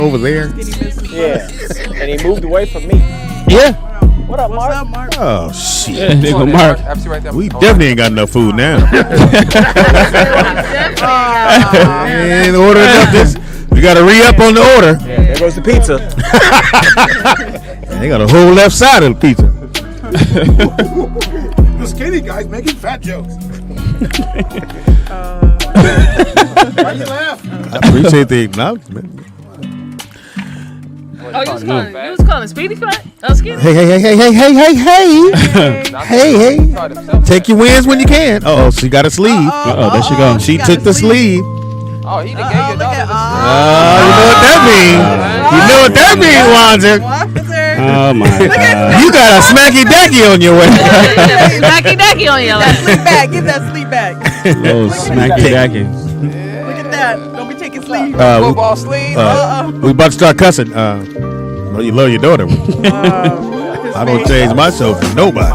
over there. Yeah, and he moved away from me. Yeah. What up, Mark? Oh shit. Yeah, there go Mark. We definitely ain't got enough food now. And order enough this. We got to re-up on the order. Yeah, there goes the pizza. And they got a whole left side of the pizza. The skinny guy's making fat jokes. Why you laughing? I appreciate the acknowledgement. Oh, you was calling Speedy fat? Oh, skinny? Hey. Hey. Take your wins when you can. Uh-oh, she got a sleeve. There she go. She took the sleeve. Oh, he done gave your daughter the You know what that means. You know what that means, Wanzer. Oh my God. You got a smacky dacky on your way. Smacky dacky on your lap. Sleep back. Get that sleep back. Little smacky dacky. Look at that. Don't be taking sleep. football sleeve. We about to start cussing. Well, you love your daughter. I don't change my show for nobody.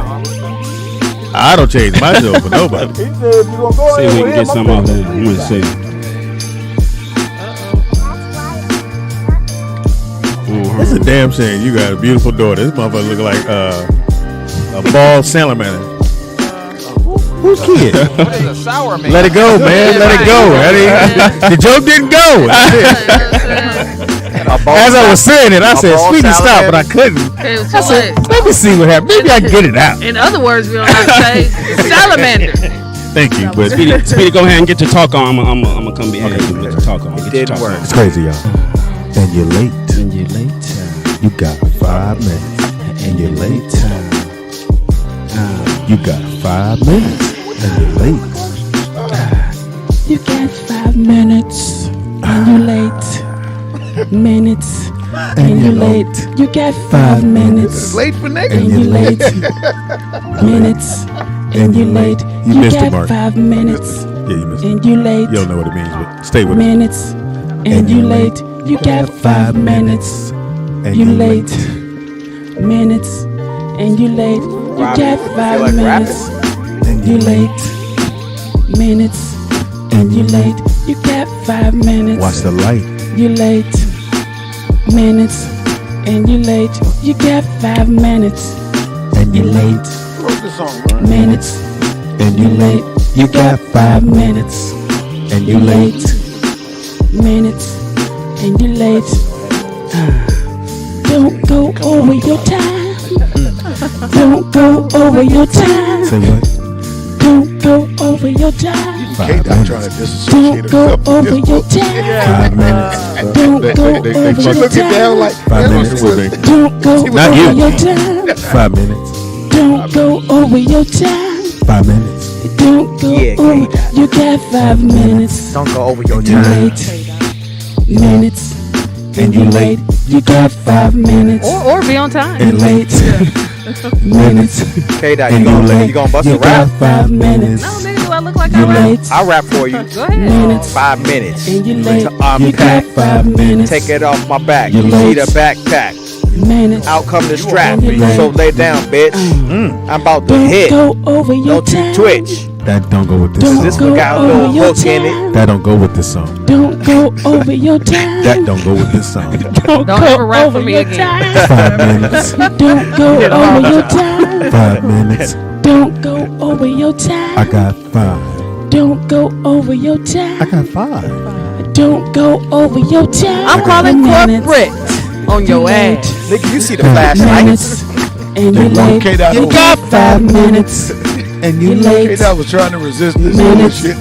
I don't change my show for nobody. See if we can get some off there. I'm gonna see. It's a damn shame. You got a beautiful daughter. This motherfucker look like a bald salamander. Who's kid? What is a sour man? Let it go, man. Let it go. The joke didn't go. As I was saying it, I said, Speedy, stop, but I couldn't. Okay, I said, let me see what happens. Maybe I can get it out. in other words, we don't have to say salamander. Thank you. But Speedy, go ahead and get your talk on. I'm gonna come behind you and get your talk on. It didn't work. it's crazy, y'all. And you're late. You got 5 minutes. And you're late. You got 5 minutes. And you're late. You got 5 minutes. And you're late. Minutes. And you're late. You got 5 minutes. Late for niggas. And you're late. Minutes. And you're late. You missed it, got Mark. 5 minutes. Yeah, you missed it. And you're late. You don't know what it means, but stay with it. Minutes. And you're late. You got 5 minutes. And You late. Minutes. And you late. You got 5 minutes. And You late. Minutes. And you late. You got 5 minutes. Watch the light. You late. Minutes. And you late. You got 5 minutes. And You late. Wrote the song, right? Minutes. And You late. You got 5 minutes. And You late. Minutes. And you late. Don't go over your time. Don't go over your time. Say what? Don't go over your time. K-Dot trying to disassociate Don't go himself. over your time. 5 minutes. Don't go They over she your looking down time. like 5 minutes. Don't go Not over you. your time. 5 minutes. Don't go over your time. 5 minutes. Don't go Yeah, over. K-Dot. You got 5 minutes. Don't go over your You time. late. Minutes. And you late. You got 5 minutes. Or be on time. And late. Minutes. K-Dot, And you you late. gonna bust a You got rap? 5 minutes. No, nigga, do I look like You I rap? late. I'll rap for you. Go ahead. Minutes. 5 minutes. And you late. To You got unpack. 5 minutes. Take it off my back. You You see late. the backpack. Minutes. Out come the strap. You late. So lay down, bitch. I'm about to Don't hit. go over your Don't you time. twitch. That don't go with this Don't song. This go one got a over little your hook in it. time. That don't go with this song. Don't go over your time. That don't go with this song. Don't ever rap for me your again. time. 5 minutes. Don't go over your time. 5 minutes. Don't go over your time. I got 5. Don't go over your time. I got 5. Don't go over your time. I'm calling Minutes. corporate on your ass. Nigga, you see the flashlights. Minutes. And you late. K-Dot You got 5 minutes. And You late. K-Dot was trying to resist this Minutes. shit.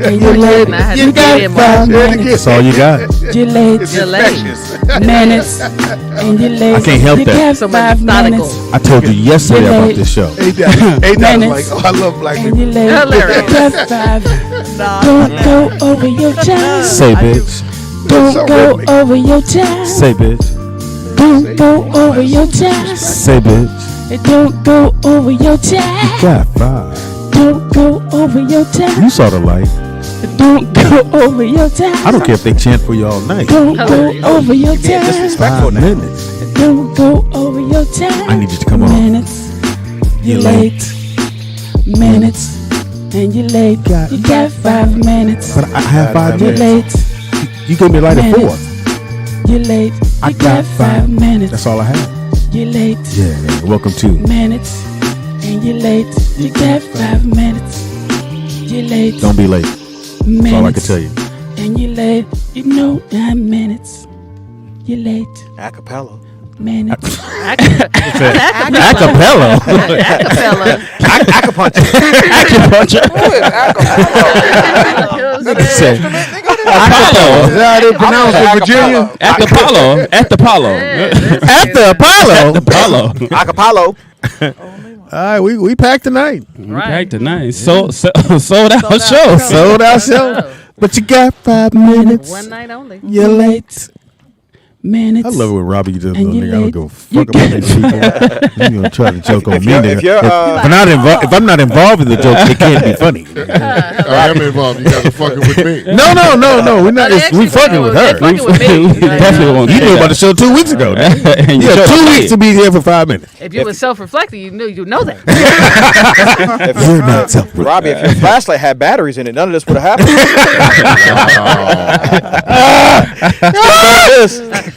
And you late. I had You to get got in 5 my minutes. That's all you got. You late. It's You're late. infectious. Minutes. And you late. I can't help you that. got So 5 methodical. minutes. I told you yesterday You about late. this show. A-Dot was like, Minutes. oh, I love black And people. you late. Hilarious. You got 5. Don't go over your time. Say, bitch. Don't so go rhythmic. over your time. Say, bitch. Don't go over your time. Say, bitch. Don't go over your time. Got 5. Don't go over your time. You saw the light. Don't go over your time. I don't care if they chant for you all night. Don't go over your You being time. disrespectful 5 now. minutes. Don't go over your time. I need you to come on. Minutes. You late. Minutes. And you late. You got 5 minutes. But I have 5 You minutes. late. You gave me a light at 4. You're late. I You got got 5 minutes. That's all I have. You're late. Yeah, man. Welcome to. Minutes. And you're late. You got 5 minutes. You're late. Don't be late. Minutes. That's all I can tell you. And you're late. You know 9 minutes. You're late. Acapella. Minutes. Acapella. Acapella. Acupuncture. Say, Apollo. Is that how they pronounce it in Virginia? At the Apollo. At the Apollo. At the Apollo. Apollo. Acapello. All right, we packed tonight. Right tonight. Sold out show. Sold out show. But you got 5 minutes. One night only. You're late. Minutes. I love it when Robbie just And you nigga, I don't late. give a fuck about these people. You gonna try to joke on me, nigga. If I'm not involved in the joke, it can't be funny. I am involved. You guys are fucking with me. No. We're not. We fucking with her. They fucking with me. Definitely won't You do knew about the that. show 2 weeks ago. And You had 2 weeks to be here for 5 minutes. If you were self-reflecting, you know that. You're not self. Robbie, if your flashlight had batteries in it, none of this would have happened.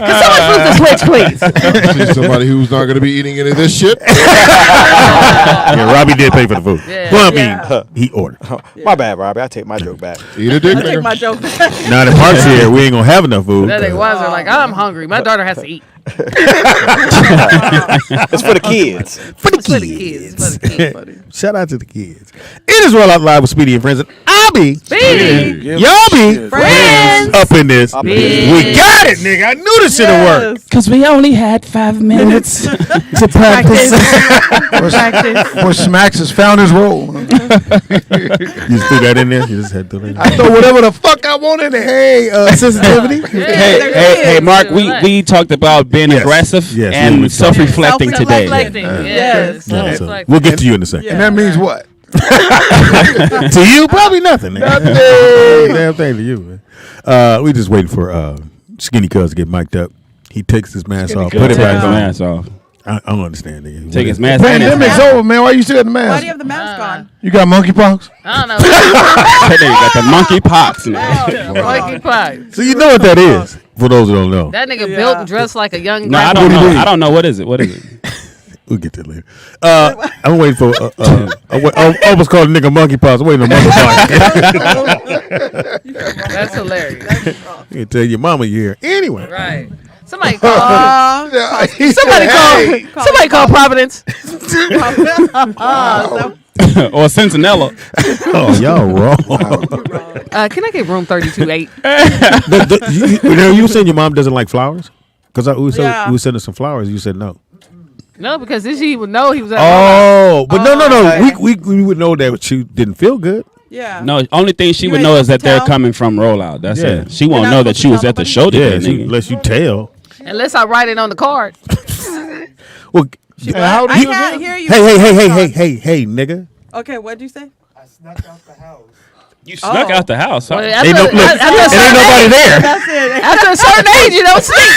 Can someone flip the switch, please? See somebody who's not going to be eating any of this shit. Yeah, Robbie did pay for the food. Yeah. Well, I mean, he ordered. My bad, Robbie. I take my joke back. Eat a dick, I take nigga. my joke back. Now that Mark's here, we ain't gonna have enough food. That nigga was like, I'm hungry. My daughter has to eat. It's for the kids. For the It's for the kids. It's for the kids. Shout out to the kids. It is Rollout Live with Speedy and Friends. And I'll be. Speedy. Y'all be. Friends. Up in this. Up in this. We got it, nigga. I knew this shit'll work. Because we only had 5 minutes to practice. Where Smacks has found his role. You just threw that in there? You just had to throw that in there? I throw whatever the fuck I want in there. Hey, sensitivity? Hey, Mark. We talked about being aggressive Yes, and we self-reflecting today. Self-reflecting. Yes. Yeah, so Self-reflecting. we'll get to you in a second. And that means what? To you, probably nothing. Nothing. Damn thing to you, man. We just waiting for Skinny Cuz to get mic'd up. He takes his mask off, put it Take back his on. mask off. I don't understand, nigga. Take his mask off. Pandemic's over, man. Why you still got the Why mask? do you have the mask on? You got monkeypox? I don't know. That nigga got the monkey pox now. Monkey pie. So you know what that is, for those who don't know. That nigga built and dressed like a young No, I grandpa. don't know. I don't know. What is it? What is it? We'll get to it later. I'm waiting for. I almost called a nigga monkeypox. I'm waiting on monkeypox. That's hilarious. You tell your mama you're here. Anyway. Right. Somebody call. Call Somebody call Providence. Or Centinela. Oh, y'all wrong. Can I get room 32-8? You were saying your mom doesn't like flowers? Because we were Yeah. sending some flowers. You said no. No, because then she would know he was at Oh, but no. okay. We would know that she didn't feel good. Yeah. No, only thing she You would ain't know is that supposed to they're tell? coming from Rollout. That's Yeah. it. She won't not know that supposed she to was tell at the nobody? show today, nigga. Unless you tell. Unless I write it on the card. Well, I can't hear you. hey, nigga. Okay, what'd you say? You snuck out the house. Huh? Well, Ain't no, look, it ain't nobody there. That's it. After a certain age, you don't sleep.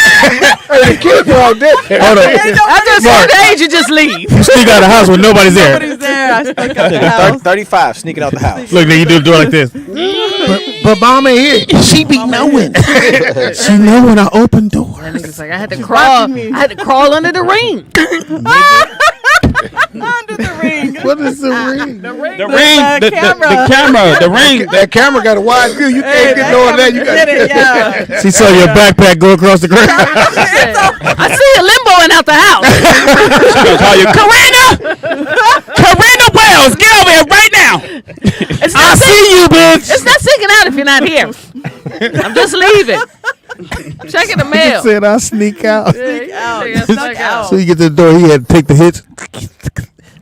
Hold on. After a certain age, you just leave. You sneak out of the house when nobody's there. Nobody's there. I snuck out the house. 35 sneaking out the house. Look, nigga, you do it like this. But mama here. She be knowing. She know when I open doors. And nigga's like, I had to crawl. I had to crawl under the ring. Under the ring. What is the ring? The ring. The ring, the camera. camera, the ring. That camera got a wide view. You can't get no of that. You got Did it, yeah. She saw your backpack go across the ground. I see a limboing out the house. She'll call you Karina Wells. Get over here right now. It's I not see you, bitch. It's not sinking out if you're not here. I'm just leaving. Checking the He mail. said I sneak out. Yeah, Snuck out. So you get to the door, he had to take the hits.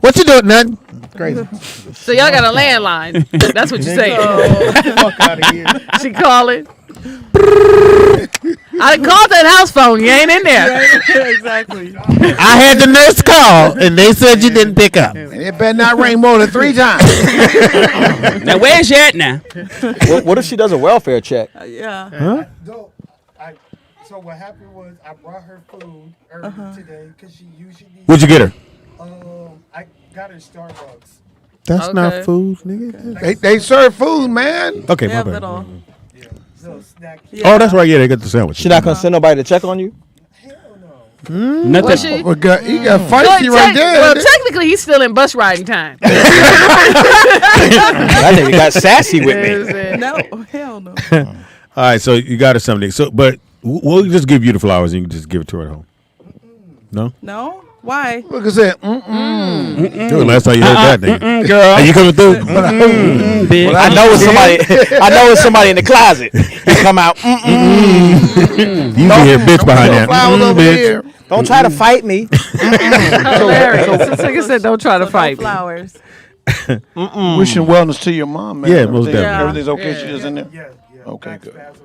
What you doing, nothing? Crazy. So y'all got a landline. That's what you say. Fuck out of here. She calling. I called that house phone. You ain't in there. Exactly. I had the nurse call, and they said you didn't pick up. It better not rain more than 3 times. Now where's you at now? What if she does a welfare check? Yeah. Huh? So what happened was I brought her food earlier today because she usually. What'd you get her? I got her Starbucks. That's Okay. not food, nigga. They serve food, man. Okay, They my have bad. little little snack. Oh, that's right. Yeah, they got the sandwich. She not gonna send nobody to check on you? Nothing. Was she? Well, God, he got Well, feisty right there. well, technically, he's still in bus riding time. That nigga got sassy with me. No, hell no. All right, so you got her something. So, but we'll just give you the flowers and you can just give it to her at home. No? No? Why? Look at that. Dude, last time you heard that, nigga. Girl. Are you coming through? Bitch. I know it's somebody. I know it's somebody in the closet. He come out. You can hear bitch behind that. Flowers over Bitch. here. Don't try to fight me. Hilarious. This nigga said, "Don't try to So fight me." flowers. Wishing wellness to your mom, man. Yeah, most Everything- definitely. Everything's okay. Yeah. She just in there. Yeah. Okay, Back good. spasms.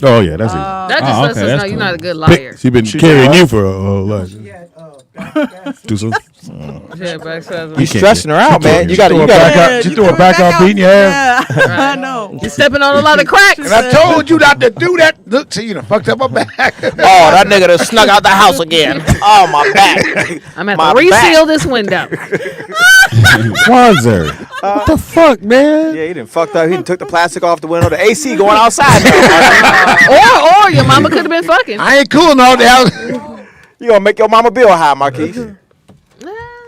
Oh, yeah, that's That just Oh, lets okay, us that's know cool. you're not a good it. liar. She been carrying you for a whole life. She had back spasms. Too soon? Yeah, back spasms. You stressing her out, man. You got to. She You threw her got back to. out. She threw her back out beating your ass. Yeah, I know. You stepping on a lot of cracks. And I told you not to do that. Look, see, you done fucked up my back. Oh, that nigga done snuck out the house again. Oh, my back. I'm at My to reseal back. this window. Wanzer. What the fuck, man? Yeah, he done fucked up. He done took the plastic off the window. The AC going outside now. or your mama could have been fucking. I ain't cool no doubt. You gonna make your mama bill high, Marquise.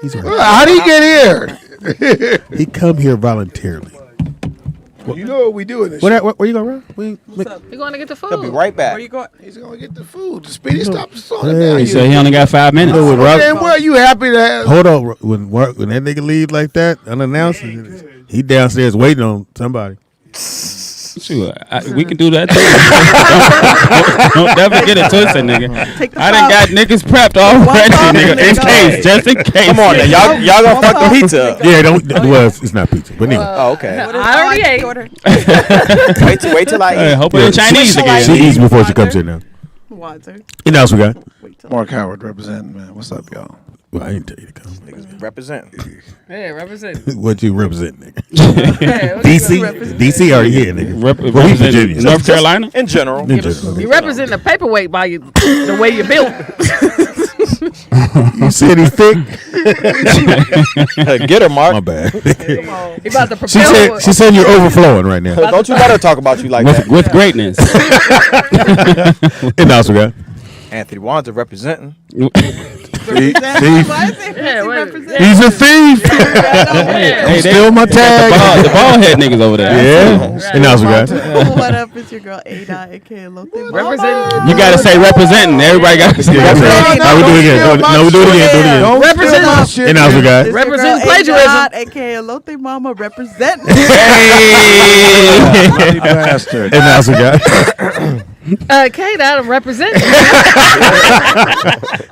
He's right. How'd he get here? He come here voluntarily. You know what we doing this Where you going, Ron? You're going to get the food. He'll be right back. Where you going? He's gonna get the food. The Speedy stop slowing Hey. down. He said he only got 5 minutes. With Rob- Man, where you happy to have? Hold on. When that nigga leave like that, unannounced, he downstairs waiting on somebody. Sure, we can do that too. don't never get it twisted, nigga. Take the I done got niggas prepped already, nigga. In case, just in case. Come on, now. Y'all gonna fuck the pizza up. Yeah, don't. Well, it's not pizza, but anyway. Oh, okay. I already ate. Wait till I Hey, eat. hope it ain't Chinese She again. eats before she comes in now. Water. And else we got? Mark Howard representing, man. What's up, y'all? Well, I didn't tell you to come. Niggas represent. Yeah, represent. What you represent, nigga? Yeah, DC? DC already here, nigga. Well, we Represent Virginia. North Carolina. In general. You represent the paperweight by the way you built. You said he's thick? Get her, Mark. My bad. He about to She prepare. said you're overflowing right now. Don't you let her talk about you like that. With greatness. And else we got? Anthony Wanzer representing. Thief. Yeah, wait. He's a thief. Hey, Steal my tag. the ball head niggas over there. Yeah. And else we got? What up? It's your girl Ada, aka Lotte. Represent. You gotta say representing. Everybody gotta say representing. No, we do it again. No, we do it again. Do it again. Don't Represent- steal my shit, And else we got? Represent plagiarism. Aka Lotte Mama represent. Bloody bastard. And else we got? Kate, I represent.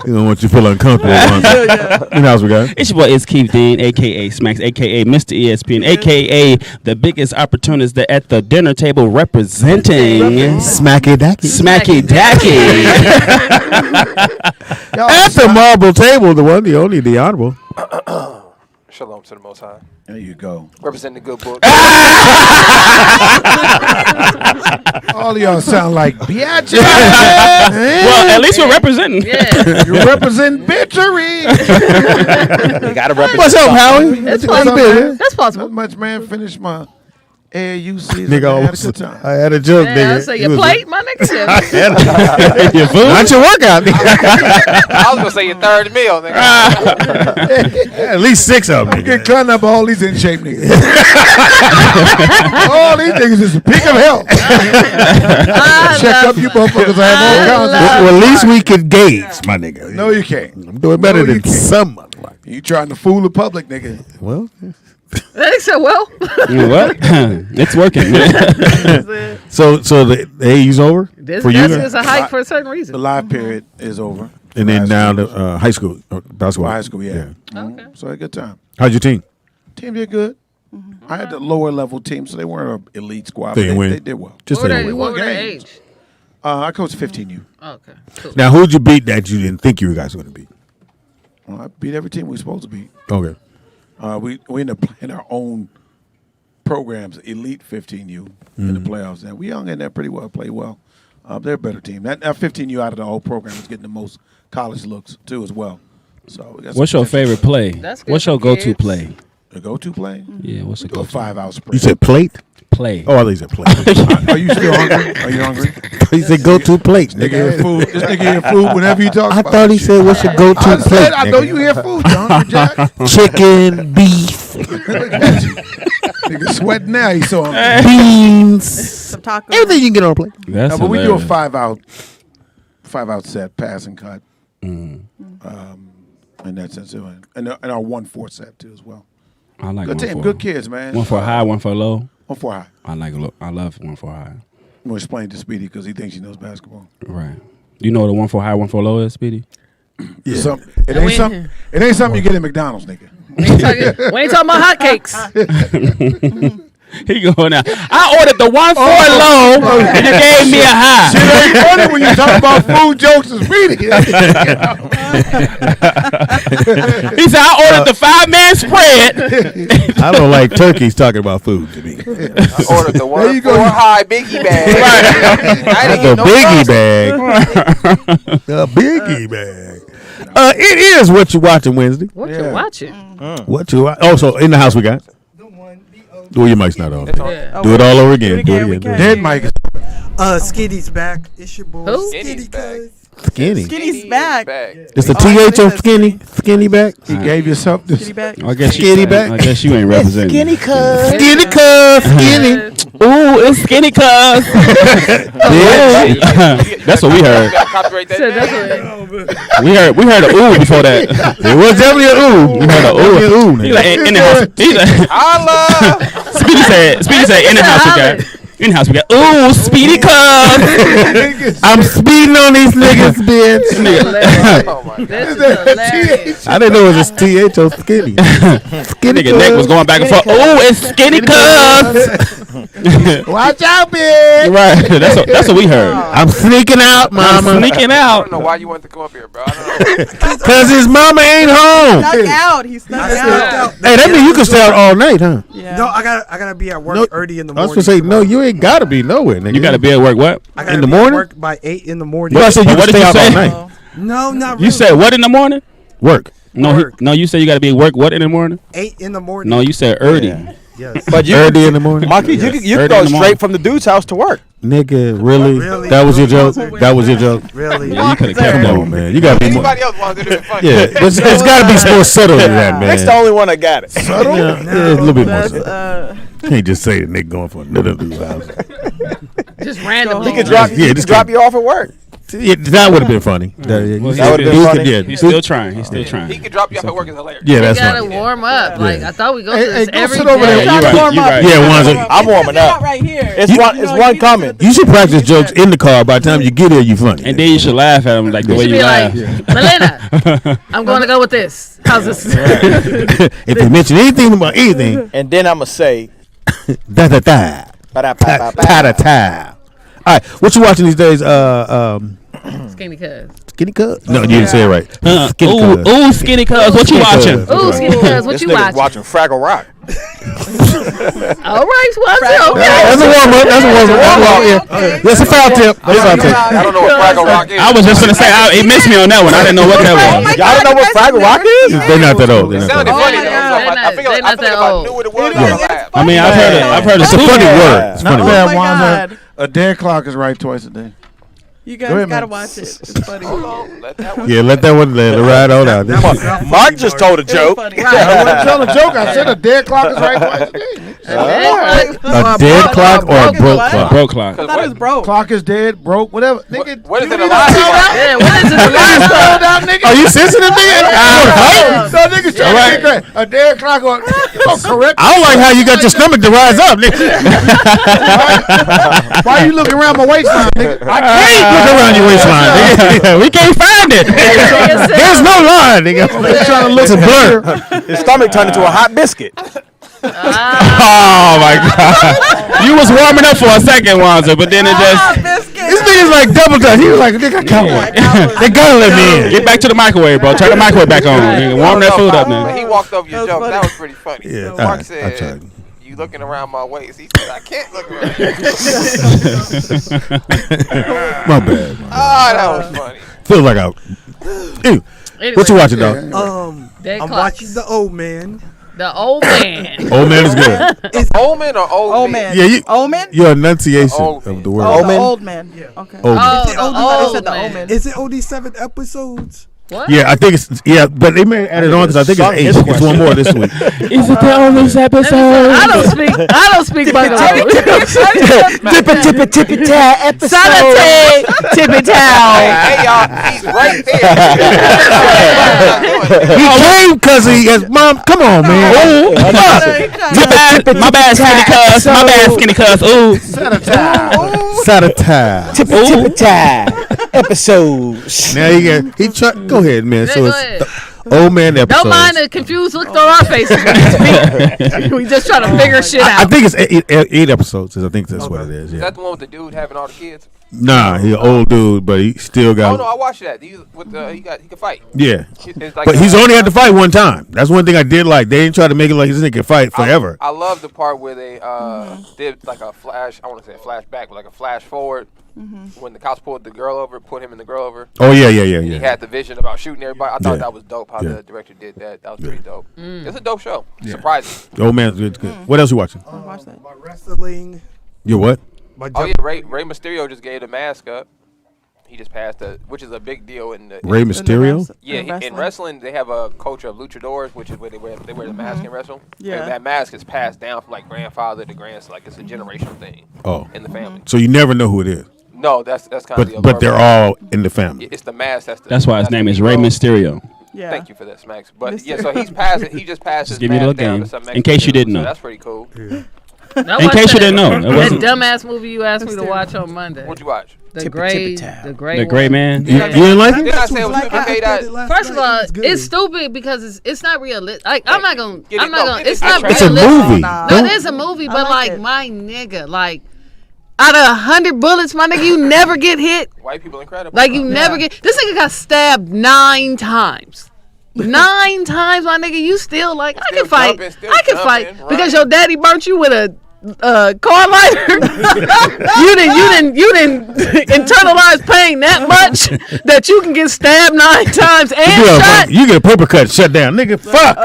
You don't want you to feel uncomfortable. And else we got? It's your boy, it's Keith Dean, a.k.a. Smacks, a.k.a. Mr. ESPN, a.k.a. the biggest opportunist at the dinner table representing Smacky Dacky. Smacky Dacky. At the marble table, the one, the only, the honorable. Shalom to the Most High. There you go. Representing the good book. All of y'all sound like biatches. Well, at least we're representing. Yeah, You represent bitchery. You gotta represent. What's up, Howie? that's What's possible. good? That's possible. Not much, man. Finished my AAU season. Nigga, I had a good time. I had a joke, Yeah, nigga. I say It your was- plate, my nigga. Your food? Not your workout, nigga. I was gonna say your third meal, nigga. At least 6 of them, Get nigga. climbing up all these in shape niggas. All these niggas is the peak of health. Check up you motherfuckers. I have all kinds of Well, at least we can gauge, my nigga. No, you can't. I'm doing better No, you than can't. some motherfucker. You trying to fool the public, nigga. Well, They said, well, You know what? It's working. so the AU's over this for you, is a hype for a certain The reason. live period is over. and then Last now year. the high school basketball. High school, yeah. Okay. So a good time. How's your team? Team did good. I had the lower level team, so they weren't an elite squad. They But didn't win. they did well. Just What say were you they- win. what were their games. age? I coached 15U. Okay, cool. Now, who'd you beat that you didn't think you guys were going to beat? Well, I beat every team we were supposed to beat. Okay. We ended up playing our own programs, Elite 15U, in the playoffs. And we hung in there pretty well, played well. They're a better team. That 15U out of the whole program is getting the most college looks, too, as well. So we got What's some your potential. favorite play? That's good What's your for go-to kids. play? The go-to play? Yeah, what's the Do a go-to? 5-out sprint. You said plate? play. Oh, I thought you said plate. Are you still hungry? Are you hungry? He said go to plate, Nigga nigga. hear food. This nigga hear food whenever you talk I about thought he shit. said what's your go to I plate. said, I know nigga. you hear food, you hungry, Jack. Chicken, beef, Nigga sweating now. He's so hungry. beans, Some tacos. everything you can get on a plate. That's No, but we do a hilarious. 5 out set, pass and cut. Mm. In that sense, and our 1-4 set too as well. I like Good one team, for good kids, man. one for high, one for low. 1-4 high. I love one for high. I'm gonna explain to Speedy because he thinks he knows basketball. Right. You know what a one for high, one for low is, Speedy? Yeah. It ain't something you get at McDonald's, nigga. We ain't talking about hotcakes. He going out. I ordered the one for low, and you gave me a high. Shit ain't funny when you talk about food jokes and Speedy. He said, I ordered the 5-man spread. I don't like turkeys talking about food to me. I ordered the There you 1-4 go. high biggie bag. I didn't The get no biggie frosting. bag. The biggie bag. It is what you watching Wednesday. What you watching? What you watch? Oh, so in the house we got. The one, the Oh, your mic's not on. Yeah. Do it all over again. Do it again, we can. Dead Mike. Skitty's back. It's your boy. Who? Skitty, Skitty's back. cuz. Skinny. Skinny's back. It's the Oh, I TH on said skinny. Skinny back. He gave yourself this. Skinny back. I guess Skinny back. I guess you ain't representing. Skinny cuz. Skinny cuz. Skinny. Ooh, it's skinny cuz. That's what we heard. You gotta copyright that. So that's name. what- We heard a ooh before that. It was definitely a ooh. We heard a ooh. Ooh, He nigga. like in the house. He like, Holla! Speedy said in the house we got. In the house we got. Ooh, Speedy cuz. I'm speeding on these niggas, bitch. Oh my God. This is hilarious. I didn't know it was TH on skinny. Skinny Nigga neck was going back and forth. Ooh, it's skinny cuz. Watch out, bitch. Right. That's what we heard. I'm sneaking out, I'm mama. sneaking I out. don't know why you wanted to come up here, bro. I don't know. Cause his mama ain't home. Snuck out. He snuck out. Hey, that means you can stay out all night, huh? Yeah. No, I gotta be at work No, early in the I morning. was gonna say no. You ain't gotta be nowhere, nigga. You got to be at work. What? I gotta in the be at morning? work by 8 in the morning. Well, I said you What can did stay you out all say? night. No, not really. You said what in the morning? Work. No, Work. no. You said you got to be at work. What in the morning? 8 in the morning. No, you said early. Yes. But you, Early in the morning. Monkey, you can Early in go the morning. straight from the dude's house to work. Nigga, really? Really? That was your joke? Really? That was your joke? Really? Yeah, you could have kept Come that on, one. man. You gotta be more. Anybody else wanted to do it funny? Yeah, it's gotta be more subtle than that, man. That's the only one that got it. Subtle? Yeah, a little bit more That's, subtle. Can't just say the nigga going for another dude's house. Just randomly. He could drop, Yeah, he could this drop kid- you off at work. Yeah, that would have been funny. Well, Yeah, he's That would've been dude funny. could- yeah, He's dude- still trying. He's still He trying. could drop you off at work. It's hilarious. Yeah, You that's gotta funny. warm up. Like I thought we go Hey, through hey, this go every sit over there. day. Yeah, you right. You right. Yeah, one's a- I'm warming up. Right here. It's one coming. You should practice jokes in the car. By the time you get there, you funny. And then you should laugh at him like the You way should you be laugh. like, Melina, I'm going to go with this. How's this? If you mention anything about anything, And then I'm going to say, da da da, pa da ta. All right, what you watching these days? Skinny cuz. Skinny Cuz? No, you didn't say it right. Skinny Ooh, Cuz. ooh, skinny cuz. What you Skinny watching? Cuz. Ooh, skinny cuz. What this you nigga's watching? watching Fraggle Rock. All right, Swansea. Okay. That's a warm up. That's a warm up. Yeah. That's a foul tip. That's a foul tip. I don't know what Fraggle Rock is. I was just gonna say it missed me on that one. I didn't know what that was. Y'all don't know what Fraggle Rock is? They're not that old. They're It not sounded that old. funny my though. God. So I feel They're not if that I old. knew what it was, Yeah. I would laugh. I mean, I've heard It's a funny word. It's a funny Oh word. my Wanza, God. a dead clock is right twice a day. You Go guys ahead, gotta man. watch it. It's funny. Hold on, let that one. Yeah, let that one ride on out. Mark just told a It's joke. funny. I wasn't telling a joke. I said a dead clock is right twice a day. A dead clock or a broke What? clock? Broke clock. I thought it was broke. Clock is dead, broke, whatever. Nigga, What is you it need alive? to spell out? Yeah, what is it? The last Spelled out, nigga. Are you sensitive, nigga? So niggas trying to get that. A dead clock or correct. I don't like how you got your stomach to rise up, nigga. Why you looking around my waistline, nigga? I can't look around your waistline, nigga. We can't find it. There's no line, nigga. Trying to look It's a blur. His stomach turned into a hot biscuit. Oh my god. You was warming up for a second, Wanza, but then it just This nigga's like double touch. He was like, nigga, I can't. They gotta let me in. get back to the microwave, bro. Turn the microwave back on. Nigga, warm that food up, When man. he walked over your That was joke, funny. that was pretty funny. Yeah, Mark alright, I said, tried. "You looking around my waist?" He said, "I can't look around." My bad. Ah, that was funny. Feels like I. Ew. What you watching, dog? Dead I'm clocks. watching the old man. The old man. Old man is good. Omen or old Old man. Yeah, Omen? your enunciation Old of the man. word. Oh, Omen? the old man. Yeah. Okay. Omen. Oh, Is it the old man? I old said the man. omen. Is it only 7 episodes? What? Yeah, I think it's but they may add it on because I think Sung it's his 8. It's one more this week. Is it the only episode? I don't speak Bungalow. Tippy tie episode. Sanity, tippy towel. Hey, y'all, he's right there. He came because he has mom. Come on, man. My bad, skinny cuz. My bad, skinny cuz. Ooh. Satire. Tippy tie episodes. Now go ahead, man. So go it's ahead. the old man episode. Don't mind the confused look on our faces when we speak. We just trying to figure shit I out. think it's 8 episodes. I think that's what it is. Is Yeah. that the one with the dude having all the kids? Nah, he's an old dude, but he still got. Oh no, I watched that. He can fight. Yeah. It's like, But he's only had to fight one time. That's one thing I did like. They didn't try to make it like this nigga can fight forever. I love the part where they did like a flash. I want to say a flashback, but like a flash forward. When the cops pulled him and the girl over. Oh yeah. He had the vision about shooting everybody. I thought that was dope how the director did that. That was pretty dope. It's a dope show. Surprising. The old man's good. What else you watching? Watch that. My wrestling. You what? My Oh jump. yeah, Rey Mysterio just gave the mask up. He just passed which is a big deal in the Rey Mysterio? in wrestling they have a culture of luchadors, which is where they wear the mask and wrestle. Yeah. And that mask is passed down from like grandfather to grandson, like it's a generational thing. Oh. In the family. So you never know who it is. No, that's kind of the But they're all in the family. It's the mask. That's why his name is Rey Mysterio. Yeah. Thank you for that, Smacks. But yeah, so he's passed it. He just passed his give you a mask little down game, to some in case you Mexican didn't dude, know. So that's pretty cool. In case you didn't know, it That wasn't dumbass movie you asked me to watch on Monday. What'd you watch? The gray the Gray Man. You didn't like it? Didn't I say it was okay that? First of all, it's stupid because it's not realistic. Like I'm not gonna. It's not It's a realistic. movie. No, Don't- it is a movie, but like like it. my nigga, like out of 100 bullets, my nigga, you never get hit. White people incredible. Like you never get. This nigga got stabbed 9 times. 9 times, my nigga. You still like I Still can fight. jumping, still I can fight jumping, because right. your daddy burnt you with a car lighter. you didn't internalize pain that much that you can get stabbed 9 times and shot. You get a paper cut, shut down, nigga. Fuck.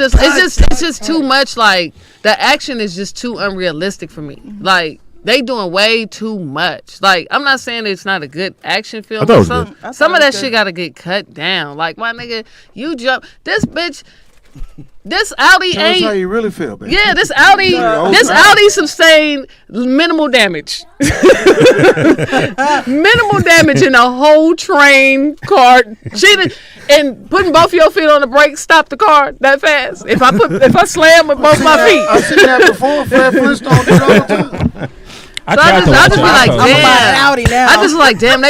It's just too much. Like the action is just too unrealistic for me. Like they doing way too much. Like I'm not saying it's not a good action film. I thought it was Some good. some of that shit gotta get cut down. Like my nigga, you jump this bitch. This Audi Tell us how ain't. you really feel, baby. Yeah, this Audi sustained minimal damage. Minimal damage in a whole train car. And putting both of your feet on the brake stopped the car that fast. If I slam with both my feet. I've seen that before. Fred Flintstone did all the time. I So tried to I watch just it. be like, I fell asleep. I'm about an damn. Audi now. I just like, damn,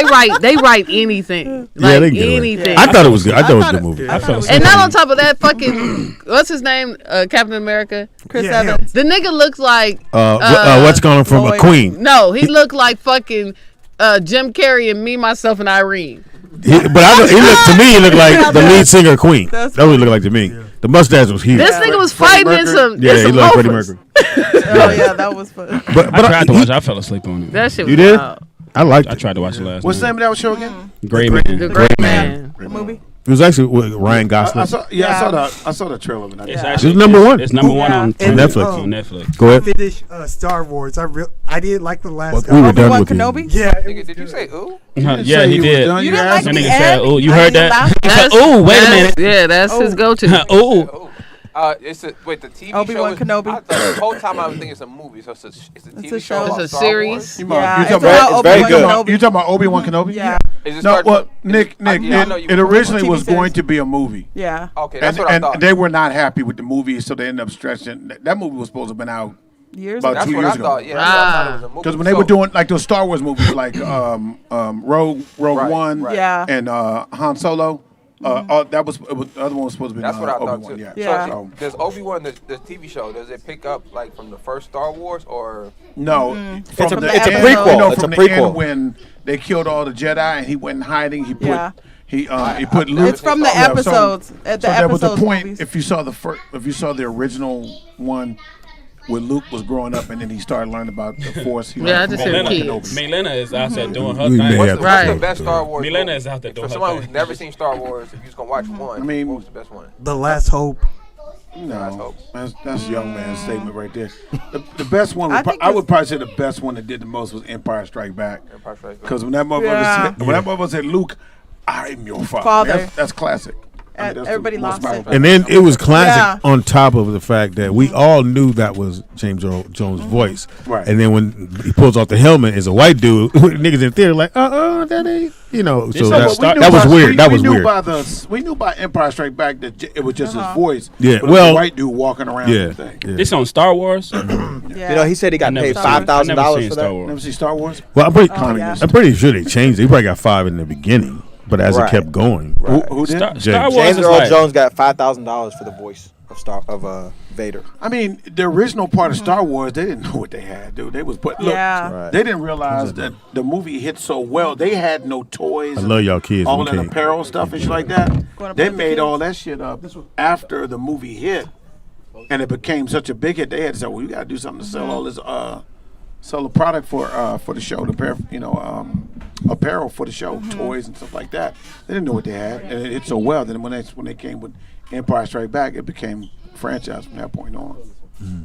they write anything. Like Yeah, they can get away. anything. I thought it was good. I thought it was a good movie. I fell asleep. And not on top of that, fucking what's his name? Captain America. Chris Yeah, him. Evans. The nigga looked like What's going from a Lloyd. queen? no, he looked like fucking Jim Carrey and Me, Myself, and Irene. He looked like the lead singer of Queen. That's what he looked like to me. The mustache was huge. This nigga was fighting in some. Yeah, in he some looked like Freddie loafers. Mercury. Oh yeah, that was fun. But I tried to watch it. I fell asleep on it. That shit was You did? wild. I liked I it. tried to watch it last What's the night. name of that show again? Gray Man. The Great Man. The movie. It was actually with Ryan Gosling. I saw the trailer of it. It's It's number one. It's number one on Yeah. Netflix. On Netflix. Go ahead. Finish Star Wars. I did like the last. We were done Obi-Wan with you. Kenobi. Yeah. it Nigga, was did you good. say ooh? Yeah, he did. You didn't like That the nigga said, end? "Oh, you I heard didn't that?" laugh. He said, "Oh, wait a minute." Yeah, that's his go-to. Oh, It's the TV Obi-Wan show. Kenobi. I thought the whole time I was thinking it's a movie, so it's a TV a show. show. about It's a Star series. Wars. You Yeah, talking it's about about very Obi-Wan good. Kenobi. you talking about Obi-Wan Kenobi? Yeah. Is it No, start- well, Nick, I know you- it originally TV was series. going to be a movie. Yeah. Okay, that's what I And thought. they were not happy with the movie, so they ended up stretching. That movie was supposed to have been out Years about ago. That's 2 what years I ago. thought. Yeah, that's what I thought it was a movie. Because when they were doing like those Star Wars movies, like Rogue Right, One, right. Yeah. and Han Solo, that was the other one was supposed to be. That's what I thought Obi-Wan, too. yeah. Yeah. So does Obi-Wan the TV show? Does it pick up like from the first Star Wars or? No, It's a from the prequel. end, you know, It's from a the prequel. end when they killed all the Jedi and he went in hiding. He put Yeah. he put Luke. It's from the Yeah, so- episodes. At the so there was a episodes point movies. if you saw the original one where Luke was growing up and then he started learning about the Force. He Yeah, I learned just from said Obi-Wan kids. Kenobi. Milena is out there doing her We thing. may What's have the, to what's Right. the best Star Wars? Milena movie? is out there doing For her someone thing. who's never seen Star Wars, if you're just gonna watch one, I mean, what was the best one? The Last Hope. No, that's a young man's statement right there. The best one, I would probably say the best one that did the most was Empire Strike Back. Because when that motherfucker said, Luke, I'm your father. That's classic. I mean, Everybody lost it. And then it was classic on top of the fact that we all knew that was James Earl Jones' voice. Right. And then when he pulls off the helmet as a white dude, niggas in theater like, that ain't, you know. So that was weird. That was weird. We knew by Empire Strike Back that it was just his voice. Yeah, but well, a white dude walking around. Yeah. This on Star Wars. You know, he said he got paid $5,000 for that. Never see Star Wars? Well, I'm pretty sure they changed it. He probably got 5 in the beginning. But as it kept going, who did? Star Wars James Earl Jones got $5,000 for the voice of Vader. I mean, the original part of Star Wars, they didn't know what they had, dude. They was they didn't realize that the movie hit so well. They had no toys. I love y'all kids. All that apparel stuff and shit like that. They made all that shit up after the movie hit, and it became such a big hit. They had to say, "Well, you got to do something to sell all this." Sell the product for the show, apparel for the show, toys and stuff like that. They didn't know what they had, and it hit so well. Then when they came with Empire Strike Back, it became franchise from that point on.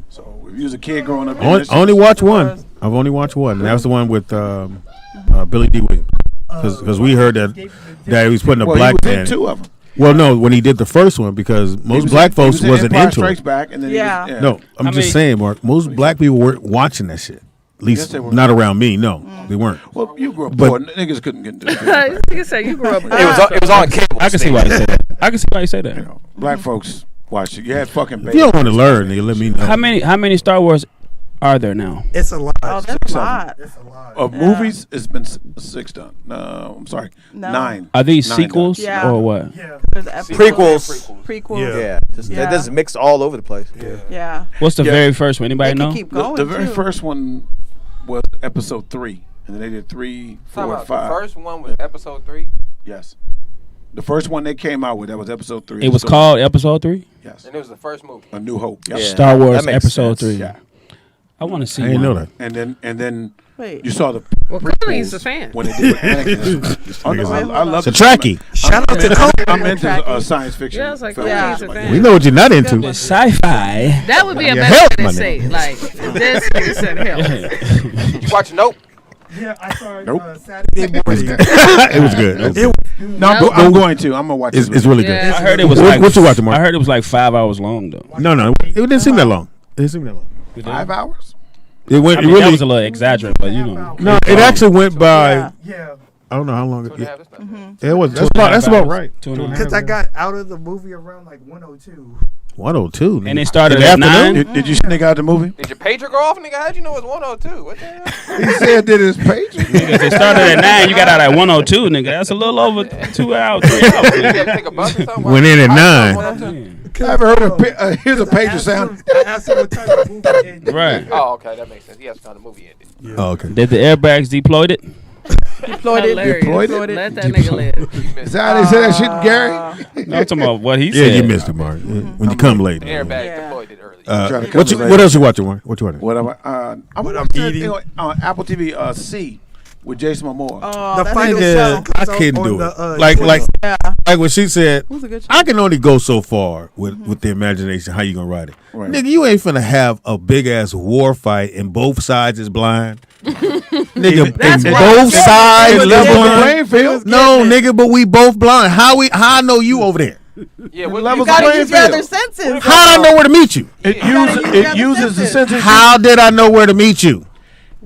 So if you was a kid growing up, only watched one. I've only watched one. And that was the one with Billy D. Williams, because we heard that he was putting a black man. He was in 2 of them. Well, no, when he did the first one, because most black folks wasn't Empire into Strikes it. Back, and then No, I'm just saying, Mark. Most black people weren't watching that shit. At least not around me. No, they weren't. Well, you grew up poor. Niggas couldn't get into it. Niggas say you grew up. It was on cable. I can see why you say that. I can see why you say that. You know, black folks watch it. You had fucking babies. If you don't want to learn, nigga, let me know. How many Star Wars are there now? It's a lot. Oh, that's a lot. It's a lot. Of movies, it's been 6 done. No, I'm sorry, 9. Are these 9 sequels done. or what? Yeah. There's Prequels. Yeah. They're just mixed all over the place. Yeah. What's the very first one? Anybody know? Keep going, The very first one was episode 3, and then they did 3, 4, and 5. The first one was episode 3. Yes. The first one they came out with, that was episode 3. It was called episode 3? Yes. And it was the first movie. A New Hope. Yep. Yeah. Star Wars That makes episode sense. 3. Yeah. I want to see I didn't know that. And then Wait. you saw the Well, clearly he's a fan. when they did with Anakin. I love It's a trackie. Shout out to Cole. I'm into science fiction. Yeah, I was like, films. clearly he's a fan. We know what you're not into. The sci-fi. That would be a Yeah, better help, way my to say nigga. it. Like, this nigga said help. Did you watch Nope? Yeah, I saw it Nope. Saturday morning. It was good. No, I'm going to. I'm gonna watch it. It's really good. Yeah. I heard it was What- like what you watching, Mark? I heard it was like 5 hours long though. No, it didn't seem that long. It didn't seem that long. 5 hours. It went. I It mean, that really. was a little exaggerated, but you know. No, it actually went by. Yeah. Yeah, I don't know how long. 2.5, that's not bad. It was. That's about right. 2.5 because I got out of the movie around like 102. 102. And nigga. it started In the at afternoon? 9. Did you sneak out the movie? Did your pager go off, nigga? How'd you know it was 102? What the hell? He said that his page. If it started at 9, you got out at 102, nigga. That's a little over 2 hours, 3 hours. Did you have to take a bus or something? Went in at Why- 9. 102? I ever heard of here's a pager sound. I asked him what time the movie ended. Right. Oh, okay, that makes sense. He has to time the movie ended. Oh, okay. Did the airbags deployed it? Deployed it. Hilarious. Deployed it? Let that nigga live. You missed Is that how they say that shit, Gary? No, I'm talking about what he Yeah, said. you missed it, Mark. When you come late. the airbag Yeah. deployed it early. Trying to come What else you watching, Mark? What you watching? What am I? I'm eating. on Apple TV. C with Jason Momoa. Oh, The that's a fight good is- show. I It's couldn't on do the, it. Like Yeah. when she said, It was a good show. I can only go so far with the imagination. How you gonna ride it, Right. nigga? You ain't finna have a big ass war fight and both sides is blind, nigga. That's and why- both sides It is was level blind. playing field. No, nigga, but we both blind. How I know you over there? Yeah, what levels You gotta playing use your field. other senses. How did I know where to meet you? It use uses the senses. How did I know where to meet you?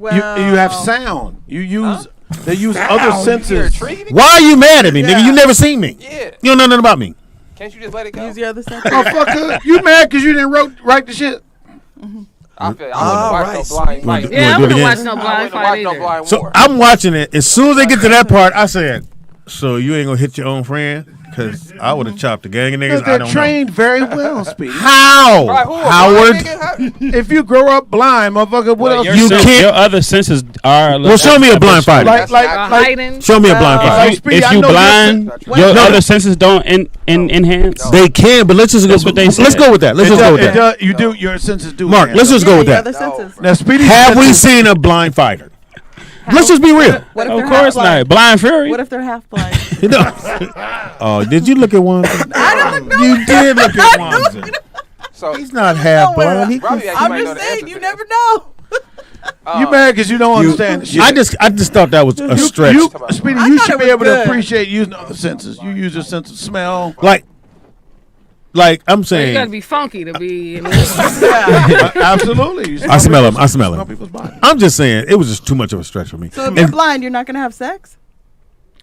You have sound. You use they use other You're a senses. tree? nigga? Why are you mad at me, nigga? You never seen me. Yeah. You don't know nothing about me. Can't you just let it go? Use your other senses. Oh fucker, you mad because you didn't write the shit? I feel I wouldn't watch no blind fight. You Yeah, I wanna do wouldn't it watch again? no I blind wouldn't fight watch no either. blind So war. I'm watching it. As soon as they get to that part, I said, "So you ain't gonna hit your own friend?" Because I would have chopped the gang of niggas. I They're don't trained very well, Speedy. know how. Right, who, a blind Howard. nigga? If you grow up blind, motherfucker, what else? You can't- Your other senses are. Well, show me a blind fighter. Like Hiding. Show me a blind fighter. Speedy, If I you know blind, you're- your No. other senses don't enhance. No. They can, but let's just That's go. what they Let's said. go with that. Let's just go with that. You do your senses do. Mark, man. let's just go with Your that. other senses. Now, Speedy, Have we seen a blind fighter? Let's just be real. What if Of they're course half blind? not. Blind Fury. What if they're half blind? You know. Oh, did you look at one? I don't know. You did look at one. So He's not half blind. He Robbie can, actually I'm might know just the answer saying, to you this. never know. You mad because you don't understand the shit. I just thought that was a stretch. Speedy, I you thought should it be was able good. to appreciate using other senses. You use your sense of smell. Like I'm You saying, gotta be funky to be. Absolutely. You I smell him. I smell smell him. people's bodies. I'm just saying it was just too much of a stretch for me. So if you're blind, you're not gonna have sex.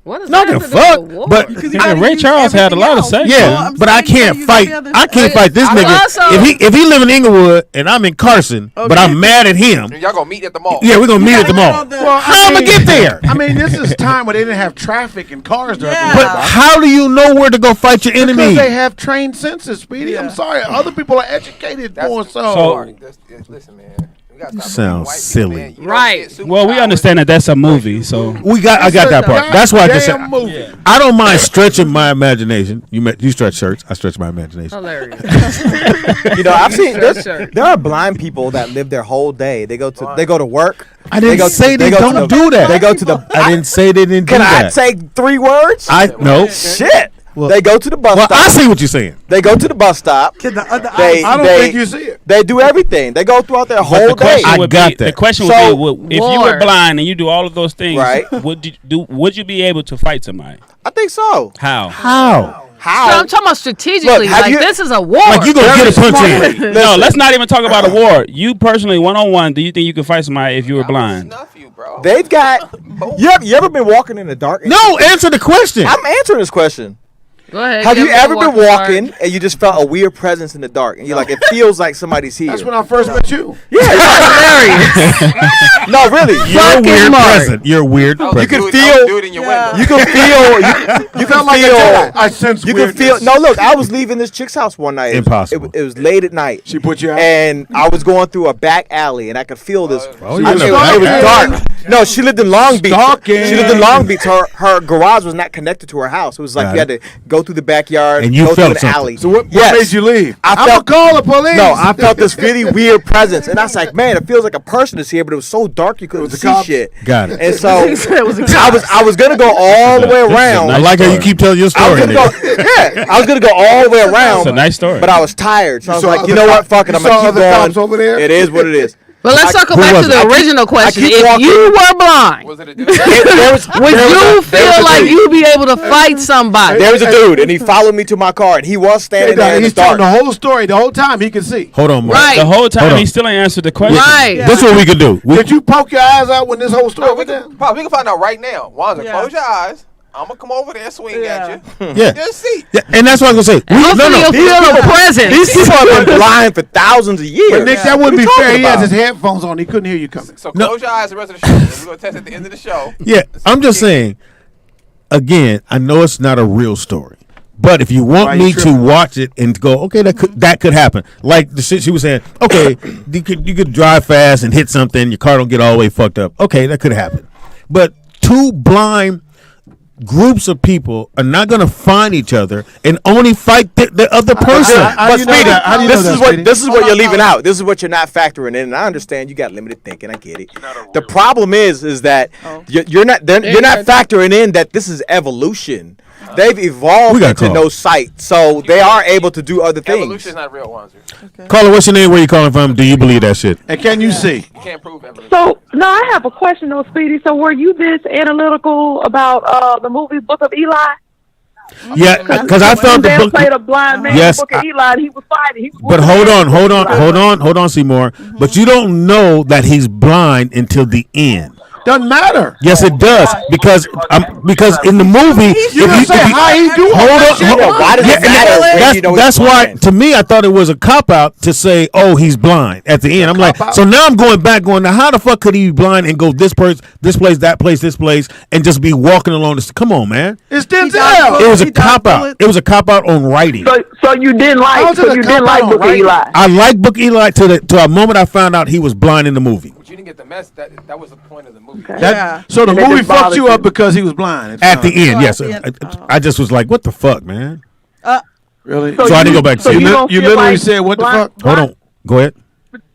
What is Not that the to do with fuck, war? but Because you Nigga, gotta Ray use Charles had a everything lot of else. sex. yeah, So I'm but I saying, so can't you fight. got the I other- can't fight this I nigga. also- If he live in Inglewood and I'm in Carson, but Okay. I'm mad at him. Y'all gonna meet at the mall. Yeah, we're gonna meet at the gotta mall. get on the- Well, How am I get there? I mean, this is time where they didn't have traffic and cars. To Yeah. But how do you know where to go fight your because enemy? they have trained senses, Speedy. Yeah. I'm sorry. Other people are educated That's more the so. part. Listen, man. We gotta stop Sounds believing white people, silly. man. You don't Right. get Well, we superpowers. understand that that's a movie, so I got that part. That's why I just said Damn movie. I don't mind stretching my imagination. You stretch shirts. I stretch my imagination. Hilarious. You know, I've seen Sure, this. sure. There are blind people that live their whole day. They go to work. I didn't go say they go to don't the- do that. They go to the. I didn't say they didn't do Can I that. say 3 words? No. Shit. Well- They go to the bus Well, stop. I see what you're saying. They go to the bus stop. Can the other They, I don't they, think you see it. They do everything. They go throughout their But whole the question day. I would got be, that. The question So, would be, if you were war. blind and you do all of those things, Right. would you be able to fight somebody? I think so. How? How? So How? I'm talking about strategically. Look, have like you- this is a war. Like you gonna get a punch in? No, let's not even talk about a war. You personally, 1-on-1, do you think you could fight somebody if you were I would blind? snuff you, bro. They've got. You ever been walking in the dark? No, answer the question. I'm answering this question. Go ahead. Have you give me ever a been walking walking and you just felt a weird presence in the dark, and you're like, it feels like somebody's here? That's when I first met you. No, really. You're a weird Mark. present. You're a weird I was present. can do it- feel- I was do it in your Yeah. window. You can feel. You can Like a feel. Jedi. I sense You can feel. weirdness. No, look. I was leaving this chick's house one night. Impossible. It was late at night. She put you out. And I was going through a back alley, and I could feel this. Oh, I you mean, in a it back was alley? dark. No, she lived in Long Beach. Stalking. She lived in Long Beach. Her garage was not connected to her house. It was like Got you had it. to go through the backyard, And you go through felt an something. alley. So what Yes. made you leave? I I'm gonna felt- call the police. No, I felt this really weird presence, and I was like, "Man, it feels like a person is here," but it was so dark you couldn't was a see cop. shit. Got it. And so He said it was a I was gonna go all the way around. I like how you keep telling your I was story. gonna nigga. go, yeah, I was gonna go all the way around. It's a nice story. But I was tired, so I was saw like, other you know what? cops- Fuck it, you I'm gonna saw keep other going. cops over there? It is what it is. But let's circle who back was to the it? original question. keep If walking. you were blind, Was it a dude? There was, would there was you a- there was feel a like dude. you'd be able to fight somebody? There was a dude, and he followed me to my car, and he was standing there in the He's telling dark. the whole story the whole time. He can see. Hold on, Mark. Right. The whole Hold time on. he still ain't answered the question. Right. This is what we could do. Did you poke your eyes out when this whole story we went can, down? Pops, we can find out right now. Wanza, Yeah. close your eyes. I'm gonna come over there and swing at you. Yeah. Just see. Yeah, and that's what I was gonna say. Hopefully you'll feel a presence. These people have been blind for thousands of years. But Nick, that wouldn't What be you fair. talking He has about? his headphones on. He couldn't hear you coming. So No. close your eyes the rest of the show. And we're gonna test at the end of the show. Yeah, I'm just saying. Again, I know it's not a real story, but if you want Why me you to tripping? watch it and go, okay, that could happen. Like the shit she was saying. Okay, you could drive fast and hit something. Your car don't get all the way fucked up. Okay, that could happen. But two blind groups of people are not going to find each other and only fight the other person. How But do you know Speedy, that? How do you know this that, is what Speedy? this is what you're leaving out. This is what you're not factoring in. And I understand you got limited thinking. I get it. The problem is that you're not factoring in that this is evolution. They've evolved We got a into call. no sight, so they are able to do other things. Evolution is not real, Wanzer. Caller, what's your name? Where you calling from? Do you believe that shit? And can you see? You can't prove evolution. So, no, I have a question though, Speedy. So, were you this analytical about the movie Book of Eli? Yeah, because I felt the Denzel book. played a blind man Yes, in Book of Eli, and he was fighting. He was But hold on, Seymour. But you don't know that he's blind until the end. Doesn't matter. Yes, it does because in the movie, You don't say how he do all hold that on, shit. hold on. Why does it matter when That's, you know he's that's why blind? to me I thought it was a cop out to say, "Oh, he's blind." At the end, I'm like, cop-out? so now I'm going back, going, now how the fuck could he be blind and go this place, that place, this place, and just be walking along this? Come on, man. It's died. Denzel. It was a He dodged cop out. bullets. It was a cop out on writing. So you didn't How like. is it So a you didn't like cop-out, Book of right? Eli. I like Book Eli to a moment I found out he was blind in the movie. But you didn't get the mess. That was the point of the movie. Yeah. So the And it movie just fucked bothered you up you. because he was blind. At the end, Oh, yes. at the end. I just was like, what the fuck, man? Really? So I didn't go back to so see you it. don't You feel literally like said, what the blind- fuck? Hold on. Go ahead.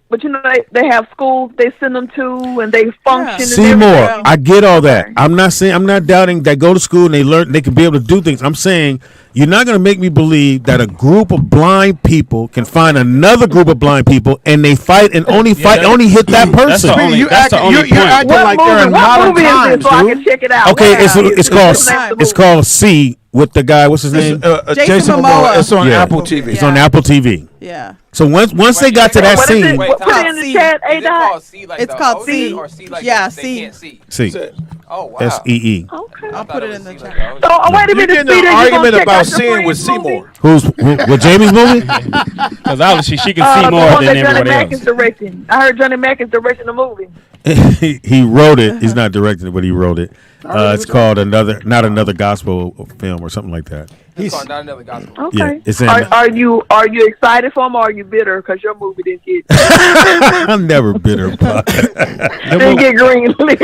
But you know they have schools they send them to, and they function. and Seymour, everything. I get all that. I'm not doubting they go to school and they learn, they can be able to do things. I'm saying You're not going to make me believe that a group of blind people can find another group of blind people and they fight and only hit that person. You're acting like they're in What modern movie is times, this so I can dude. check it out? Okay, What it's called C with the guy. What's his name? Jason Momoa. It's on Apple TV. It's on Apple TV. Yeah. So once they got to that scene, Put it in the chat, A-Dot. It's called C. Yeah, C. C. Oh wow. SEE. Okay. I'll put it in the chat. So, wait a You're minute, getting Speedy. an You argument gonna check about out your seeing with Friends movie? Seymour. With Jamie's movie? Because obviously she can see The more one than that Johnny everybody Mac is else. directing. I heard Johnny Mac is directing the movie. He wrote it. He's not directing it, but he wrote it. It's called not another gospel film or something like that. It's called Not Another Gospel. Okay. Yeah, it's in. Are you excited for him or are you bitter because your movie didn't get I'm never bitter. But didn't get green lit?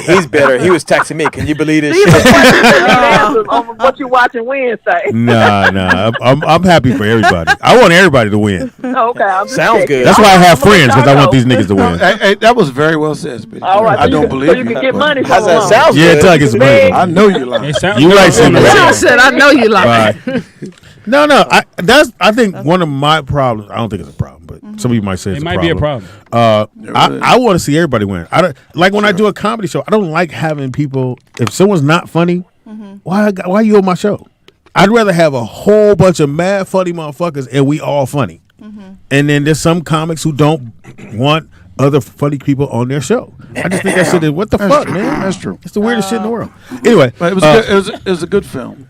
He's bitter. He was texting me. Can you believe this These shit? are answers on what you watching Wednesday. nah. I'm happy for everybody. I want everybody to win. Okay. I'm just Sounds checking. good. That's why I have I'm gonna friends, because I want these niggas to win. Hey, that was very well said, Speedy. All right. I so don't you believe so you can get money from How's that him. sound? Yeah, until I get some money. I know you like. It sounds You good like on Seymour. the I radio. said, I know you like. Right. No. I think one of my problems. I don't think it's a problem, but some of you might say it's It might be a problem. I want to see everybody win. I don't like when I do a comedy show. I don't like having people. If someone's not funny, why are you on my show? I'd rather have a whole bunch of mad funny motherfuckers and we all funny. And then there's some comics who don't want other funny people on their show. I just think that shit is what the fuck, man. That's true. It's the weirdest shit in the world. Anyway, But it was a good film.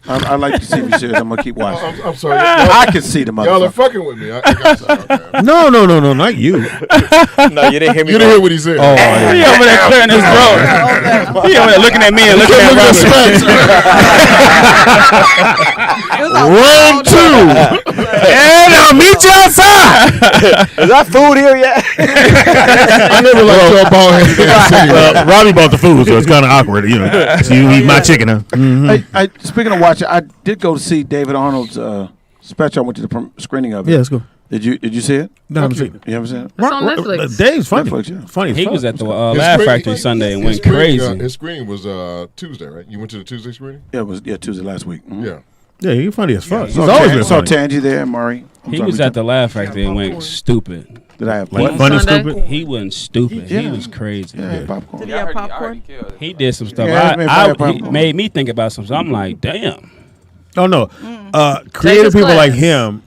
I like the TV series. I'm gonna keep watching. I'm sorry. I can see the Y'all are motherfucker. fucking with me. I got okay. no, not you. No, you didn't hear me. You didn't hear what he said. Oh, He over there clearing his throat. He over there looking at me and looking at Robert. Round two. And I'll meet you outside. Is that food here yet? I never liked your ball headed. Robbie bought the food, so it's kind of awkward, you know. So you eat my chicken, huh? Mm-hmm. Speaking of watching, I did go to see David Arnold's special. I went to the screening of it. Yeah, let's go. Did you see it? No, I haven't seen it. You haven't seen it? It's on Netflix. Dave's funny. Netflix, yeah. Funny as He fuck. was at the His Laugh screen- Factory Sunday and his went screening, crazy. His screening was Tuesday, right? You went to the Tuesday screening? Yeah, it was Tuesday last week. Mhm. Yeah. Yeah, he's funny as fuck. He's Saw always Tan- been saw funny. Tangy there, Murray. He was at the Laugh Factory and went stupid. Did I have Like what? funny, Sunday? stupid. He went stupid. He Yeah. was crazy. Yeah, popcorn. Did he Yeah, I have heard popcorn? he killed it. He did some stuff. Yeah, it's been fire he popcorn. made me think about something. I'm like, damn. Oh no, creative his people class. like him.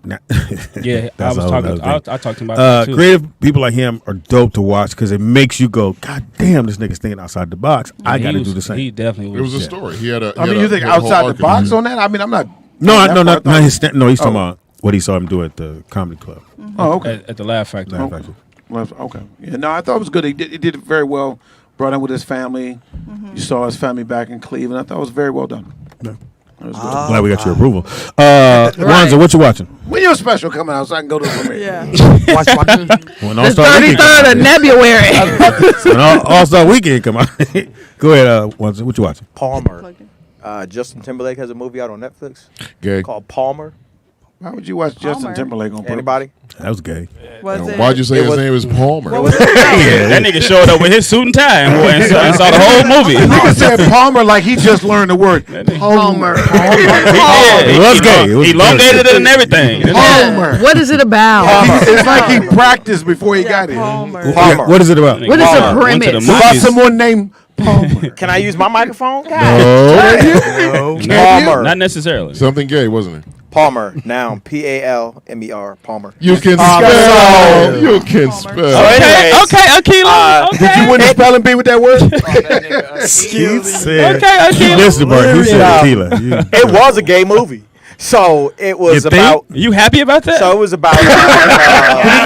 Yeah, I That's was a whole talking. nother I thing. talked to him about that too. Creative people like him are dope to watch because it makes you go, God damn, this nigga's thinking outside the box. I He got to was- do the same. He definitely It was. was a story. He had a. I mean, you think outside the box on that? I mean, I'm not. No, that no, far. not his. No, he's talking about what he saw him do at the comedy club. Oh, okay. At the Laugh Factory. Laugh Factory. Well, okay. Yeah, no, I thought it was good. He did it very well. Brought him with his family. You saw his family back in Cleveland. I thought it was very well done. Yeah. It was good. Glad we got your approval. Ronzo, what you watching? When your special coming out, so I can go to the premiere. Yeah. When The All-Star Weekend 33rd of February. when All-Star Weekend come out. Go ahead, Ronzo, what you watching? Palmer. Justin Timberlake has a movie out on Netflix Gay. called Palmer. Why would you watch Justin Palmer. Timberlake on purpose? Anybody? That was gay. Was it? Why'd you say It his was- name is Palmer? That nigga showed up with his suit and tie and saw the whole movie. Nigga said Palmer like he just learned the word. Palmer. It was gay. It was Elongated it and everything. Palmer. What is it about? It's like he practiced before he got here. Palmer. Palmer. What is it about? What is the Palmer went to premise? the About movies. someone named Palmer. Can I use my microphone? No. Palmer. Not necessarily. Something gay, wasn't it? Palmer. Noun. Palmer. Palmer. You can sorry. spell. You can spell. Anyways, Akila. Did you win the spelling bee with that word? He said, Okay, he missed the part. He said Yeah. tequila. It was a gay movie. So it was You think? about. You happy about that? So it was about.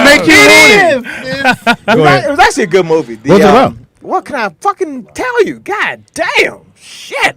Make you Go ahead. It was actually a good movie. What's it about? What can I fucking tell you? God damn. Shit.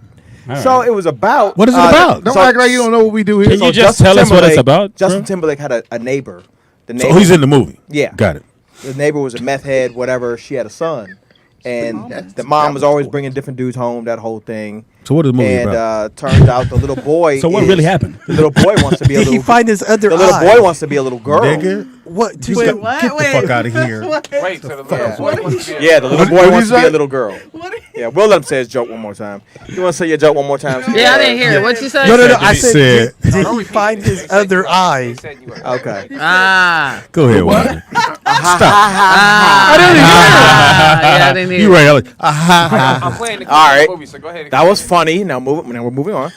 So it was about. What is it about? Don't so- act like you don't know what we do here. Can you just Justin tell us what it's Timberlake- about? Justin bro? Timberlake had a neighbor. The neighbor. So he's in the movie. Yeah. Got it. The neighbor was a meth head, whatever. She had a son. And the mom was always bringing different dudes home, that whole thing. So what is the movie and about? Turns out the little boy. So what really happened? The little boy wants to be a Did little. he find his other The little eye? boy wants to be a little girl. Nigga, What? Wait, What? get the fuck out of here. Wait, so the little boy wants to be Yeah, the little boy What wants he to be a say? little girl. Yeah, we'll let him say his joke one more time. You want to say your joke one more time? Yeah, I didn't hear it. What you say? No. He I said, said- did he find his other eye? Okay. Ah. Go ahead, Walter. Stop. I didn't hear it. Yeah, I didn't hear You it. right. I was like, I'm playing the All right. movie, so go ahead. That was funny. Now we're moving on.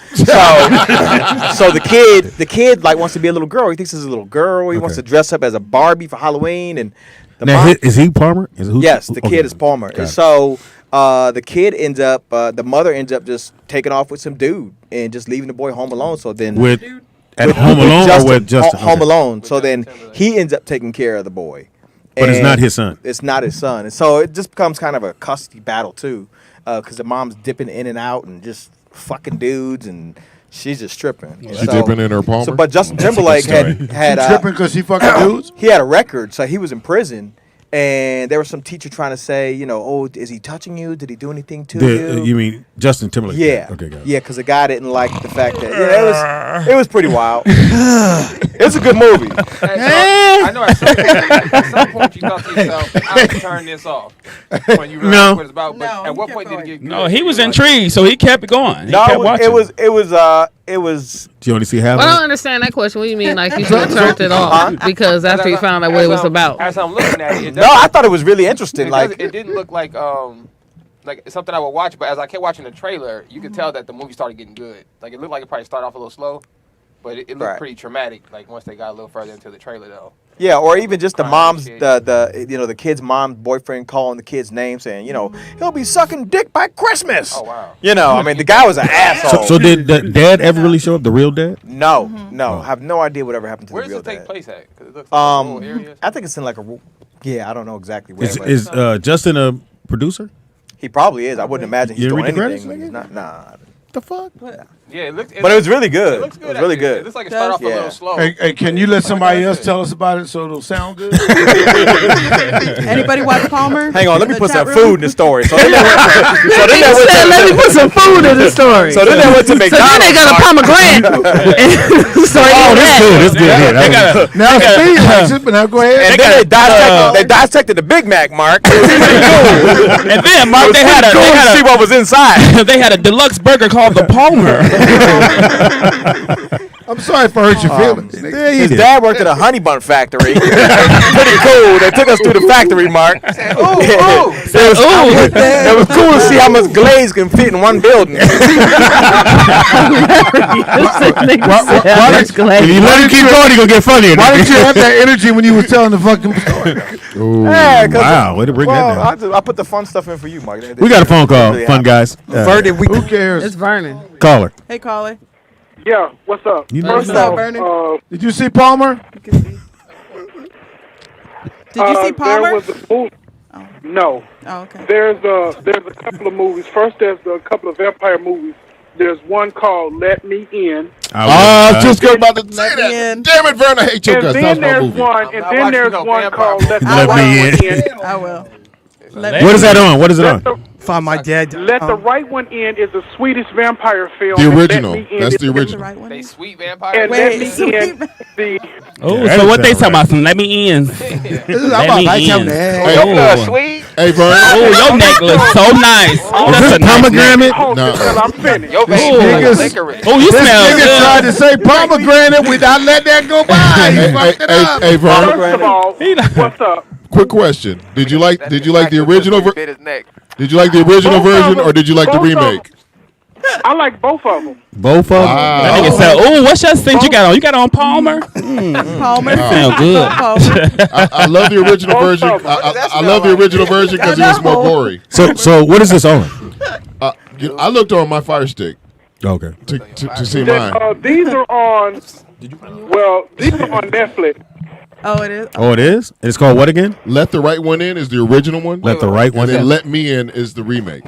So the kid like wants to be a little girl. He thinks he's a little girl. He wants to dress up as a Barbie for Halloween. And the Now, mom, is he Palmer? yes, the kid is Palmer. Got And it. so the kid ends up, the mother ends up just taking off with some dude and just leaving the boy home alone. So then With at Home Alone or with Justin? Home Okay. Alone. So then he ends up taking care of the boy. But it's And not his son. It's not his son. And so it just becomes kind of a custody battle too, because the mom's dipping in and out and just fucking dudes, and she's just tripping. She dipping in her Palmer? So, but Justin Timberlake had tripping because he fucking dudes? He had a record, so he was in prison. And there was some teacher trying to say, you know, oh, is he touching you? Did he do anything to you? You mean Justin Timberlake? Yeah. Okay, got it. Yeah, because the guy didn't like the fact that it was pretty wild. It's a good movie. I know at some point you thought to yourself, I'm going to turn this off. When you realize what it's about. But at what point did it get good? No, he was intrigued, so he kept going. He No, kept watching. it was. Do you only see half Well, I of don't it? understand that question. What do you mean, like you should have turned it off? Because after you found out what it was about. As I'm looking at it, No, I thought it was really interesting. it didn't look like something I would watch, but as I kept watching the trailer, you could tell that the movie started getting good. Like it looked like it probably started off a little slow, but it looked pretty traumatic. Like once they got a little further into the trailer, though. Yeah, or even just the mom's the kid's mom's boyfriend calling the kid's name, saying, you know, he'll be sucking dick by Christmas. Oh wow. You know, I mean, the guy was an asshole. So did the dad ever really show up? The real dad? No, I have no idea whatever happened to Where the does real it take dad. place at? 'Cause it looks like rural areas. I think it's in like I don't know exactly where. Is Justin a producer? He probably is. I wouldn't imagine he's You doing read the anything credits, when he's nigga? not. Nah. The fuck? Yeah, it looks. But it was really good. It looks good. It was really actually. good. It looks like it started off a little slow. Hey, can you let somebody else tell us about it so it'll sound good? Anybody watch Palmer? Hang on, let me In put the some chat room? food in the story. So then they went to, Let me put some food in the story. So then they went to So McDonald's. then they got a pomegranate. So Oh, that's good. That's good. Yeah, They that was- got Now, Speedy likes it, but now go ahead. And then they dissected the Big Mac, Mark. It was pretty cool. and then Mark, It was pretty cool to see what was inside. they had a deluxe burger called the Palmer. I'm sorry for hurt your feelings. nigga. His dad worked at a honey bun factory. Pretty cool. They took us through the factory, Mark. It was cool to see how much glaze can fit in one building. If you let him keep going, he gonna get funnier. Why didn't you have that energy when you was telling the fucking story? Ooh, Yeah, 'cause- wow, way to bring that down. I put the fun stuff in for you, Mark. We got a phone call, Really fun happened. guys. Vernon, Who cares? It's Vernon. Caller. Hey, caller. Yeah, what's up? You know What's up, Vernon? Did you see Palmer? Did you see Palmer? There was a movie. No. Oh, okay. There's a couple of movies. First, there's a couple of vampire movies. There's one called Let Me In. I was just about to say Let me that. in. Damn it, Vernon, I hate your And guts. That then was my there's movie. one. And then there's one called Let Let the Me Right In. One In. I will. What is that on? What is it on? Find my dad. Let the Right One In is a Swedish vampire film. The and Let original. Me In That's is the original. Right one. They sweet vampire. And Wait, Let Me sweet In, the Oh, that so is what they sound talking about? Some let me in. I'm Let about me to bite your in. neck. Oh, Sweet. Hey, Vernon. oh, your neck looks so nice. Oh, Is that's this a nice neck. pomegranate? hold No. it till I'm finished. Your baby Niggas- like licorice. Oh, you This smell nigga tried good. to say pomegranate without letting that go by. He fucked it up. Hey, Vernon. First of all, what's up? Quick question. Did you like the original Bit his neck. Did you like the original Both of version them. or did you like the Both of them. remake? I like both of them. Both of them? That nigga said, "Oh, what's your scent you got on? You got on Palmer? Palmer. Sound good." I love the original Both version. of them. I love the original version because it was more gory. So what is this on? I looked on my Fire Stick Okay. to see mine. These are on. Well, these are on Netflix. Oh, it is. Oh, it is? And it's called what again? Let the Right One In is the original one. Let the Right One And then In. Let Me In is the remake.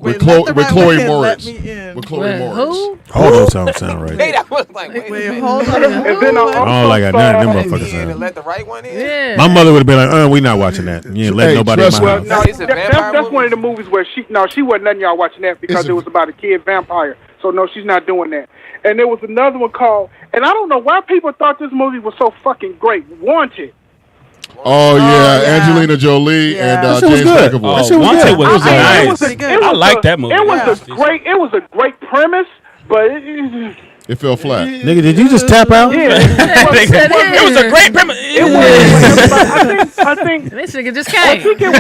With let the Chloe right one in, Moritz. let me in. With Chloe Moritz. Who? Hold on, sound right. Hey, that was like, Wait, hold on. And then I I don't like that. Them Let motherfuckers me in and sound. let the right one in. Yeah. My mother would have been like, we not watching that. You ain't letting Hey, nobody in trust my me. house. No, Is it vampire that's one of the movies where she wasn't letting y'all watching that because It's it was about a kid vampire. So no, she's not doing that. And there was another one called, and I don't know why people thought this movie was so fucking great. Wanted. Oh yeah, yeah. Angelina Jolie Yeah. and That shit was James good. McAvoy. That shit was Wanted good. was I- nice. it was pretty good. I like that movie. It was Yeah. it was a great premise, but It fell flat. Nigga, did you just tap out? yeah, It was a great premise. I think This nigga just I came. think it was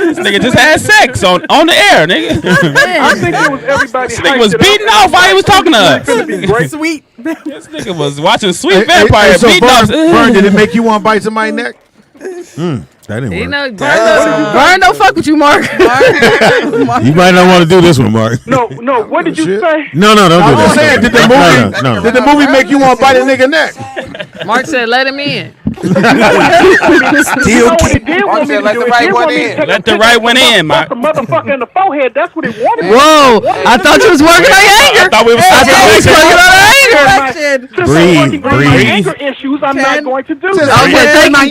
This nigga just had sex on the air, nigga. I think it was everybody. This nigga was beating off while he was talking to us. Great. Sweet. This nigga was watching Sweet Hey, Vampire so beating off. Vern, did it make you want to bite somebody's neck? That didn't You work. know, Vern don't fuck with you, Mark. You might not want to do this one, Mark. No. What did you say? No, don't do I'm that. saying, did the movie, No. did the movie make you want to bite a nigga neck? Mark said, "Let him in." You know what it did Mark want me said, to let do? the It right did one want me to in. take Let a the right picture one of in, Mark. the motherfucker in the forehead. That's what it wanted. Whoa! I thought you was working on your anger. I thought we was I thought we was working on our anger. Correction. Since Breathe, I'm working on my breathe. anger issues, I'm not going to do that. Okay,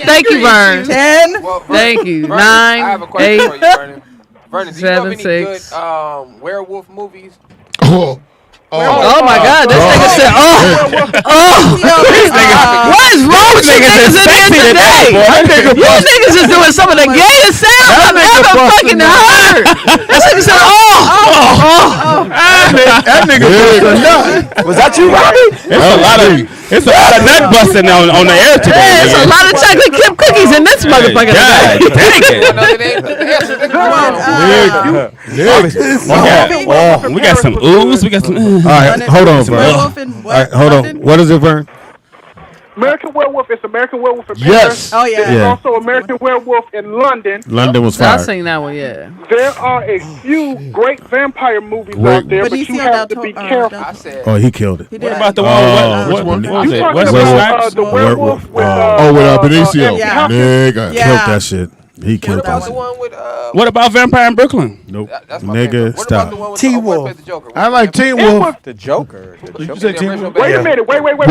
thank you, Vern. 10. Well, Thank you. Vernon, 9, I have a question 8. for you, Vernon. Vernon, do you know of 7, any 6. good werewolf movies? Oh my God! This nigga said, what is wrong with you niggas in here today? You niggas is doing some of the gayest sounds I've ever fucking heard. This nigga said, That nigga busted a nut. Was that you, Robbie? It's a lot of nut busting on the air today. there's a lot of chocolate chip cookies in this motherfucker God today. dang it. No, the answer to the We got some ooze. We got some. All right, hold on, Vern. Werewolf in All what? right, hold on. London? What is it, Vern? American Werewolf. It's American Werewolf in Yes. Paris. Oh, yeah. There's Yeah. also American Werewolf in London. London was I fired. seen that one, yeah. There are a few great vampire movies Wait. out there, but you Benicio have to del be Toro- careful. I said, Oh, he killed it. He What did. about the one? Oh, What was You it? talking What's about his the werewolf with with Benicio. Yeah. Nigga. Yeah. Killed that shit. He killed what about that the shit. one with What about Vampire in Brooklyn? Nope. That's my Nigga, favorite. What about the stop. one with Teen the homeboy Wolf. plays the Joker? I like Teen It Wolf. was, The Joker. You said Teen Wolf? wait a minute. Wait. Wolf. You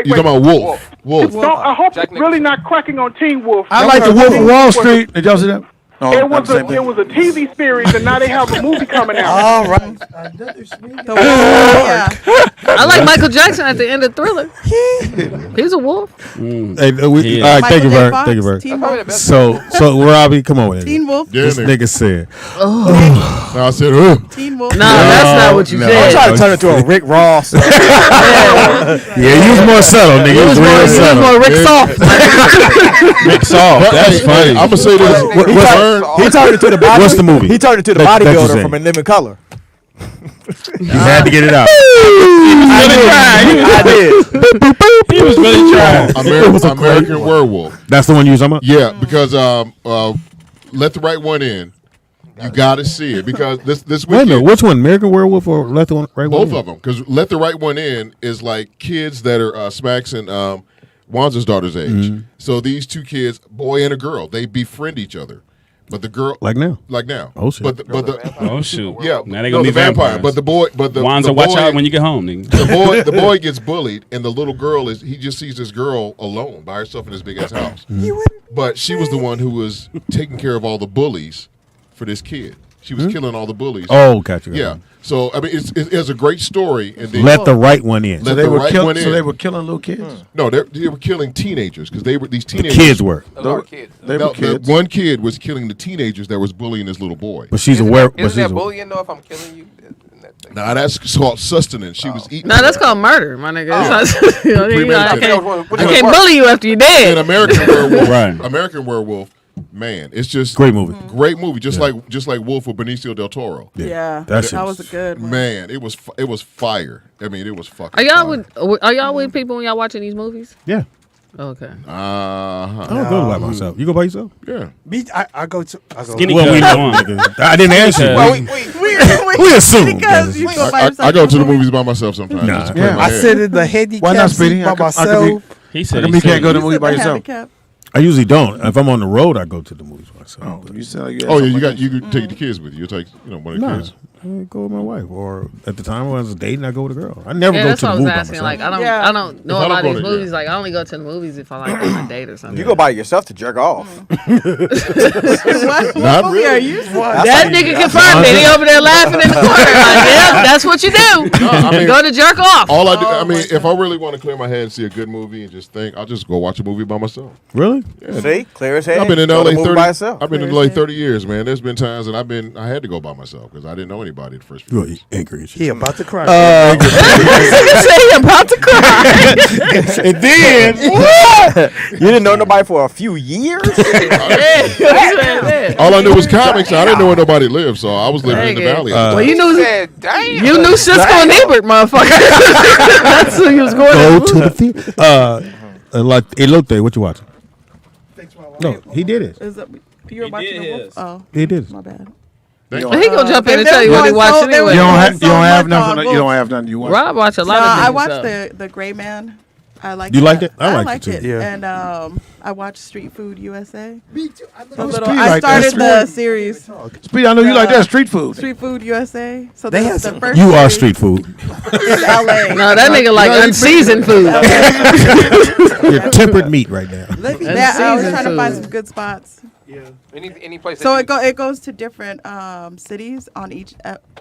talking about Wolf? Wolf. Don't, I hope Jack it's really Nicholson. not cracking on Teen Wolf. I like the Wolf of Wall Street. Did y'all see that? No, It not was the same thing. it was a TV series, and now they have a movie coming out. All right. The wolf, yeah. I like Michael Jackson at the end of Thriller. He's a wolf. Hey, Yeah. all right, thank you, Michael J. Vern. Fox, Thank you, Vern. Teen Probably Wolf. the best. So Robbie, come on with Teen it. Wolf. Yeah, This nigga. nigga said, No, I said, Teen Wolf. No, that's not what you no. I'm said. trying to turn it to a Rick Ross. yeah, he was more subtle, nigga. He was real He was subtle. more Rick Soft. Big Soft. That's funny. I'm gonna say this. He turned it to the body. What's the movie? He turned it to the That you bodybuilder saying. from In Living Color. You had to get it out. I did. He was really trying. American Werewolf. That's the one you was talking about? Yeah, because Let the Right One In. You got to see it because this Wait a weekend. minute, which one? American Werewolf or Let the One Right One? Both of them, because Let the Right One In is like kids that are Smacks and Wanza's daughter's age. Mm-hmm. So these two kids, boy and a girl, they befriend each other. But the girl, Like now. Oh shit. But the Oh shoot. yeah, Now they gonna the be vampires. But the boy, but the Wanza, the watch boy, out when you get home, nigga. the boy gets bullied, and the little girl he just sees this girl alone by herself in this big ass house. But she was the one who was taking care of all the bullies for this kid. She was killing all the bullies. Oh, gotcha. Yeah. So I mean, it's a great story. And then Let the right one in. Let So they the were right killing. one in. So they were killing little kids. No, they were killing teenagers because they were these The teenagers. kids were. Those are kids. They No, were kids. the one kid was killing the teenagers that was bullying this little boy. But she's Isn't aware. that- Isn't that bullying though if I'm killing you? Isn't that thing? Now that's called sustenance. She was eating. No, that's called murder, my nigga. It's not, you know, I Premeditated. can't bully you after you're An dead. American Werewolf. Right. American Werewolf. Man, it's just Great movie. Great movie. Just like Wolf with Benicio del Toro. Yeah. That shit That was- was a good one. Man, it was fire. I mean, it was fucking. Are y'all fire. with? Are y'all with people when y'all watching these movies? Yeah. Okay. I don't go by myself. You go by yourself? Yeah. Me, I go to. I go. Skinny Well, we cut. know. nigga. I didn't ask you. Well, We assume. Because you go by yourself. I go to the movies by myself sometimes. Nah. just to clear Yeah. my I head. sit in the handicap Why not, seat Speedy? by I could be- myself. He How said come he you can't said- go to the You movie sit by the yourself? handicap. I usually don't. If I'm on the road, I go to the movies myself. You sound like you could take the kids with you. You take one of the kids. I go with my wife, or at the time when I was dating, I go with a girl. I never go that's to the what I was movie by asking. myself. Like I don't know If I don't about go these to- movies. Like I only go to the movies if I like on a date or something. You go by yourself to jerk off. What movie are you? That nigga confirmed it. He over there laughing in the corner. Like, yeah, that's what you do. Go to jerk off. All I do, I mean, if I really want to clear my head and see a good movie and just think, I'll just go watch a movie by myself. Really? Yeah. See, clear as head. I've been in Go to LA the movie 30. by yourself. I've been in LA 30 years, man. There's been times that I had to go by myself because I didn't know anybody the first few You years. angry and shit. He about to cry. Nigga say he about to cry. And then You didn't know nobody for a few years? All I knew was comics. I didn't know where nobody lived, so I was living in the valley. Well, you knew Damn. you knew Cisco and Ebert, motherfucker. That's who you was going go to the theater. Like Elote, what you watching? No, he did it. Is that, you were watching the Wolf? Oh, He did it. my bad. He gonna jump in and tell you what he watched anyway. You don't have nothing. You don't have nothing. You watch. Rob watched a lot No, of things. I watched the Gray Man. I liked You that. liked it? I liked liked it it. too. Yeah. And I watched Street Food USA. Me too. I like that. started the series Speedy, I know you like that street food. Street Food USA. So They that's have the first. You are series street food. in LA. No, that nigga like unseasoned food. You're tempered meat right now. I was Unseasoned trying to find food. some good spots. Any place. So that it goes to different cities on each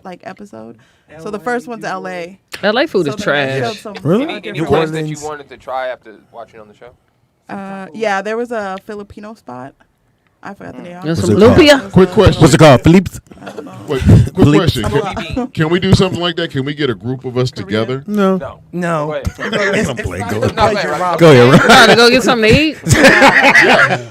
episode. So the first one's LA. LA food So is then they trash. showed some Really? any different- place that you wanted to try after watching on the show? Yeah, there was a Filipino spot. I forgot the name. There's What's some it called? lumpia. Quick question. What's it called? Philippe? Wait, quick question. Can we do something like that? Can we get a group of us together? No. No. No. Go ahead. I'm playing. Go No, go ahead, Rob. Go ahead. Right? Nah, to go get something to eat.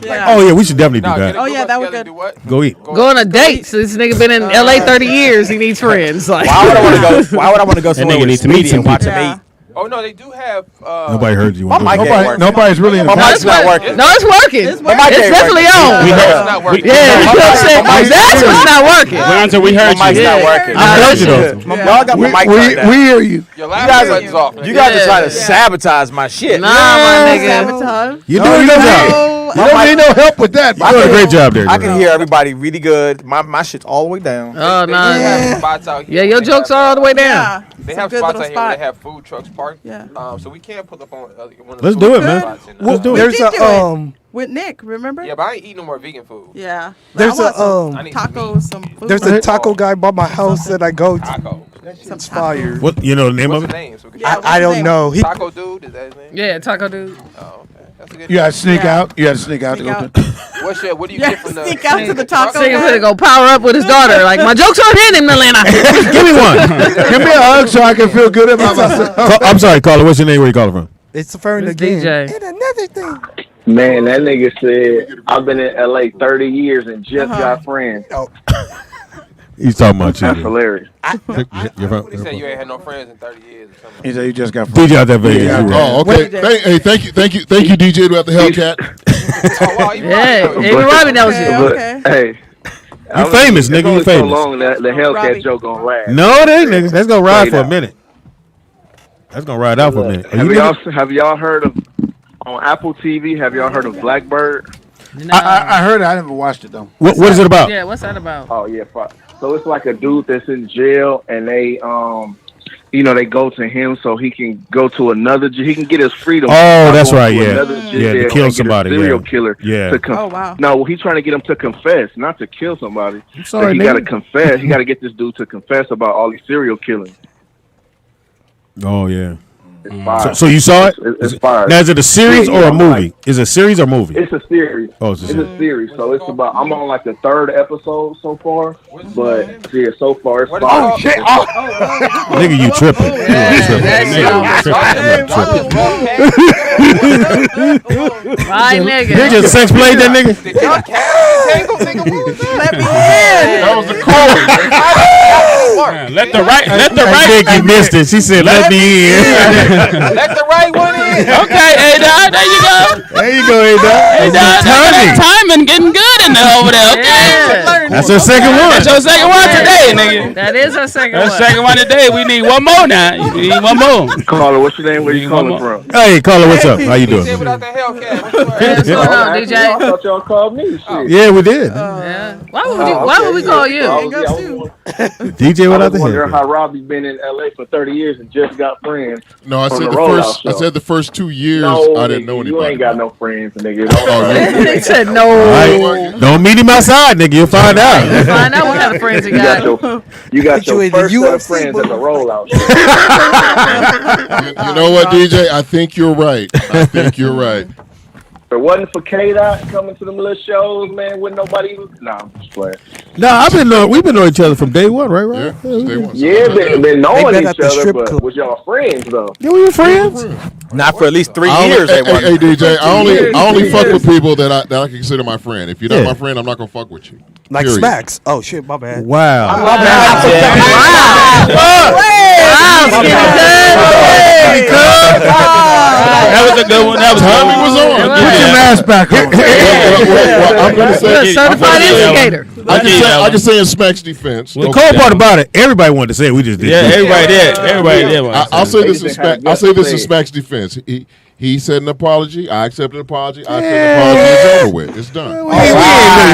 Yeah. Oh yeah, we should definitely No, do get a that. Oh, yeah, group that us was together, good. do what? Go eat. Go on a date. So this nigga been in LA 30 years. He needs friends. Like Why would I want to go? Why would I want to go somewhere nigga with needs to meet Speedy some and watch people. him eat? Oh no, they do have. Nobody heard you. My mic ain't working. Nobody's really in the My mic's not working. No, it's working. It's My working. mic It's ain't definitely working. on. It's not working. Yeah, you know what I'm saying? My mic's That's what's not working. Wait until we heard My mic's you. not Yeah. working. I heard you Y'all got my mic turned down. We hear you. Your guys laugh are- button's off. You guys are trying to Yeah. sabotage my shit. Nah, my nigga. Sabotage. You're doing a good job. You don't need no help with that. You're doing a great job there. I Jordan. can hear everybody really good. My shit's all the way down. Oh They no. do have spots out here Yeah, your where they jokes have, are all the way down. Yeah. They Some have good spots little out here where spot. they have food trucks parked. Yeah. So we can't pull up on one of the Let's food do it, truck man. spots in, Let's do it. We There's did do a it with Nick, remember? Yeah, but I ain't eating no more vegan food. Yeah. there's I want some I need tacos, some food. there's a taco guy by my house that I go to. Taco. some It's fire. What you know the name What's of his it? name? So we can Yeah, I don't know. He Taco dude, is that his name? Yeah, taco dude. Oh, okay. That's a good You had to sneak Yeah. out. You had to sneak out to Sneak go out. to. What do you Yeah, get from the sneak out to the truck? taco So you're guy. gonna go power up with his daughter. Like my jokes aren't hitting, Milena. Give me one. Give me a hug so I can feel good about myself. I'm sorry, caller. What's your name? Where you calling from? it's a Firends It's again. DJ. And another thing. Man, that nigga said, I've been in LA 30 years and just got friends. He's talking about That's you. hilarious. You're from- He said you ain't had no friends in 30 years or something. He said you just got. DJ out there Vegas. Yeah. you right. Oh, okay. Hey, thank you, DJ, about the Hellcat. Oh, wow, you Yeah, even Robbie knows you. Yeah. But, Okay. hey. You famous, nigga. You It's only so famous. long that the Hellcat Robbie. joke gonna last. No, it ain't, niggas. That's gonna ride Straight for a up. minute. That's gonna ride out for a minute. Are Have you y'all, niggas- have y'all heard of, on Apple TV, have y'all heard of Blackbird? I heard it. I never watched it though. What is it about? Yeah, what's that about? Oh, yeah. Fuck. So it's like a dude that's in jail and they, they go to him so he can go to another, he can get his freedom. Oh, that's By right, going to yeah. another Yeah, jail to and kill get a somebody, serial yeah. killer. Yeah. To Oh, wow. No, he's trying to get him to confess, not to kill somebody. I'm sorry, He got to nigga. confess. He got to get this dude to confess about all these serial killings. Oh yeah. It's fire. So you saw it? It's fire. Now is it a series or a Yeah, movie? Is it a series or movie? It's a series. Oh, it's a series. series. So it's about. I'm on like the third episode so far, but yeah, so far it's What is fire. it called? Nigga, you tripping? You tripping. Right, nigga. You just sex played that nigga? Did y'all tangle, nigga? What was that? Let me in. That was the chord. Let the right Nick, you missed it. She said, "Let me in." Let the right one in. Okay, A-Dot, there you go. There you go, A-Dot. That timing getting good in there over there. Okay. That's her second one. That's your second one today, nigga. That is her second one. That's second one today. We need one more now. You need one more. Caller, what's your name? Where you calling from? Hey, caller, what's up? How you doing? Without the Hellcat. What's going on, DJ? I thought y'all called me. Shit. Yeah, we did. Yeah. Why would we call you? DJ, what I out was the wondering hell? how Robbie been in LA for 30 years and just got friends. No, I from said the the Rollout first. show. I said the first 2 years. No, I didn't know nigga, anybody. You ain't got no friends, nigga. They said no. All right. Don't meet him outside, nigga. You'll find out. Find out what kind of friends he got. You got your in first the set of UFC, friends at the rollout. You know what, DJ? I think you're right. I think you're right. If it wasn't for K-Dot coming to them little shows, man, wouldn't nobody even... Nah, I'm just playing. No, we've been knowing each other from day one, right? Yeah, stay one. Yeah, been knowing met each at the other, strip but club. was y'all friends, though? Yeah, we were friends. Not for at least 3 I only- years. Hey, they weren't. hey, DJ, I only fuck with people that I can consider my friend. If you're not Yeah. my friend, I'm not gonna fuck with you. Like Period. Smacks. Oh, shit, my bad. Wow. That was a good one. That was Timing was on. Put your mask back on. Well, I'm gonna You're a say. certified instigator. I can say in Smack's defense. The cold part about it, everybody wanted to say it. We just did. Yeah, everybody did. Everybody did. I'll say this in Smack. I'll say this in Smack's defense. He said an apology. I accepted an apology. I accepted an apology. It's over with. It's done. All right, yeah.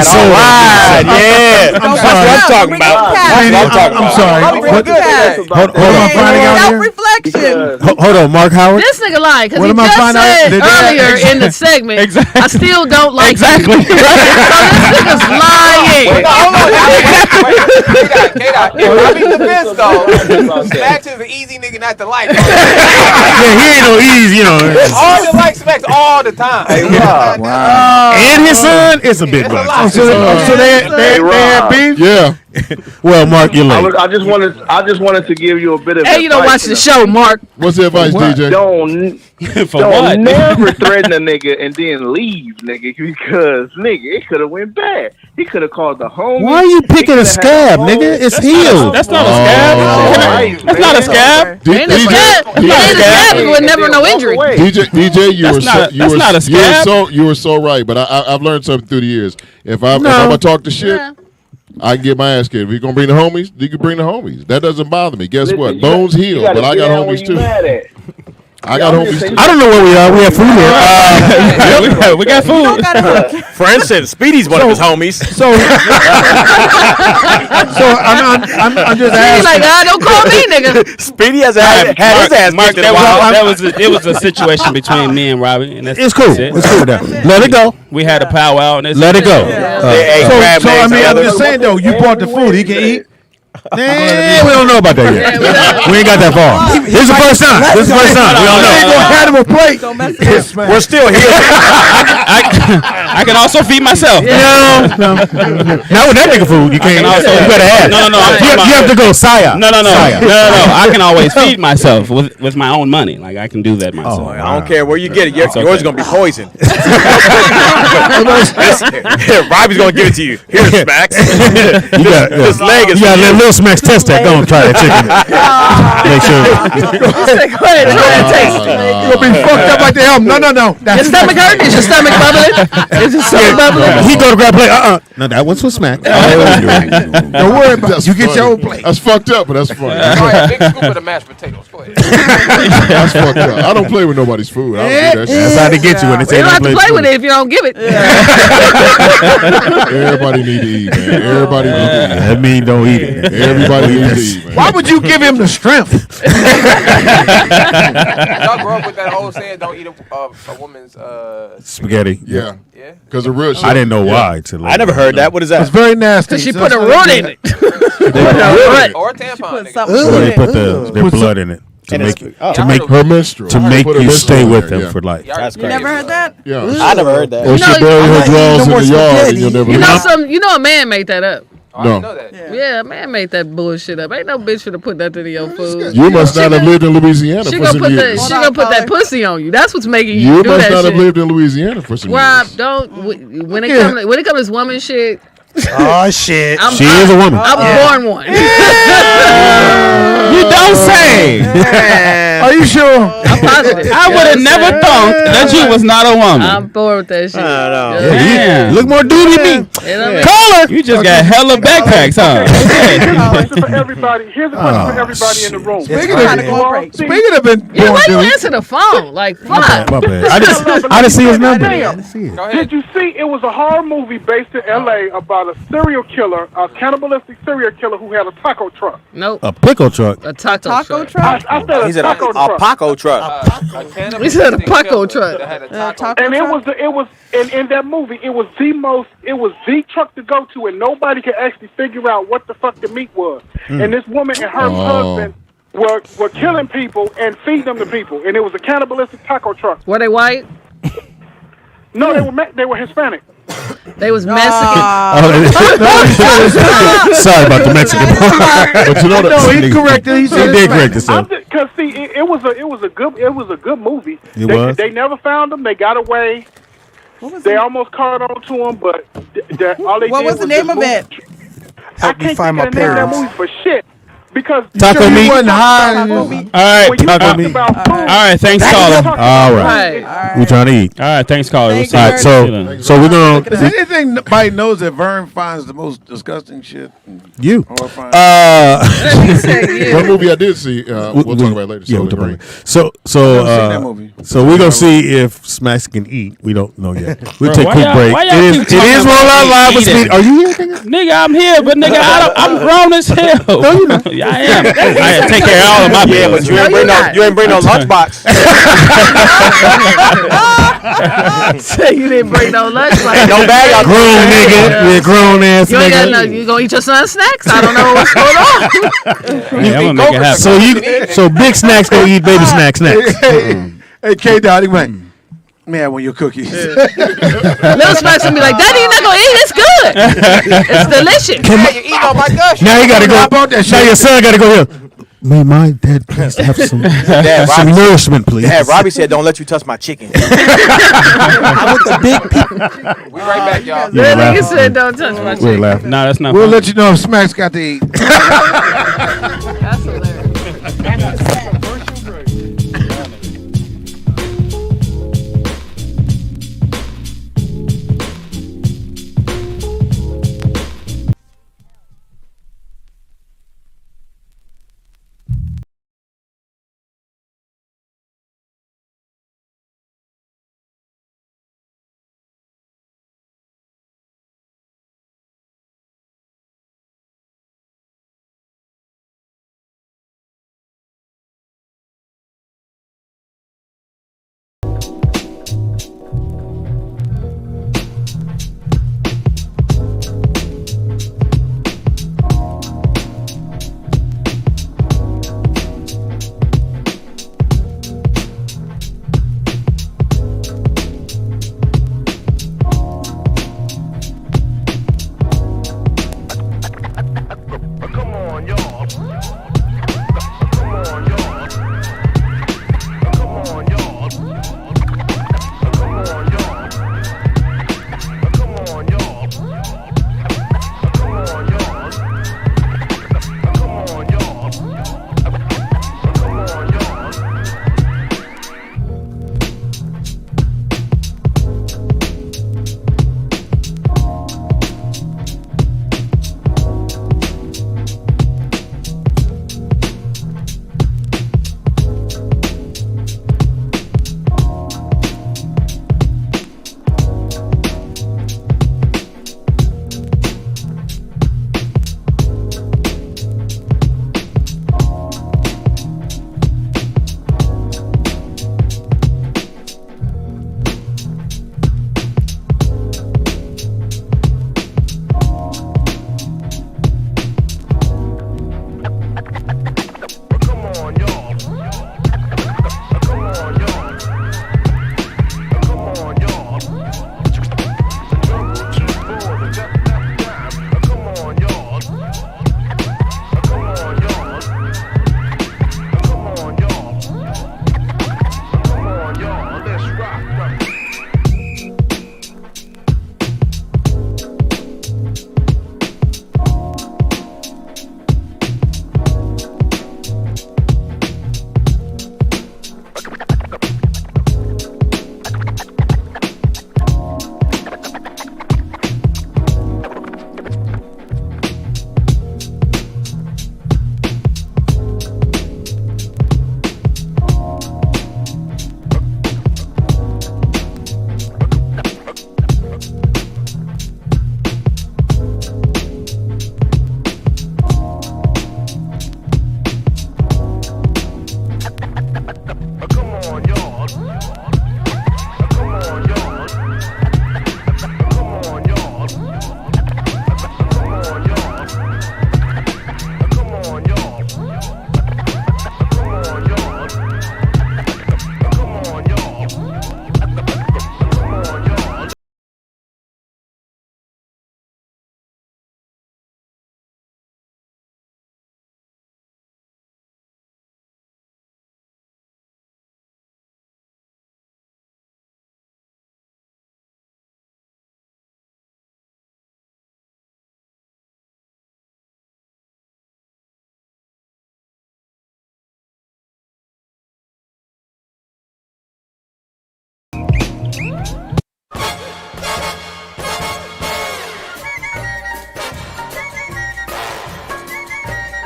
That's what I'm talking about. That's what I'm talking I'm about. sorry. Hold on, finding out here. Self-reflection. Hold on, Mark Howard. This nigga lying because What he am I just finding out? said earlier in the segment, I still don't like Exactly. you. So this nigga's lying. K-Dot. In Robbie's defense, though, Smacks is an easy nigga not to like. Yeah, he ain't no easy, you know. All the like Smacks all the time. And his son, it's a big much. So they had beef. Yeah. Well, Mark, you're late. I just wanted to give you a bit of Hey, you don't watch the show, Mark. What's the advice, DJ? Don't never threaten a nigga and then leave, nigga, because nigga, it could have went bad. He could have called the homie. Why are you picking a scab, nigga? It's healed. That's not a scab. That's not a scab. Ain't a scab. Ain't a scab. It would never no injury. DJ, you were so right. But I've learned something through the years. If I'm gonna talk the shit, I can get my ass kicked. If you're gonna bring the homies, you can bring the homies. That doesn't bother me. Guess what? Bones healed, but I got homies too. I got homies too. I don't know where we are. We have food here. We got food. Friends said Speedy's one of his homies. So I'm just He's asking. like, don't call me, nigga. Speedy has had his ass Mark, kicked in a while. it was a situation between me and Robbie, and It's cool. It's cool. Let it go. We had a powwow, and Let it go. So I mean, I'm just saying though, you brought the food. He can eat. We don't know about that yet. We ain't got that far. This is the first time. We don't know. Ain't gonna hand him a plate. We're still here. I can also feed myself. No. Not with that nigga food. You can't. You better ask. No. You have to go Saya. No. I can always feed myself with my own money. Like I can do that myself. Oh, I don't care where you get it. Yours is gonna be poison. Robbie's gonna give it to you. Here's Smacks. This leg is. You gotta let Lil Smacks test that. Go and try that chicken. Make sure. Go ahead, taste it. You'll be fucked up like the album. No. Your stomach hurt? Is your stomach bubbling? Is your stomach bubbling? He go to grab a plate. No, that one's for Smack. Don't worry about it. You get your own plate. That's fucked up, but that's funny. All right, big scoop of the mashed potatoes. Go ahead. That's fucked up. I don't play with nobody's food. I don't do that shit. That's how they get you when they say You don't have to don't play with it if you don't give it. Everybody need to eat, man. Everybody need to eat. That mean don't eat it. Everybody needs to eat, man. Why would you give him the strength? Y'all grew up with that old saying, "Don't eat a woman's Spaghetti. Yeah. Yeah. Because the real shit. I didn't know why. I never heard that. What is that? It's very nasty. She put a root in it. Or a tampon. Nigga. They put their blood in it to make her menstrual. to make Put her you menstrual stay in with there, them yeah. for life. That's You crazy. never heard that? Yeah. I never heard that. Or she bury her drawers in the yard and you'll never leave. You know a man made that up. I didn't know that. Yeah, a man made that bullshit up. Ain't no bitch should have put that in your food. You must not have lived in Louisiana She for gonna some put years. she gonna put that pussy on you. That's what's making You you do must that not have shit. lived in Louisiana for some Rob, years. don't when it comes to this woman shit. Oh shit. She is a woman. I was born one. You don't say. Are you sure? I'm positive. I would have never thought that you was not a woman. I'm bored with that shit. Damn. Look more duty than me. Caller. You just got hella backpacks, huh? Here's a question for everybody. Here's a question for everybody in the room. Speaking of being Yeah, why you born answer the phone? Like, fuck. My bad. I didn't see his number. Did you see it was a horror movie based in L.A. about a serial killer, a cannibalistic serial killer who had a taco truck? Nope. A pickle truck. A taco truck? I said a He said taco a truck. Paco truck. He said a Paco truck. And it was in that movie. It was the truck to go to, and nobody could actually figure out what the fuck the meat was. And this woman and her husband were killing people and feeding them to people, and it was a cannibalistic taco truck. Were they white? No, they were Hispanic. They was Mexican. Sorry about the Mexican part. But you know that he corrected. He did correct himself. Because see, it was a good movie. It was? They never found them. They got away. They almost caught on to them, but all they did was What was the name of it? I can't think of the name of that movie for shit. Because Taco meat. wasn't high. All right, taco meat. All right, thanks, caller. All right, we trying to eat. All right, thanks, caller. We'll see All you. right, so we're gonna. Does anybody knows that Vern finds the most disgusting shit? You. Horrifying. One movie I did see. We'll talk about it later. Yeah, we'll talk about it. So that movie. we're gonna see if Smacks can eat. We don't know yet. We'll take a quick break. why y'all It keep is talking Roll Out about Live with eating? Speedy. Are you here, nigga? Nigga, I'm here, but nigga, I'm grown as hell. No, you not. Yeah, I am. I had to take care of all of my Yeah, bills. but you ain't bring no lunchbox. Say you didn't bring no lunch. Like, No bag out Grown nigga. Yeah, grown ass You ain't got no. nigga. You gonna eat your son's snacks? I don't know what's going on. Hey, I'm gonna make it happen. So big snacks gonna eat baby snacks next. Hey, K. Dottie, man. Man, when your cookies. Little Smacks gonna be like, Daddy, you're not gonna eat. It's good. It's delicious. You eat all my gush. Now you gotta go. Now your son gotta go here. May my dad please have some nourishment, please. Yeah, Robbie said, "Don't let you touch my chicken." I want the big people. We right back, y'all. That nigga said, don't touch my chicken. No, that's not. We'll funny. let you know if Smacks got to eat. That's hilarious.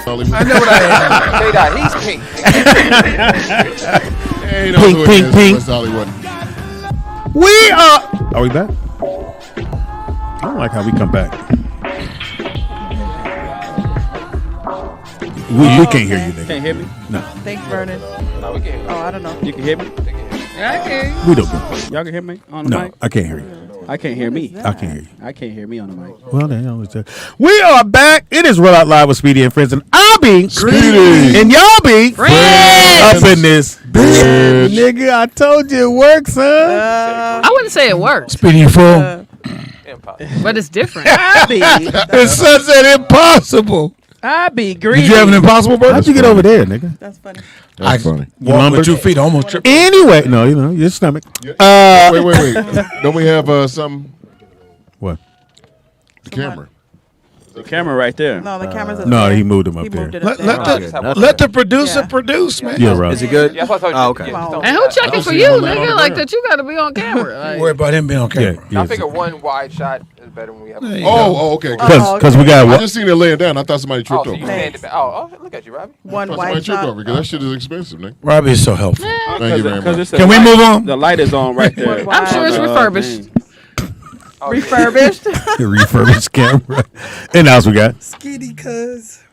I know what I am. He's pink. Hey, no, Pink, pink, pink. West Hollywood. We are we back? I don't like how we come back. We can't hear you, nigga. Can't hear me? No. Thanks, Vernon. No, we can. Oh, I don't know. You can hear me? Yeah, I can. We don't. Y'all can hear me on the No, mic? I can't hear you. I can't hear me. I can't hear you. I can't hear me on the mic. Well, then, we are back. It is Roll Out Live with Speedy and Friends, and I'll be Speedy. and y'all be Friends. up in this bitch. Nigga, I told you it works, son. I wouldn't say it works, Speedy, you fool. but it's different. It's sunset impossible. I be greedy. Did you have an impossible burger? How'd you get over there, nigga? That's funny. That's funny. Walk with 2 feet, almost tripped. Anyway, no, your stomach. Wait. Don't we have some? What? The camera. The camera right there. No, the camera's up No, there. he moved him up He there. moved it up Let there. the producer produce, man. Yeah, right. Is it good? Yeah, that's what I told you. Oh, okay. And who checking for you, nigga? Like that you got to be on camera. Don't worry about him being on camera. Yeah, I figure one wide shot is better when we have. Okay. Because we got I what? just seen it laying down. I thought somebody tripped So over. you stand back. Oh, look at you, Robbie. One Somebody wide tripped shot. over because that shit is expensive, Nick. Robbie is so helpful. Thank you very much. Can we move on? The light is on right there. I'm sure it's refurbished. Refurbished. Refurbished camera. And else we got. Skitty cuz.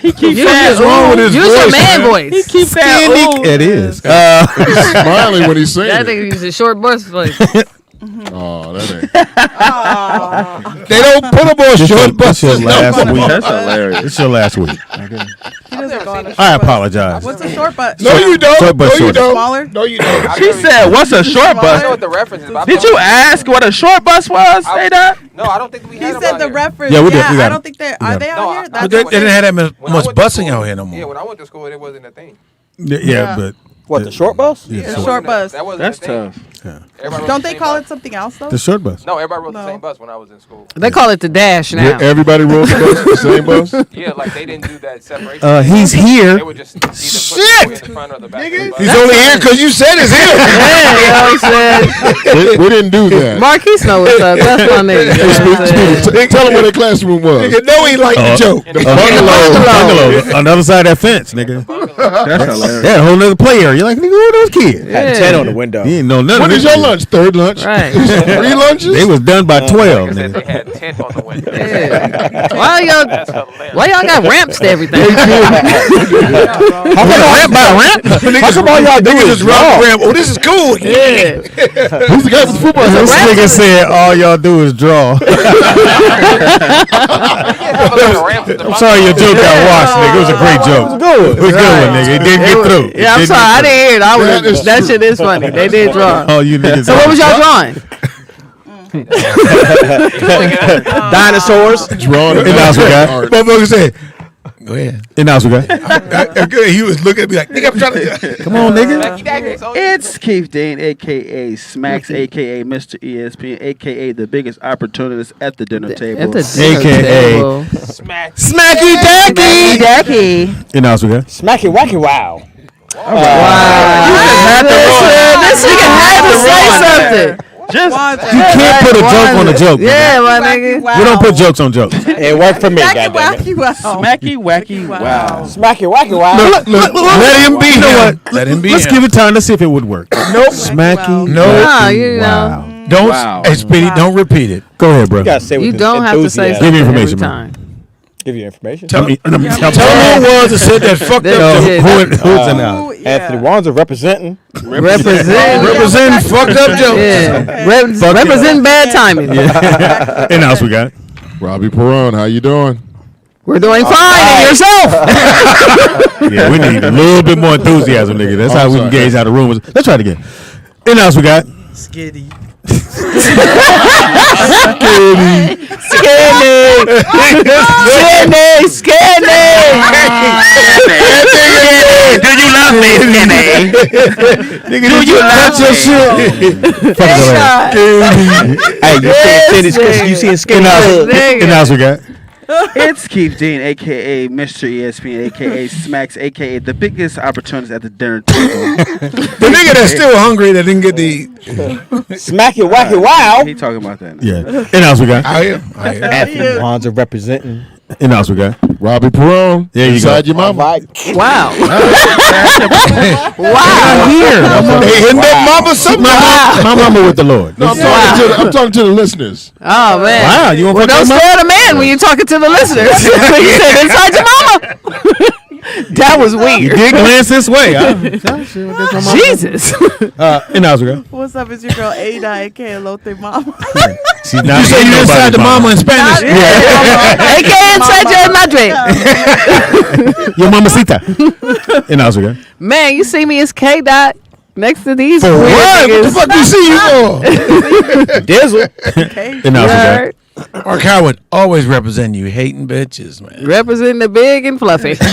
He keeps Use saying, your man man. voice. He keeps saying, ooh. It is. He's smiling when he's saying That it. nigga uses short bus voice. Oh, that ain't. They don't put them on short This your buses. last week. That's hilarious. It's your last week. He doesn't go on a I short bus. apologize. What's a short bus? No, you don't. Short bus, No, you short. don't. Smaller? No, you don't. She said, what's a short I know bus? what the reference is. But Did you ask what a short bus was? Say that? No, I don't think we He had them said out the here. reference. Yeah, we did. We got I it. don't think they're. We Are got they it. out No, here? I- That's But they what didn't have that When I much went to busing school- out here no Yeah, more. when I went to school, it wasn't a thing. Yeah, but What, the short bus? Yeah, The so- short bus. That wasn't That's a thing. tough. Everybody rode Don't the they same call bus. it something else though? the short bus. No, everybody rode the No. same bus when I was in school. They call it the dash now. Everybody rode the bus, the same bus. Yeah, like they didn't do that separation. He's here. They would just either put you in the front or the back of the bus. He's only here because you said it's him. Yeah, he said. We didn't do that. Marquise know what's up. That's my nigga. Tell them where the classroom was. You know he liked the joke. The Bungalow. On the other side of that fence, nigga. That's hilarious. Yeah, a whole nother play area. You're like, nigga, who are those kids? Had 10 on the window. You didn't know none When of is this your shit. lunch? Third lunch? Right. 3 lunches? They was done by 12, Said they nigga. had tent on the window. Yeah. That's hilarious. Why y'all got ramps to everything? How come all y'all do is Just run the ramp. Oh, this is cool. Yeah. Who's the guy from the football? This nigga said all y'all do is draw. I'm sorry your joke got washed, nigga. It was a great joke. It was a good one, nigga. It didn't get through. Yeah, I'm sorry. I didn't hear it. That shit is funny. They did draw. Oh, you niggas. So what was y'all drawing? dinosaurs. Drawn And that's what got. art. Motherfucker said, go ahead. And that's what got. Good. He was looking at me like, nigga, I'm trying to. Come on, nigga. It's Keith Dean, a.k.a. Smacks, a.k.a. Mr. ESPN, a.k.a. the biggest opportunist at the dinner table. At the dinner AKA. table. Smacky Dacky. Dacky. And that's what got. Smacky wacky wow. This nigga had to say something. You can't put a joke on a joke. Yeah, my nigga. We don't put jokes on jokes. It worked for me, goddammit. Smacky Wacky Wow. Smacky wacky wow. Let him be. You know what? Let him be. Let's give it time. Let's see if it would work. Nope. Smacky. Nah, you Wow. know. Don't, Wow. hey, Speedy, don't repeat it. Go ahead, bro. You gotta say You with don't have to say enthusiasm. Give me something information, every man. time. Give you information. Tell me. Tell me who it was that said that fucked No, up joke. yeah. Who's in now? Anthony Wanzer representing. Representing fucked up jokes. Yeah. Represent bad timing. And else we got. Robbie Perron, how you doing? We're doing fine. And yourself. Yeah, we need a little bit more enthusiasm, nigga. That's how we can gauge how the room was. Let's try it again. And else we got. Skitty. Do you love me, Skinny? Nigga, do you love your shit? Hey, you seen Skinny? And else we got. It's Keith Dean, a.k.a. Mr. ESPN, a.k.a. Smacks, a.k.a. the biggest opportunist at the dinner table. The nigga that's still hungry that didn't get the. Smacky wacky wow. He talking about that. Yeah. And else we got. I am. Anthony Wanzer representing. And else we got Robbie Perone. There you Inside go. Your Mama. Right. Wow. They in that mama somewhere. my mama with the Lord. No, I'm talking to the listeners. Oh man! Wow, you want well, don't scare the man when you're talking to the listeners. You said inside your mama. That was weird. You did glance this way. Jesus. And else we got. What's up? It's your girl Ada, aka Lotte Mama. She's not. You say you inside the mama in Spanish. AKA inside your madre. Your mamacita. And else we got. Man, you see me as K Dot next to these. For weird what? What the niggas. fuck you see you for? Dizzle. And else we got. Mark Howard always representing you, hating bitches, man. Representing the big and fluffy. That's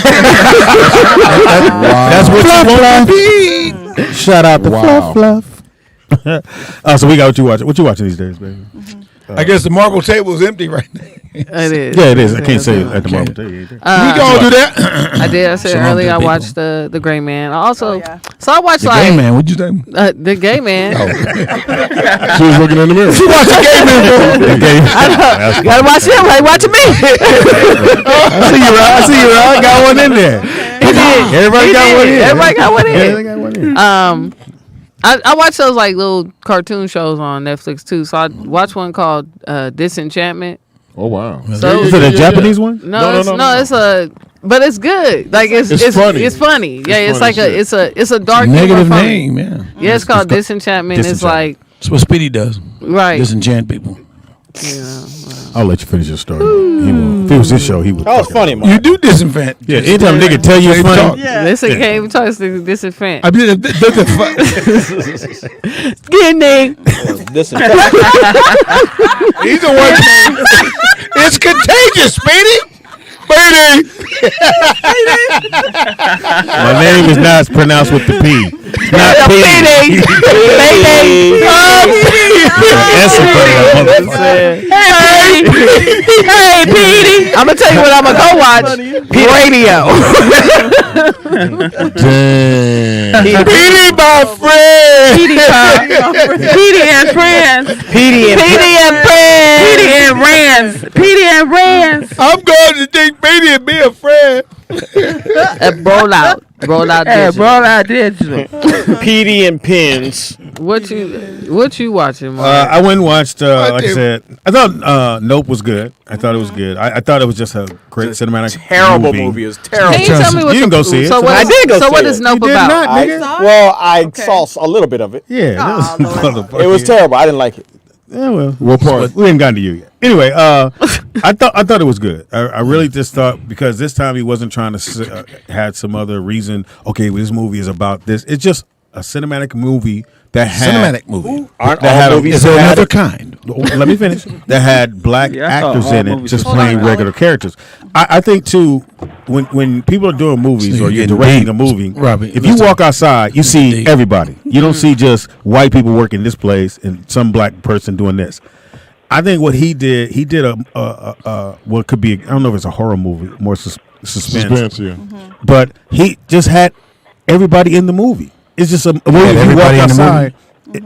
what you want to be. Shout out to Fluff. So we got what you watching. What you watching these days, baby? I guess the marble table is empty right now. It is. Yeah, it is. I can't say it at the moment. We gonna do that. I did. I said earlier I watched the Gray Man. I also, so I watched The like gay man, what'd you say? The Gay Man. She was looking in the mirror. She watched the gay man. You gotta watch him like watching me. I see you, Rod. Got one in there. Everybody got one in. Everybody got one in. I watch those like little cartoon shows on Netflix too. So I watched one called Disenchantment. Oh wow! So Is it a Japanese one? No, it's a, but it's good. Like it's funny. It's funny. Yeah, it's like it's a dark Negative humor name, yeah. Yeah, it's called Disenchantment. It's like that's what Speedy does. Right. Disenchant people. Yeah. I'll let you finish your story. He will. If it was his show, he would. That was funny, man. You do disinfect. Yeah, anytime nigga tell you it's funny. Listen, can't even touch the disinfect. I mean, Skinny. He's the one. It's contagious, Speedy. Speedy. My name is not pronounced with the P. It's not P. Hey, Petey. I'm gonna tell you what I'm gonna go watch. Radio. Petey, my friend. Petey and friends. Petey and Friends. Petey and Friends. I'm going to think Petey and be a friend. Rollout. Rollout digital. Petey and Pins. What you watching, Mark? I went and watched. Like I said, I thought Nope was good. I thought it was good. I thought it was just a great cinematic. Terrible movie. It was terrible. Can you tell me what you didn't go see it. So what I did go see what it. is Nope You did about? not, nigga. I saw a little bit of it. Yeah, It was terrible. I didn't like it. Yeah, well, What part? we haven't gotten to you yet. Anyway, I thought it was good. I really just thought because this time he wasn't trying to had some other reason. Okay, well, this movie is about this. It's just a cinematic movie that had Cinematic movie. Aren't that all had movies Is there had another kind? Let me finish. That had black Yeah, I thought actors all in it, movies just was playing black. regular characters. I think too, when people are doing movies So or you're you're getting directing a movie, Robbie, if you listen. walk outside, you see Deep. everybody. You don't see just white people working this place and some black person doing this. I think what he did a what could be, I don't know if it's a horror movie, more suspense. Yeah. But he just had everybody in the movie. It's just a movie. If you walk everybody in the outside,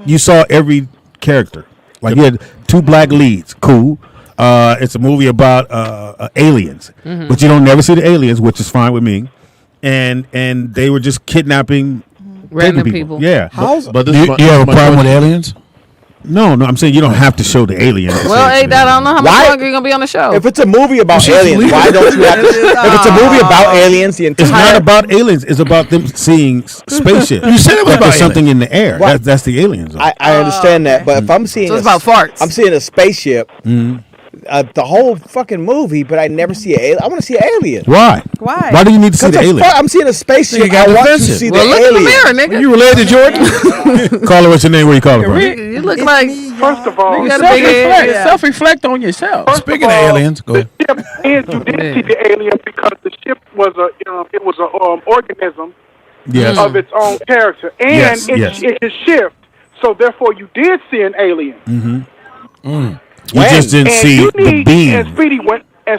you saw every character. Like you had 2 black leads. Cool. It's a movie about aliens, but you don't never see the aliens, which is fine with me. And they were just kidnapping Random people. Yeah. But this Do is you have a my problem with question. aliens? No, I'm saying you don't have to show the aliens. Well, hey, Dad, I don't know how much Why- longer you're gonna be on the show. If it's a movie about aliens, why don't you have to? If it's a movie about aliens, the It's entire not about aliens. It's about them seeing spaceships. You said it was Like about there's something in the air. Right. That's the aliens. I understand that, but if I'm seeing So it's about farts. I'm seeing a spaceship, the whole fucking movie, but I never see an alien. I want to see an alien. Why? Why? Why do you need to see the alien? I'm seeing a spaceship. You got I want to defensive. see Well, the look in the alien. mirror, nigga. You related to Jordan? Caller, what's your name? Where you calling from? You look like First of all, you got a big head. Self-reflect on yourself. Speaking of aliens, go ahead. ship, and you didn't see the alien because the ship was a organism Yes. of its own character, and Yes, it yes. can shift. So therefore, you did see an alien. You just didn't And see you the need, beam. and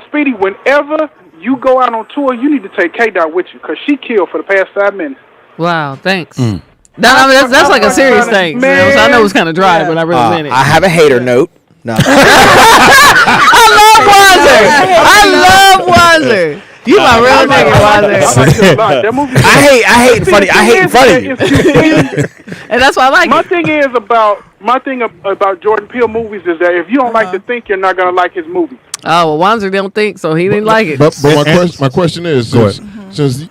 Speedy, whenever you go out on tour, you need to take K-Dot with you because she killed for the past 5 minutes. Wow, thanks. No, I mean, that's like a serious thing. Man. I know it's kind of dry, but I really meant it. I have a hater note. No. I I love Wiser. You my real nigga, Wiser. I hate funny. I hate funny. And that's why I like my thing about Jordan Peele movies is that if you don't like to think, you're not gonna like his movies. Oh, well, Wanzer don't think, so he didn't like it. But my question is, since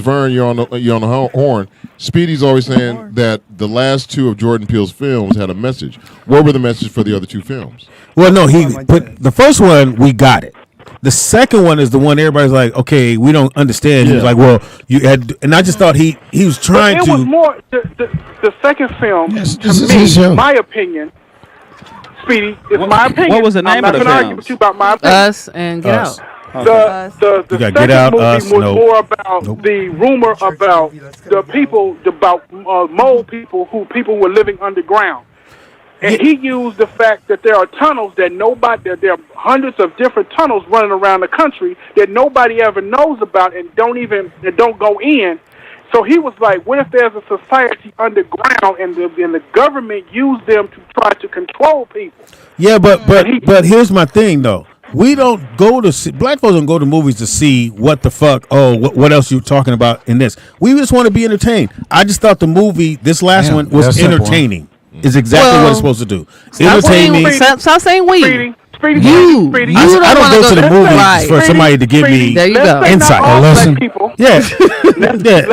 Vern, you're on the horn, Speedy's always saying that the last two of Jordan Peele's films had a message. What were the messages for the other two films? Well, no, he put the first one. We got it. The second one is the one everybody's like, okay, we don't understand. He's like, well, you had, and I just thought he was trying to. It was more the second film. Yes, to me, my opinion. Speedy, it's my opinion. What was the name of the I'm not going to argue with you about my opinion. Us and Get Out. The second Get Out, movie Us, was more about the rumor about the people, about mole people who were living underground. And he used the fact that there are tunnels that there are hundreds of different tunnels running around the country that nobody ever knows about and don't go in. So he was like, what if there's a society underground and the government used them to try to control people? Yeah, but here's my thing though. We don't go to see, black folks don't go to movies to see what the fuck. Oh, what else you talking about in this? We just want to be entertained. I just thought the movie, this last one, was entertaining. Is exactly what it's supposed to do. Entertain me. Stop saying we. Speedy, I don't go to the movies for somebody to give me insight. A lesson. Yeah,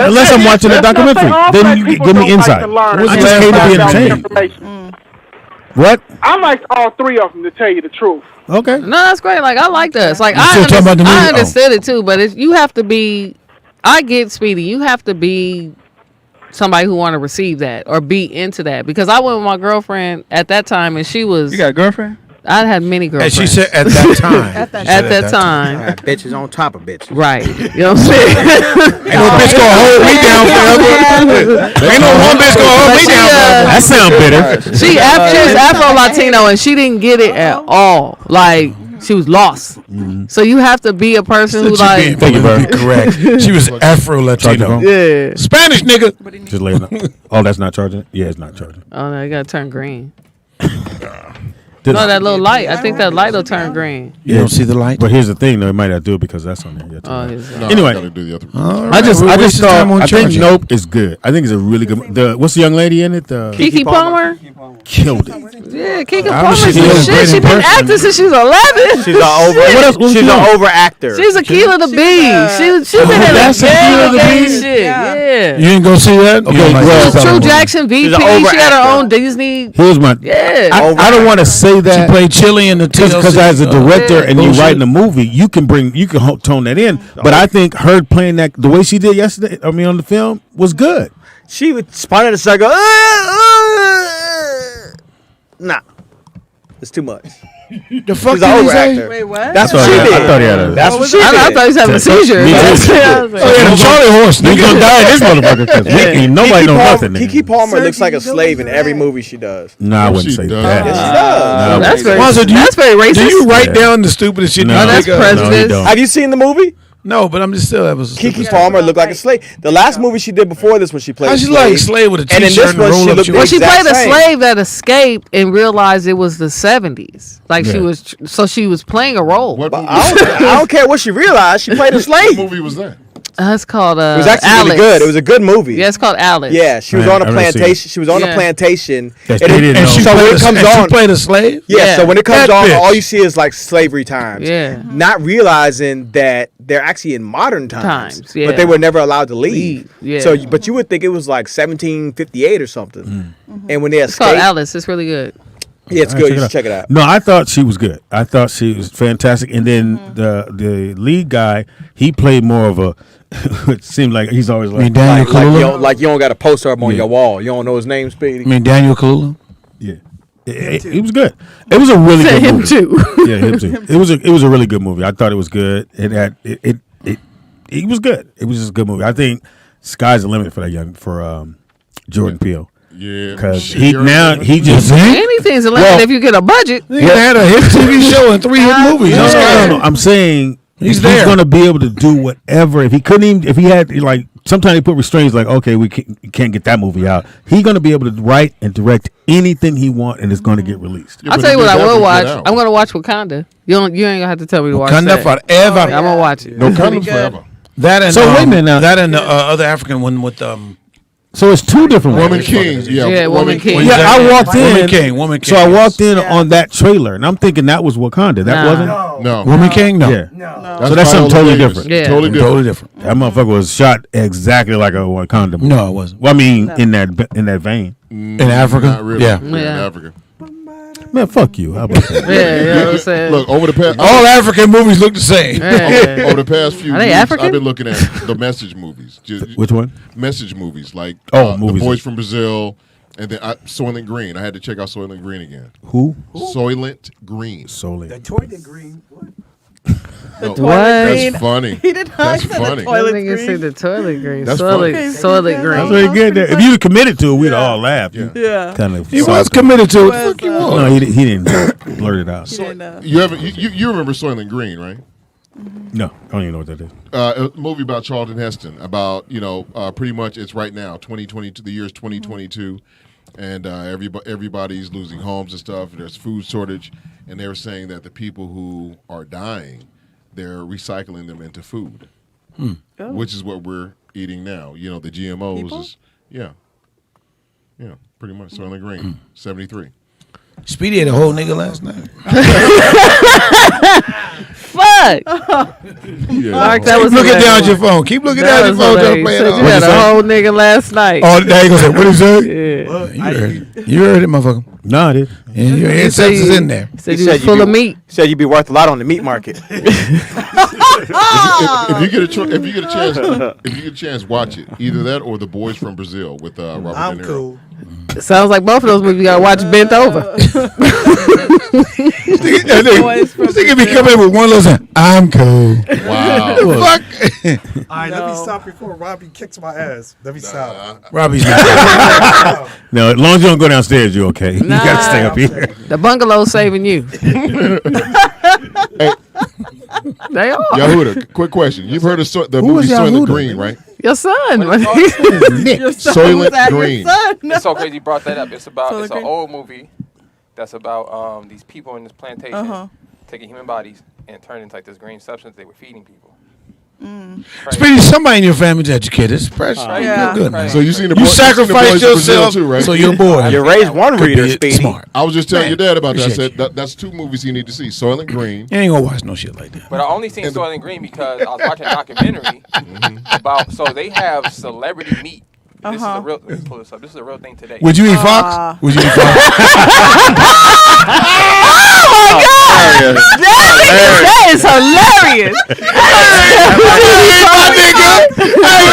unless I'm watching a documentary, then you give me insight. I just came to be entertained. What? I liked all three of them, to tell you the truth. Okay. No, that's great. Like, I like that. It's like, I understood it too, but you have to be, I get Speedy, you have to be somebody who want to receive that or be into that. Because I went with my girlfriend at that time and she was. You got a girlfriend? I had many girlfriends. And she said at that time. at that time. Bitches on top of bitches. Right. You know what I'm saying? Ain't no bitch gonna hold me down forever. Ain't no one bitch gonna hold me down forever. That sound bitter. She's Afro-Latino and she didn't get it at all. Like, she was lost. Mm-hmm. So you have to be a person who like. Thank you, bro. Correct. She was Afro-Latino. Yeah. Spanish nigga. Just laying up. Oh, that's not charging? Yeah, it's not charging. Oh, no, you gotta turn green. No, that little light. I think that light will turn green. You don't see the light? But here's the thing, though. It might not do it because that's on there. Anyway, I just thought, I think Nope is good. I think it's a really good. What's the young lady in it? Keke Palmer. Killed it. Yeah, Keke Palmer. She's been acting since she was 11. She's an over actor. She's Akilah the Bee. She's been in a gay shit. Yeah. You ain't gonna see that? Okay, well, True Jackson VP. She had her own Disney. Here's my. Yeah. I don't want to say that she played Chili in the because as a director and you writing a movie, you can tone that in. But I think her playing that the way she did yesterday, on the film was good. She would spun in a circle. Nah, it's too much. The fuck She's an over actor. Wait, what? That's what she did. I thought he had a. That's what she did. I thought he was having a seizure. The Charlie horse. He's gonna die in this motherfucker because nobody knows nothing. Keke Palmer looks like a slave in every movie she does. No, I wouldn't say that. Yes, she does. That's very racist. Do you write down the stupidest shit? No, that's prejudice. Have you seen the movie? No, but I'm just still. Keke Palmer looked like a slave. The last movie she did before this, when she played. How she like a slave with a t-shirt and in this one, she looked. Well, she played a slave that escaped and realized it was the 70s. Like she was playing a role. I don't care what she realized. She played a slave. What movie was that? It's called it was actually really good. It was a good movie. Yeah, it's called Alice. Yeah, she was on a plantation. She was on a plantation. And so when it comes on, she played a slave. Yeah, so when it comes on, all you see is like slavery times. Yeah, not realizing that they're actually in modern times. Yeah. But they were never allowed to leave. Yeah. So, but you would think it was like 1758 or something. Mm-hmm. And when they escaped, it's called Alice. It's really good. Yeah, it's good. You should check it out. No, I thought she was good. I thought she was fantastic. And then the lead guy, he played more of a. It seemed like he's always like Daniel Kaluuya? Like you don't got a poster up on your wall. You don't know his name, Speedy. Daniel Kaluuya? Yeah. He was good. It was a really good him movie. Too. Yeah, him too. It was a really good movie. I thought it was good. It was good. It was just a good movie. I think sky's the limit for Jordan Peele. Yeah, because he just anything's a limit if you get a budget. He had a hit TV show and 3 hit movies. No, I'm saying He's going to be able to do whatever. If he couldn't even, if he had like, sometimes he put restraints like, okay, we can't get that movie out. He's going to be able to write and direct anything he wants, and it's going to get released. I'll tell you what I will watch. I'm going to watch Wakanda. You ain't gonna have to tell me to watch that. Wakanda forever. I'm gonna watch it. No, Wakanda forever. That and wait a minute now. That and the other African one with So it's two different Woman King. Yeah, Woman King. Yeah, I walked in. Woman King. So I walked in on that trailer, and I'm thinking that was Wakanda. That wasn't. No. Woman King. No. Yeah. No. So that's something totally different. Yeah. Totally different. That motherfucker was shot exactly like a Wakanda movie. No, it wasn't. Well, I mean, in that vein. In Africa. Not really. Yeah. In Africa. Man, fuck you. How about that? Yeah, you know what I'm saying? Look, over the past All African movies look the same. over the past few Are they weeks, African? I've been looking at the message movies. Which one? Message movies, like movies. The Boys from Brazil, and then Soylent Green. I had to check out Soylent Green again. Who? Soylent Green. Soylent. Toilet green. What? No, What? that's funny. He did not That's say funny. the toilet Nigga green. said the toilet green. That's Soylent funny. green. That's very good. If you committed to it, we'd all laugh. Yeah. Kind of. He was committed to it. Fuck you. No, he didn't blurt it out. You remember Soylent Green, right? No, I don't even know what that is. A movie about Charlton Heston about pretty much it's right now 2022. The year is 2022, and everybody's losing homes and stuff. There's food shortage, and they were saying that the people who are dying, they're recycling them into food, which is what we're eating now. You know, the GMOs People? is pretty much Soylent Green, 73. Speedy had a whole nigga last night. Fuck. Mark, that was Keep looking hilarious. down at your phone. Keep looking That down at your was phone. Don't hilarious. play it Said off. you had a whole nigga last night. Oh, there you go. What did he say? Yeah. You heard it. You heard it, motherfucker. No, I did. Yeah, your ancestors is in there. Said you was full of meat. Said you'd be worth a lot on the meat market. If you get a chance, watch it. Either that or The Boys from Brazil with Robert I'm De Niro. cool. Sounds like both of those movies you gotta watch bent over. This nigga be coming in with one little saying, I'm cool. Wow. Fuck. All right, let me stop before Robbie kicks my ass. Let me stop. Robbie's not. No, as long as you don't go downstairs, you're okay. You Nah. gotta stay up here. The bungalow's saving you. They are. Yahuda, quick question. You've heard of the Who movie is Soylent Yahuda? Green, right? Your son. Soylent Green. It's so crazy you brought that up. It's Soylent an Green? old movie that's about these people in this plantation taking human bodies and turning into like this green substance they were feeding people. Speedy, somebody in your family's educated. It's precious. Yeah. You're good, man. So you seen the You Boys from sacrificed Brazil yourself too, right? so your boy. You raised one could reader, be Speedy. smart. I was just telling your dad about that. I Appreciate said that's two movies you need to see: Soylent Green. You ain't gonna watch no shit like that. But I only seen Soylent Green because I was watching a documentary about. So they have celebrity meat. This is a real. Let me pull this up. This is a real thing today. Would you eat fox? Would you eat fox? Oh my God! That is hilarious.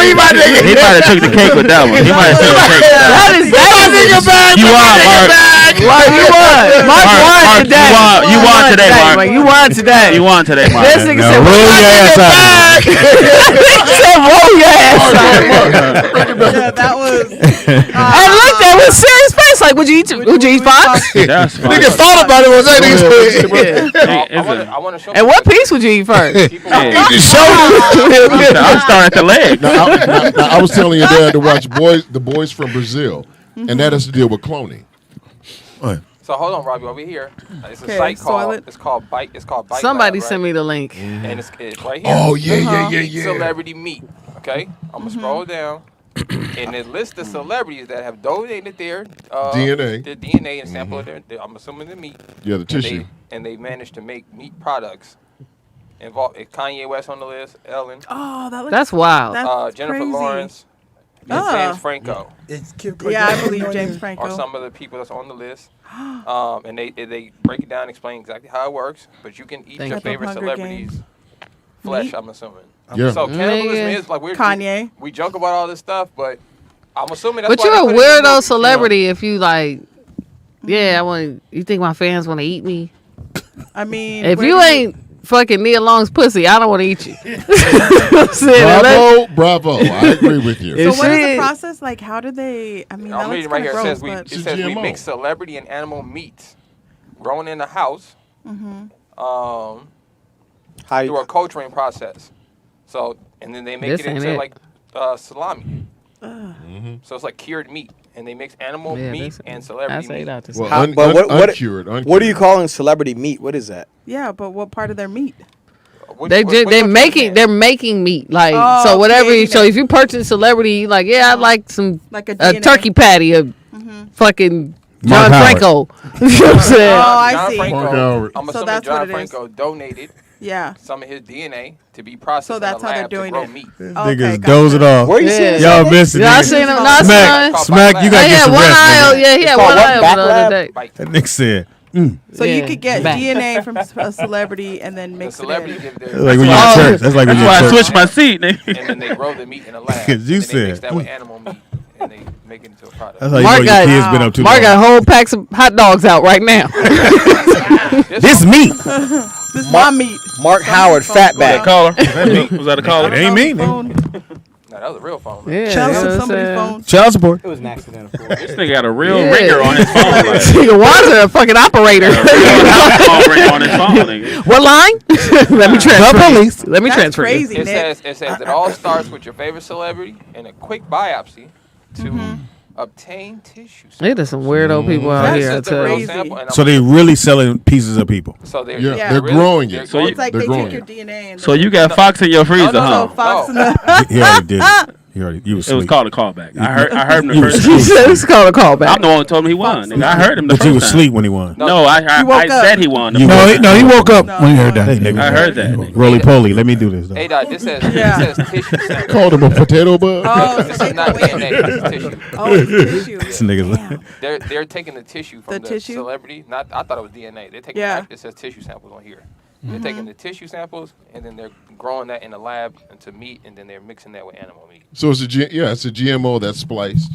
He might have took the cake with that one. He might have took the cake with that That is one. You won, Mark. Mark, you won. Mark won today. You won today, Mark. You won today. You won today, Mark. This nigga said, roll your ass out. He said, roll your ass out. Yeah, that was. I looked at him with serious face like, would you eat fox? That's fine. Nigga thought about it. Was that I want to show. And what piece would you eat first? I'm starting at the leg. Now, I was telling your dad to watch The Boys from Brazil, and that has to deal with cloning. So hold on, Robbie, over here. It's a Okay, site called. Soylent. It's called Bite. It's called Bite. Somebody Lab, send right? me the link. And it's right here. Oh yeah. Celebrity meat. Okay, I'm gonna scroll down, and it lists the celebrities that have donated their DNA. their DNA and sample their. I'm assuming the meat. Yeah, the tissue. And they managed to make meat products. Involved Kanye West on the list, Ellen, Oh, that looks. That's wild. That's Jennifer crazy. Lawrence, and James Franco. It's Kim Yeah, I Kardashian. believe James Franco. Are some of the people that's on the list. And they break it down, explain exactly how it works. But you can eat Thank your you. favorite Hunger celebrities' Games. flesh, Meat? I'm assuming. Yeah. So cannibalism Nigga. is like we're Kanye. We joke about all this stuff, but I'm assuming that's But why you're a they put it in the weirdo movie. celebrity if you like, yeah, I want. You think my fans want to eat me? I mean, If where you do ain't fucking Nia Long's pussy, I don't want to eat you. I'm saying, unless- Bravo. I agree with you. So If what is she- the process? Like, how do they? I mean, that I'm looks reading right kind here. of It gross, says but we GMO. make celebrity and animal meats grown in the house. through a culturing process. So, and then they make it into like salami. So it's like cured meat, and they mix animal meat and celebrity meat. What are you calling celebrity meat? What is that? Yeah, but what part of their meat? They're making meat like so whatever. So if you purchase celebrity, like I'd like some a turkey patty of fucking John Franco. You know what I'm saying? Oh, I see. I'm assuming John Franco donated some of his DNA to be processed. So that's how they're doing it. Meat. Niggas dozing off. Where you seeing y'all missing? Y'all seen him? Smack, you gotta get some rest. He had one eye over the other day. That nigga said. So you could get DNA from a celebrity and then mix it in. That's like when you're at church. That's like when you're at church. I switched my seat, nigga. And then they grow the meat in a lab. Because you and said. they mix that with animal meat and they make it into a product. That's how you know your kids been up too long. Mark got whole packs of hot dogs out right now. This meat. This is my meat. Mark Howard, fatback. Was that a caller? It ain't me, nigga. No, that was a real phone. Somebody's phone. Child support. It was an accident. This nigga got a real ringer on his phone. Nigga Wanza a fucking operator. On his phone, nigga. What line? Let me transfer. The police. Let me transfer. Crazy, It says it all starts with your favorite celebrity and a quick biopsy to obtain tissue. There's some weirdo people out here. I tell you. So they really selling pieces of people. So they're they're growing it. So it's like they take your DNA and So you got Fox in your freezer, huh? Fox in the He already did it. You was It was asleep. called a callback. I heard him the You first was time. He said it's called a callback. I'm the one who told him he won. Nigga. I heard him the But first you was time. asleep when he won. No, I said he won. You No, he woke up when he heard that. Hey, nigga. I heard that. nigga. Roly poly. Let me do this. Though. Hey, Dot, this says tissue sample. Called him a potato bug. Oh, This is not DNA. This is tissue. oh, it's tissue. This nigga's They're taking the tissue from the tissue? celebrity. I thought it was DNA. They're taking it says tissue samples on here. They're taking the tissue samples and then they're growing that in the lab into meat and then they're mixing that with animal meat. So it's a GMO that's spliced.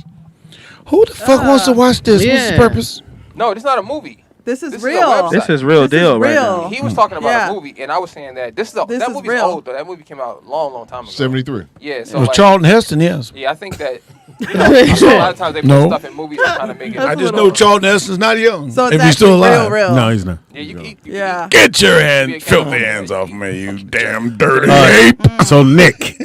Who the fuck wants to watch this? What's the purpose? No, it's not a movie. This is This real. is a website. This is real deal right now. He was talking about a movie, and I was saying that that is movie's real. old though. That movie came out a long time ago. 73. Yeah, so It was like, Charlton Heston, yes. yeah, I think that a lot of times they put No. stuff in movies to kind of make it. I just know Charlton Heston's not young. So it's if he's still actually alive. real. No, he's not. Yeah, you can eat. Yeah. Get your filthy hands off me, you damn dirty ape. So Nick,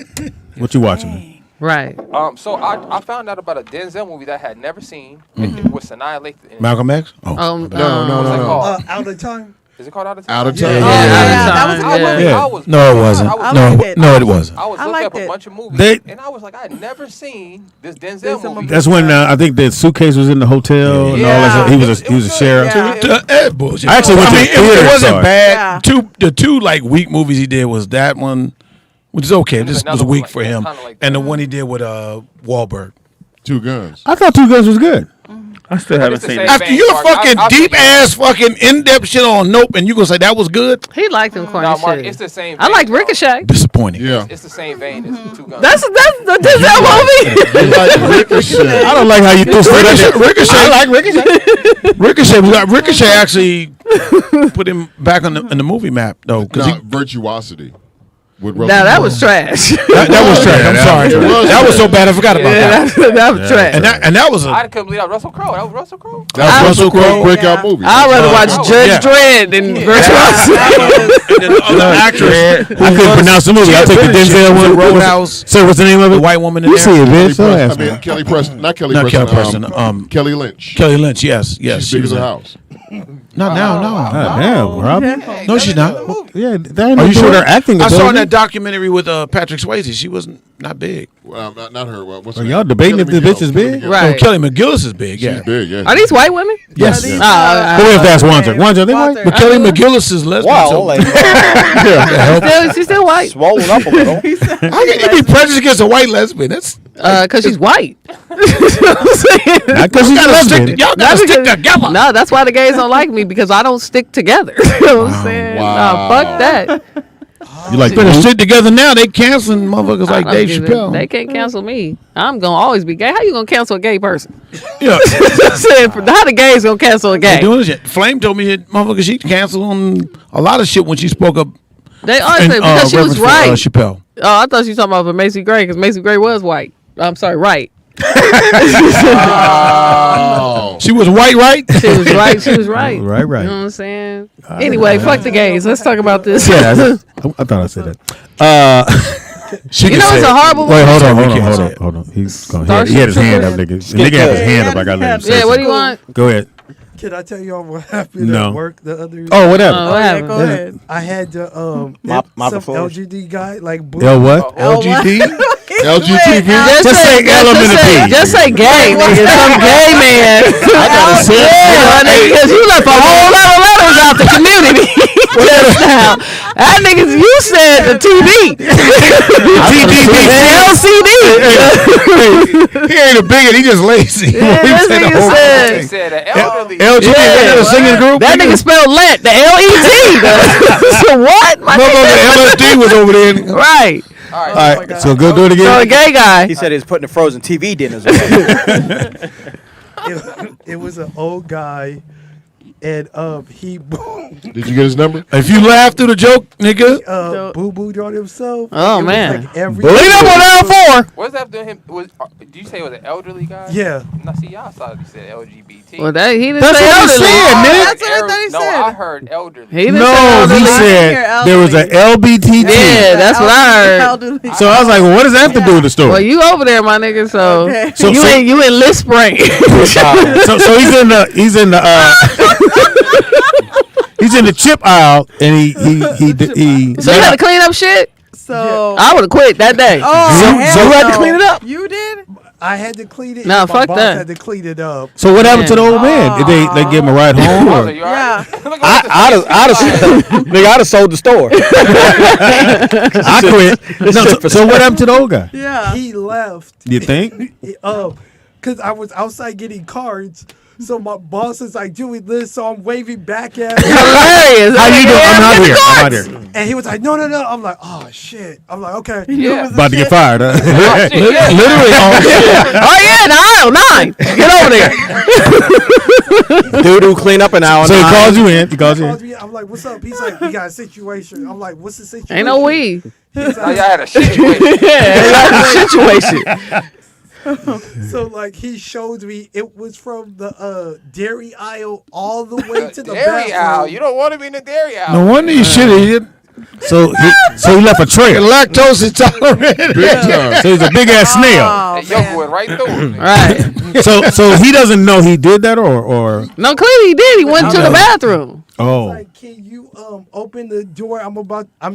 what you watching? Man? Right. So I found out about a Denzel movie that I had never seen. It was Annihilate. Malcolm X? Oh. What's that called? Out of time. Is it called Out of Time? Out of Time. That was No, it wasn't. No, it wasn't. I was looking liked up a it. bunch of movies, and I was like, I had never seen this Denzel movie. That's when I think the suitcase was in the hotel and all that. Stuff. He was a sheriff. Bullshit. I actually went to the theater. it wasn't saw bad. The two like weak movies he did was that one, which is okay. This was weak for him, and the one he did with Wahlberg. Two Guns. I thought Two Guns was good. I still haven't seen it. After your fucking deep ass fucking in depth shit on Nope, and you gonna say that was good? He liked them corny No, Mark, shit. it's the same. I liked Ricochet. Disappointing. Yeah. It's the same vein as Two Guns. That's the Denzel movie. Like Ricochet. I don't like how you threw Ricochet. I like Ricochet. Ricochet actually put him back on in the movie map though. Virtuosity. Now that was trash. That was trash. I'm sorry. That was so bad. I forgot about that. That was trash. And that was I couldn't believe that was Russell Crowe. That was Russell Crowe. That's Russell Crowe's breakout movie. I'd rather watch Judge Dredd than Virtuosity. And then the actress. I couldn't pronounce the movie. I'll take the Denzel one. Roadhouse. Sir, what's the name of it? The white woman in You there. see it, bitch. Kelly Preston. Not Kelly Not Preston. Kelly Preston. Kelly Lynch. Kelly Lynch. Yes. She's big as a house. Not now. No. Damn, Rob. No, she's not. Yeah, that ain't Are no you sure her acting? I saw in that documentary with Patrick Swayze. She wasn't not big. Well, not her. What's Are y'all debating if this bitch is big? Right. No, Kelly McGillis is big. Yeah. She's big. Yeah. Are these white women? Yes. Who if that's Wanzer? Wanzer, they white? But Kelly McGillis is lesbian. Wow, so- like She's still white. swollen up a little. How can you be prejudiced against a white lesbian? That's Because she's white. Not because she's a lesbian. Y'all gotta stick together. No, that's why the gays don't like me, because I don't stick together. You know what I'm saying? Nah, fuck that. You like better stick together now. They canceling motherfuckers like Dave Chappelle. They can't cancel me. I'm gonna always be gay. How you gonna cancel a gay person? Yeah. How the gays gonna cancel a They gay? doing this shit. Flame told me that motherfucker she canceled on a lot of shit when she spoke up. They always say because she was reference right. Chappelle. Oh, I thought you were talking about for Macy Gray, because Macy Gray was white. I'm sorry, right. Oh. She was white, right? She was right. She was right. Right. You know what I'm saying? Anyway, fuck the gays. Let's talk about this. Yeah, I thought I said that. You know it's a horrible. Wait, hold on. He had his hand up, nigga. Nigga had his hand up. I got to let him say Yeah, what do something. you want? Go ahead. Can I tell y'all what happened No. at work the other Oh, whatever. What happened? Go ahead. I had to Mop some the floors. LGD guy like L what? LGD? LGTV. Just say L in the P. Just say gay, nigga. Some gay man. Yeah, because you left a whole lot of letters out the community just now. That niggas, you said the TV. LCD. He ain't a bigot. He just lazy. Yeah, this nigga He said an elderly. LGD. Yeah. A singing group. That nigga spelled let, the L-E-T. So what? My Motherfucker, LSD was over there. Right. All right. All right, so go do it again. So a gay guy. He said he was putting the frozen TV dinners away. it was an old guy, and he Did you get his number? If you laugh through the joke, nigga. boo booed on himself. Oh, It was man. like every Lean up on L4. What's that doing him? Did you say it was an elderly guy? Yeah. No, see, y'all thought he said LGBT. Well, that he didn't That's say what he elderly. said, nigga. That's what I thought he No, said. I heard elderly. He didn't say No, elderly. he said there was an LBTT. Yeah, that's what I heard. Elderly. So I was like, well, what does that have to do with the story? Well, you over there, my nigga. So, Okay. So- you so- in list spring. so he's in the he's in the chip aisle, and he So you had to clean up shit. So I would have quit that day. Oh, So hell you had to no. clean it up? You did? I had to clean it. Nah, and my fuck boss that. had to clean it up. So what happened to the old man? Did they give him a ride home? Oh, Or? so you all right? Yeah. Look at I'd have sold the store. I quit. No, so what happened to the old guy? Yeah. He left. You think? Because I was outside getting cards. So my boss is like doing this, so I'm waving back at him. Hilarious. How you doing? I'm out here. And he was like, no. I'm like, oh, shit. I'm like, okay. Yeah. About to get fired. Huh? Literally. Oh yeah, in aisle 9. Get over there. Dude, clean up an hour. So he calls you in. He calls you Calls in. me, I'm like, what's up? He's like, we got a situation. I'm like, what's the situation? Ain't no we. He's Oh, like, y'all had a situation. Yeah, that's the situation. so like he showed me it was from the dairy aisle all the way to the Dairy bathroom. aisle. You don't want to be in the dairy aisle. No wonder you shit idiot. So he left a trail. Lactose intolerant. Big time. So he's a big ass snail. Oh, That yolk went right through. Right. So he doesn't know he did that or No, clearly he did. He went to the bathroom. oh. Like, can you open the door? I'm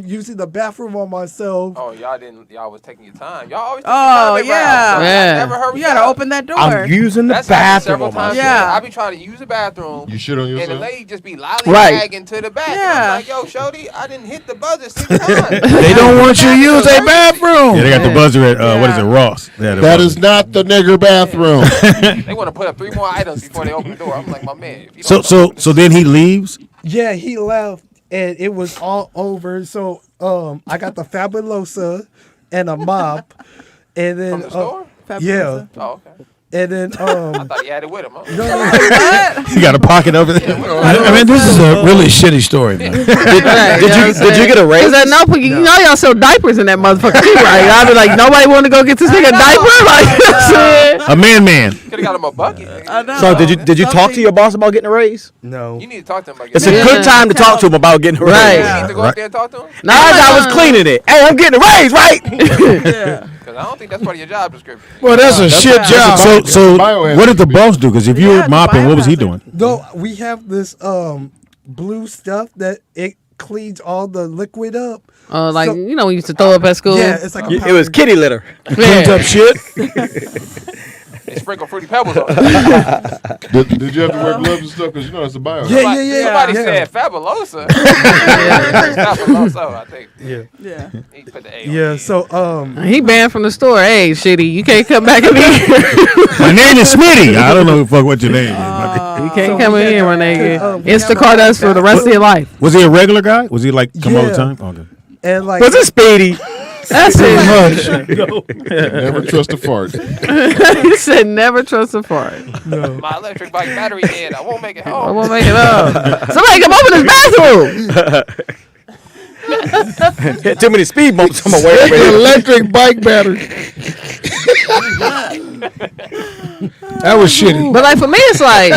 using the bathroom on myself. Oh, y'all didn't. Y'all was taking your time. Y'all always take Oh, your time. yeah. Yeah. I never heard You gotta open that door. I'm using the That's happened bathroom several on times. myself. Yeah. I be trying to use the bathroom. You shit on And the yourself? lady just be lollygagging to the back. And Yeah. I'm like, yo, shorty, I didn't hit the buzzer 6 times. They don't want you to use their bathroom. Yeah, they got the buzzer at what is it, Ross? That is not the nigger bathroom. They want to put up 3 more items before they open the door. I'm like, my man. If you So don't so then he leaves. Yeah, he left and it was all over. So I got the Fabulosa and a mop, and then From the store? yeah, Oh, okay. and then I thought he had it with him. Huh? He got a pocket over there. I mean, this is a really shitty story, man. Did you get a raise? Cause at no point, you know y'all sell diapers in that motherfucker too, right? I'll be like, nobody want to go get this nigga a diaper, like you know what I'm saying? A man. Could have got him a bucket. Nigga. I know. So did you talk to your boss about getting a raise? no. You need to talk to him about It's getting a a good time to talk to him about getting a raise. Right. You need to go up there and talk to him? No, As I was cleaning it. Hey, I'm getting a raise, right? Yeah. Because I don't think that's part of your job description. Well, that's a shit job. So Biohazard what did the boss do? Because if you Yeah, were the mopping, what was he biohazard. doing? No, we have this blue stuff that it cleans all the liquid up. Oh, like So- you know, we used to throw up at school. Yeah, it's like a It was powder. kitty litter. Cleans up shit. They sprinkle Fruity Pebbles on it. Did you have to wear gloves and stuff? Because you know it's a bio. Yeah, Somebody yeah. said Fabulosa. Fabulosa, I think. Yeah. He put the A on Yeah, it. so He banned from the store. Hey, shitty, you can't come back in here. My name is Smitty. I don't know what your name is. my You can't So come we in had here, my to- nigga. we had Instacart us for the rest of your life. Was he a regular guy? Was he like come all the Yeah. time? Okay. and like Was it Speedy? That's it. Never trust a fart. He said never trust a fart. My electric bike battery dead. I won't make it I home. won't make it up. Somebody come open this bathroom. Hit too many speed bumps on my way over here. Electric bike battery. That was shitty. But like for me, it's like,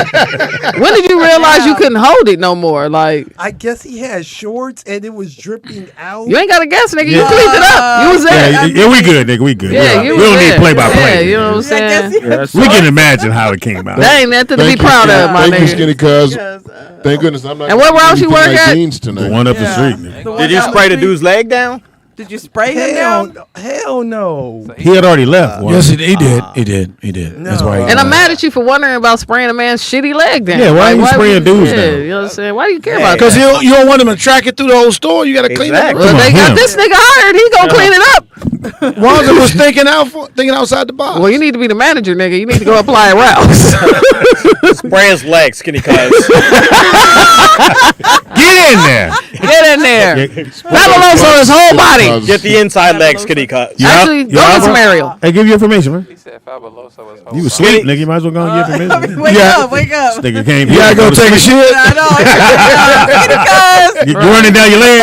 when did you realize you couldn't hold it no more? Like, I guess he had shorts and it was dripping out. you ain't got to guess, nigga. You cleaned it up. You was there. Yeah, we good, nigga. We good. Yeah, we don't need play by play. Yeah, you know what I'm saying? We can imagine how it came out. That ain't nothing to be proud of, my Thank you, nigga. Skinny Cuz. Thank goodness I'm not. And what route you work at? Tonight. The one up the street. Nigga. Did you spray the dude's leg down? Did you spray him down? Hell no. He had already left. Yes, he did. He did. No. That's why. And I'm mad at you for wondering about spraying a man's shitty leg down. Yeah, why are you spraying dudes down? You know what I'm saying? Why do you care about that? Because you don't want him to track it through the whole store. You got to clean it up. Well, they got this nigga hired. He gonna clean it up. Walter was thinking outside the box. Well, you need to be the manager, nigga. You need to go apply routes. Spray his leg, Skinny Cuz. Get in there. Get in there. Fabuloso on his whole body. Get the inside leg, Skinny Cuz. Actually, go get some Ariel. Hey, give you information, man. He said Fabuloso was You was asleep, nigga. You might as well go and get information. Wake up. This nigga came You gotta go take a shit. I know. You running down your leg?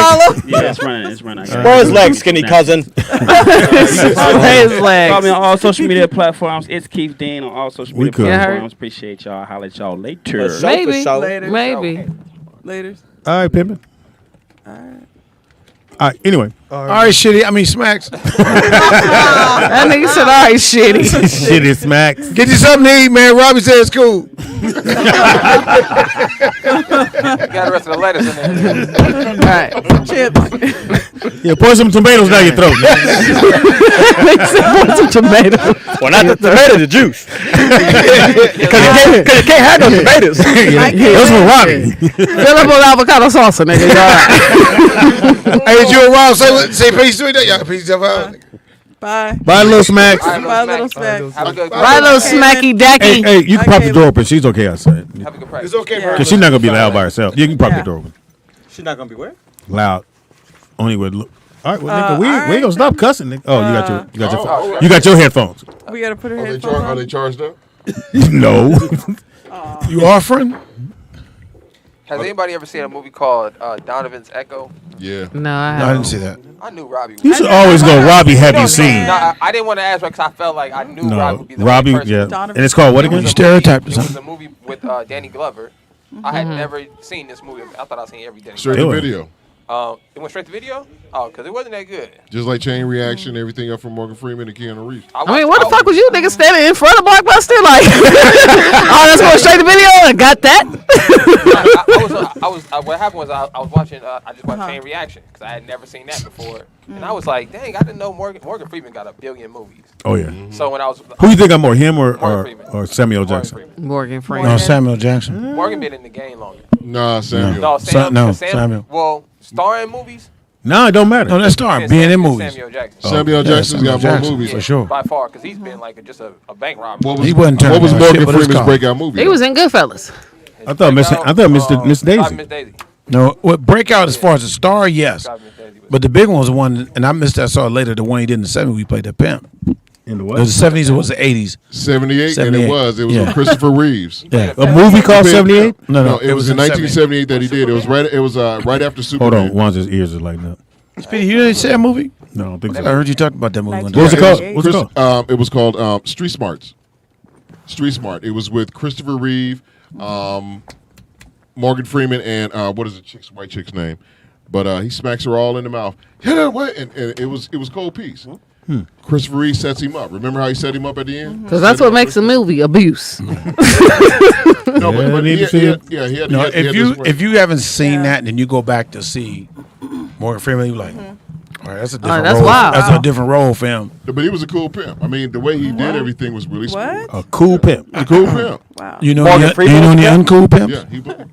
Yeah, it's running. Spray his leg, Skinny Cousin. Spray his legs. Follow me on all social media platforms. It's Keith Dean on all social media could. platforms. Appreciate y'all. Holla at y'all later. Maybe. Later. Maybe. Later. All right, pimpin'. All right, anyway. All right, shitty. I mean, smacks. That nigga said, all right, shitty. Shitty smacks. Get you something to eat, man. Robbie said it's cool. You got the rest of the lettuce in there. All right. Chips. Yeah, pour some tomatoes down your throat. Pour some tomatoes. Well, not the tomato, the juice. Because you can't have no tomatoes. Those were Robbie. Fill up on avocado salsa, nigga. You all right. Hey, did you and Rob say peace to each other? Y'all peace out. Bye. Bye, little smacks. Bye, little smacks. Have a good Bye, little smacky dacky. Hey, you can prop the door open. She's okay outside. Have a good practice. It's okay for her. Because she's not going to be loud by herself. You can prop the door open. She's not going to be where? Loud. Only with all right, well, nigga, we ain't gonna stop cussing, nigga. Oh, you got your headphones. We gotta put her Are headphones on. they charged up? No. You offering? Has anybody ever seen a movie called Donovan's Echo? Yeah. No, I didn't see that. I knew Robbie. You should always go, Robbie, have you seen? No, I didn't want to ask because I felt like I knew Robbie would be the Robbie, right person. yeah. And it's called what again? You stereotyped or It was something. a movie with Danny Glover. I had never seen this movie. I thought I seen every Danny Straight Glover. to video. It went straight to video? Oh, because it wasn't that good. Just like Chain Reaction, everything up from Morgan Freeman and Keanu Reeves. I mean, what the fuck was you niggas standing in front of Blockbuster? Like, oh, let's go straight to video and got that? What happened was I was watching, I just watched Chain Reaction because I had never seen that before. And I was like, dang, I didn't know Morgan Freeman got 1 billion movies. Oh, yeah. So when I was. Who you think I'm more, him or Samuel Morgan Jackson? Freeman. Morgan Freeman. No, Samuel Jackson. Morgan been in the game longer. Nah, Samuel. No, Samuel. Well, starring movies. No, it don't matter. No, that's starring. Being in movies. Samuel Jackson. Samuel Jackson's got more movies. For sure. By far, because he's been like just a bank robber. He wasn't turning What was down Morgan shit, but it's Freeman's called. breakout movie? He was in Goodfellas. I thought Miss Daisy. Miss Daisy. No, what breakout as far as a star, yes. But the big one was the one, and I missed that. I saw it later. The one he did in the 70s, we played the pimp. In the It what? was the 70s. It was the 80s. 78, and it was Yeah. with Christopher Reeves. Yeah. A movie called 78? No, it was in the 1978 that he did. It was right. It was right after Superman. Hold on, Juan's ears are lighting up. Speedy, you didn't see that movie? No, I don't think I so. heard you talk about that movie one What was day. it called? What's it called? It was called Street Smarts. Street Smart. It was with Christopher Reeve, Morgan Freeman, and what is the white chick's name? But he smacks her all in the mouth. Hit her away, and it was cold piece. Christopher Reeve sets him up. Remember how he set him up at the end? Because that's what makes a movie abuse. No, but he had No, he had this if you haven't seen that, then you go back to see Morgan Freeman. You're like, all right, that's a different that's role. wild. That's a different role for him. But he was a cool pimp. I mean, the way he did everything was really smooth. A cool pimp. A cool pimp. Wow. You know, Morgan the Freeman was the uncool pimps? Yeah,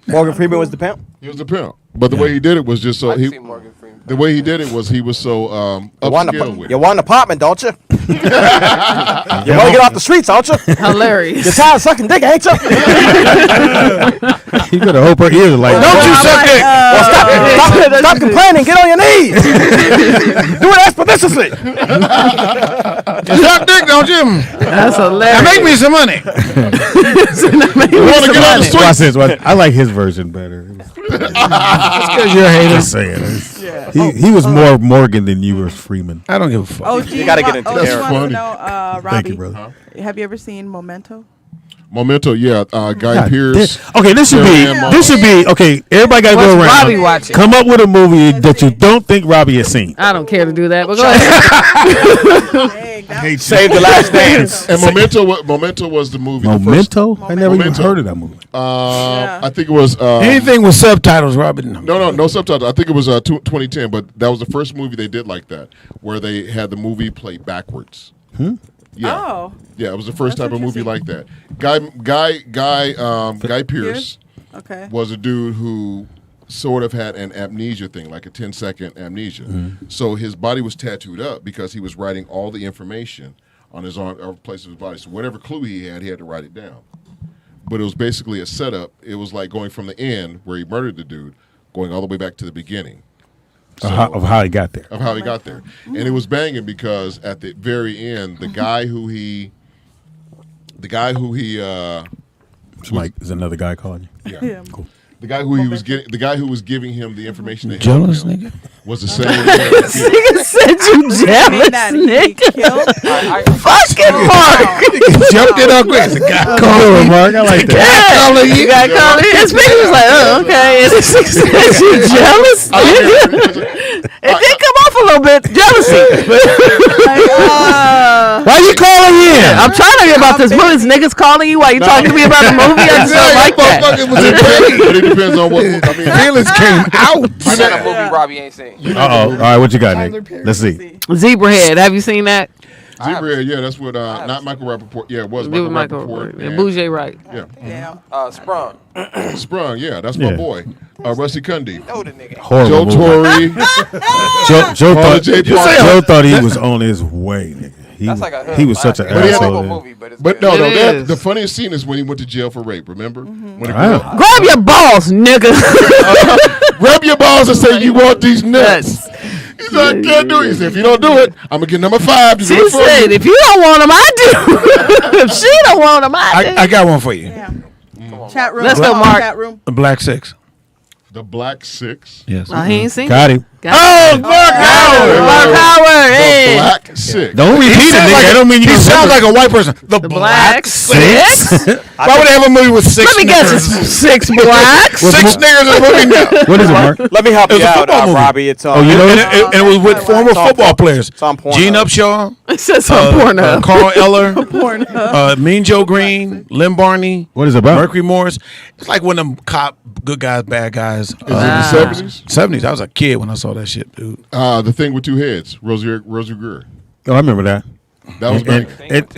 Morgan Freeman was the pimp? he was a pimp. But the way he did it was just so I've he. seen Morgan Freeman. The way he did it was he was so upscale with You it. want an apartment, don't you? You want to get off the streets, don't you? Hilarious. You're tired of sucking dick, ain't you? You better hope her ears are lighting up. Don't you suck dick! Well, stop complaining. Get on your knees. Do it expeditiously. You suck dick, don't you? That's hilarious. Now make me some money. You want to get on the Watch streets? this. I like his version better. That's because you're a hater. Just saying. He was more Morgan than you were Freeman. I don't give a fuck. OG, You gotta get into That's character. wants to know, Robbie, Thank you, brother. Have you ever seen Memento? Memento, yeah. Guy Pearce. Okay, this should be okay. Everybody got to go What's around. Robbie watching? Come up with a movie that you don't think Robbie has seen. I don't care to do that, but go ahead. Save the Last Dance. And Memento was the movie. Memento? I never even heard of that movie. I think it was anything with subtitles, Robin. No subtitles. I think it was 2010, but that was the first movie they did like that, where they had the movie played backwards. Yeah. Oh. Yeah, it was the first type of movie like that. Guy Pearce was a dude who sort of had an amnesia thing, like a 10-second amnesia. Mm-hmm. So his body was tattooed up because he was writing all the information on his arm, or place of his body. So whatever clue he had to write it down. But it was basically a setup. It was like going from the end where he murdered the dude, going all the way back to the beginning. Of how he got there. And it was banging because at the very end, the guy who he Mike, is another guy calling you? Yeah. Cool. The guy who was giving him the information that jealous nigga was the same. Nigga said you jealous, nigga. Fucking Mark. Jumped it up quick. Call him, Mark. I like that. You got to call it. His speaker was like, oh, okay. And this nigga said you jealous. It did come off a little bit. Jealousy. Why you calling in? I'm trying to hear about this movie. This nigga's calling you while you talking to me about the movie. I just don't like that. But it depends on what. I mean, feelings came out. I got a movie Robbie ain't seen. All right, what you got, Nick? Let's see. Zebrahead. Have you seen that? Zebrahead, yeah, that's what. Not Michael Rappaport. Yeah, it was Michael Rappaport. And Bouger Wright. Yeah. Sprung. Sprung, yeah, that's my boy. Rusty Cundy. Know the nigga. Horrible Joe movie. Torre. Joe thought he was on his way, nigga. He was such an asshole. But no, the funniest scene is when he went to jail for rape. Remember? When Grab your balls, nigga. Grab your balls and say you want these nuts. He's like, I can't do it. He said, if you don't do it, I'm gonna get number 5. She said, if you don't want them, I do. If she don't want them, I do. I got one for you. Yeah. Chat room. Let's go, Mark. Chat room. The Black Six. The Black Six. Yes. He ain't seen Got him. Oh, Mark Howard. Mark Howard. Hey. Black Six. Don't repeat it, nigga. I don't mean you. He sounds like a white person. The Black Six? Why would they have a movie with 6 Let me guess. It's 6 blacks. 6 niggas in the movie now. What is it, Mark? Let me help you out, Robbie. It's you know and it was with former football players. Gene Upshaw. It says on Pornhub. Carl Eller. Mean Joe Green. Lynn Barney. What is it about? Mercury Morris. It's like one of them cop, good guys, bad guys. Is it the 70s? 70s. I was a kid when I saw that shit, dude. The Thing with Two Heads. Rosie Greer. Oh, I remember that. That was bad.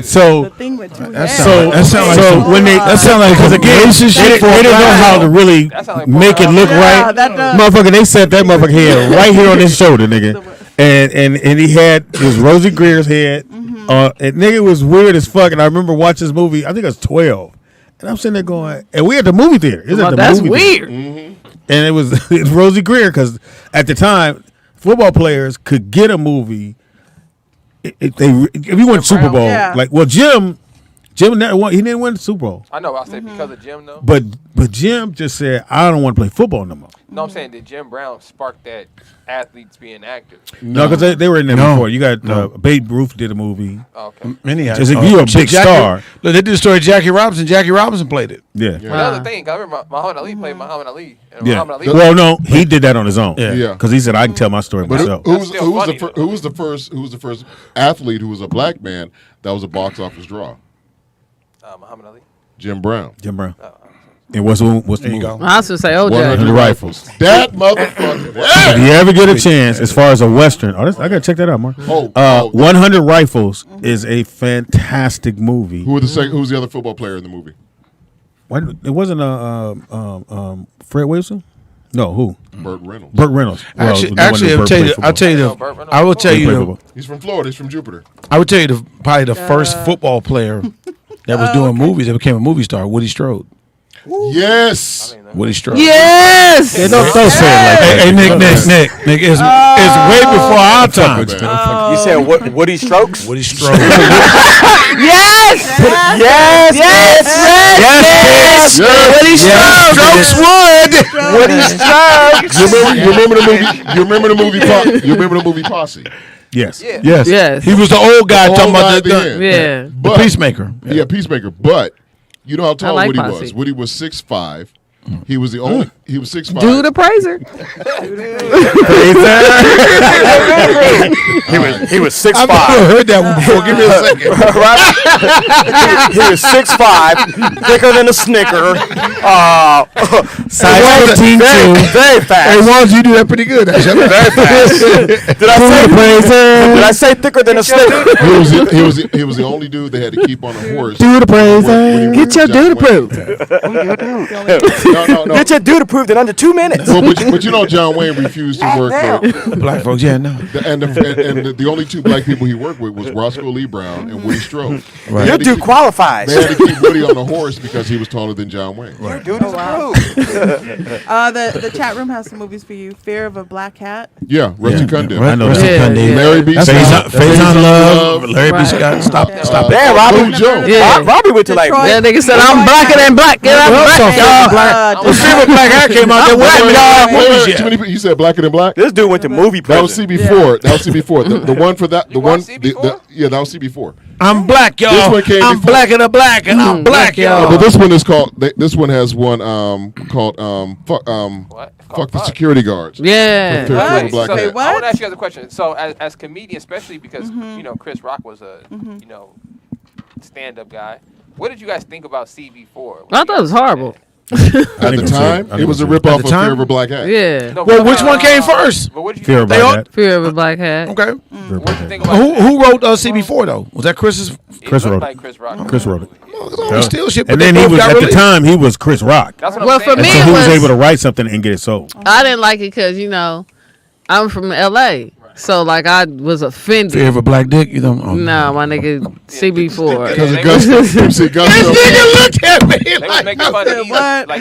So The thing with two That heads. sound like when they because again they didn't know how to really make it look right. that does. Motherfucker, they set that motherfucker head right here on his shoulder, nigga. And he had his Rosie Greer's head. And nigga was weird as fuck. And I remember watching this movie. I think I was 12. And I'm sitting there going, and we at the movie theater. That's weird. And it was Rosie Greer because at the time, football players could get a movie if you won Super Bowl. Yeah. Like, well, Jim never won. He didn't win the Super Bowl. I know. I said because of Jim though. But Jim just said, I don't want to play football no more. No, I'm saying did Jim Brown spark that athletes being active? No, because they were in there before. You got Babe Ruth did a movie. Okay. Many just if you're a big star. Look, they did the story of Jackie Robinson. Jackie Robinson played it. Yeah. Another thing, I remember Muhammad Ali played Muhammad Ali. And Yeah. Muhammad Ali Well, no, he did that on his own. Yeah. Because he said, I can tell my story myself. Who was the first athlete who was a black man that was a box office draw? Muhammad Ali. Jim Brown. And what's the movie? I was going to say, 100 Rifles. That motherfucker. If you ever get a chance, as far as a Western, I got to check that out, Mark. 100 Rifles is a fantastic movie. Who was the other football player in the movie? It wasn't Fred Wilson? No, who? Burt Reynolds. Burt Reynolds. Actually, I'll tell you. I will tell you. He's from Florida. He's from Jupiter. I would tell you probably the first football player that was doing movies that became a movie star. Woody Strode. Yes. Woody Strode. Yes. Yeah, don't say it like that. Hey, Nick, it's way before our time. You said Woody Strokes? Woody Strode. Yes. Woody Strokes. You remember the movie? You remember the movie Posse? Yes. Yeah. Yes. He was the old guy talking about the Peacemaker. Yeah, Peacemaker. But you know how tall like Woody Posse. was? Woody was 6'5". He was the only. He was 6'5". Do the praiser. He was 6'5". I've never heard that one before. Give me a second. He was 6'5", thicker than a Snicker. Size 15 too. Very fast. Hey, Wands, you do that pretty good. Very fast. Did I say thicker than a Snicker? He was the only dude they had to keep on a horse. Do the praiser. Get your dude approved. No. Get your dude approved in under 2 minutes. Well, but you know John Wayne refused to work with black folks. Yeah, no. And the only two black people he worked with was Roscoe Lee Brown and Woody Strode. Right. Your dude qualifies. They had to keep Woody on the horse because he was taller than John Wayne. Your dude is approved. The chat room has some movies for you. Fear of a Black Cat. Yeah, Rusty Cundiff. I know Rusty Cundiff. Larry B. Face on Love. Larry B. Scott. Stop. Damn, Robbie. Yeah. Robbie went to like. That nigga said, I'm blacker than black. Get up, black, y'all. The Fear of a Black Cat came out. You said Blacker Than Black? This dude went to movie prison. That was CB4. That was CB4. The one for that. The one. Yeah, that was CB4. I'm black, y'all. This one came I'm before. blacker than black, and I'm black, y'all. But this one is called. This one has one called Fuck the Security Guards. Yeah. Fear of a Black So, Cat. I want to ask you guys a question. So, as comedian, especially because Chris Rock was a stand-up guy, what did you guys think about CB4? I thought it was horrible. At the time, it was a ripoff of Fear of a Black Hat. Yeah. No, Well, which one came first? But what did you Fear of think? Black Hat. Fear of a Black Hat. Okay. What did you think about Who wrote CB4 though? Was that Chris's? Chris it wrote looked it. like Chris Rock. Chris wrote it. Oh, still shit. And then he was at the time he was Chris Rock. That's what Well, I'm for saying. me, So it he was was. able to write something and get it sold. I didn't like it because I'm from LA, so like I was offended. Fear of a Black Dick. You don't. Oh, No, my nigga CB4. Because of Gusto. See, Gusto. This nigga looked at me They was like, making fun of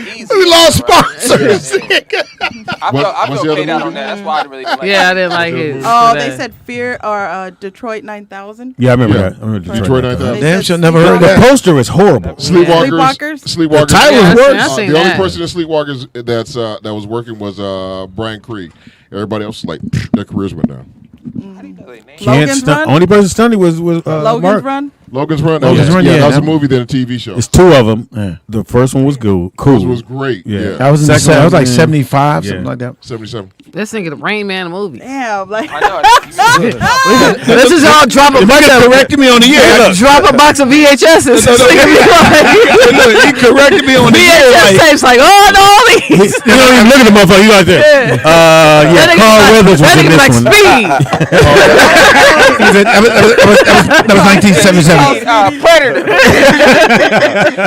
Easy. we lost sponsors. I what's the feel other okay down movie? on that. That's why I didn't really like Yeah, I didn't like it. Oh, for they that. said Fear or Detroit 9000. Yeah, I remember Yeah. that. I remember Detroit 9000. Damn, should never heard The that. poster is horrible. Sleepwalkers. Sleepwalkers? The Yeah, title I seen the only that. person in Sleepwalkers that was working was Brian Krieg. Everybody else like their careers went down. Logan's Run? Only person stunning was Logan's Mark. Run. Logan's Run. Logan's Run, that was a that- movie then a TV show. It's two of them. Yeah. The first one was cool. This was great. Yeah. That was in the Second that was one, like yeah. 75, Yeah. something like that. 77. This nigga the Rain Man movie. Damn, like I know. This is all drop a bunch of corrected me on the year. drop a box of VHSs. This nigga be like, He corrected me on the year. VHS tapes like, oh no, all these. You don't even look at the motherfucker. You like that? That nigga Carl like- Weathers was that in nigga this like one. Speedy. That was 1977. Predator.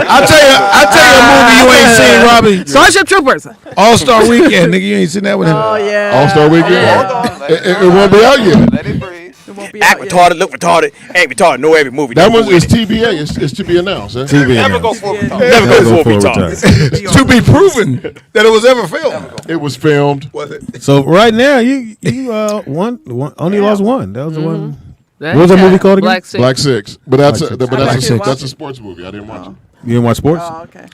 I'll tell you a movie you ain't seen, Robbie. Starship Troopers. All-Star Weekend, nigga. You ain't seen that with him. oh yeah. All-Star Weekend. Hold on. It won't be out yet. Let it breathe. It won't be Act out yet. retarded, look retarded, ain't retarded. Know every movie. That Never one is TBA. It's to be announced. Eh? TV Never go announced. for it. Never Never go go for for retarded. retarded. To be proven that it was ever filmed. It was filmed. So right now you one only lost one. That was the one. That What was that got movie called again? Black Six. Black Six. But that's Black a, Six. but I that's didn't a, watch that's a it. sports movie. I didn't watch it. You didn't watch sports? Oh, okay.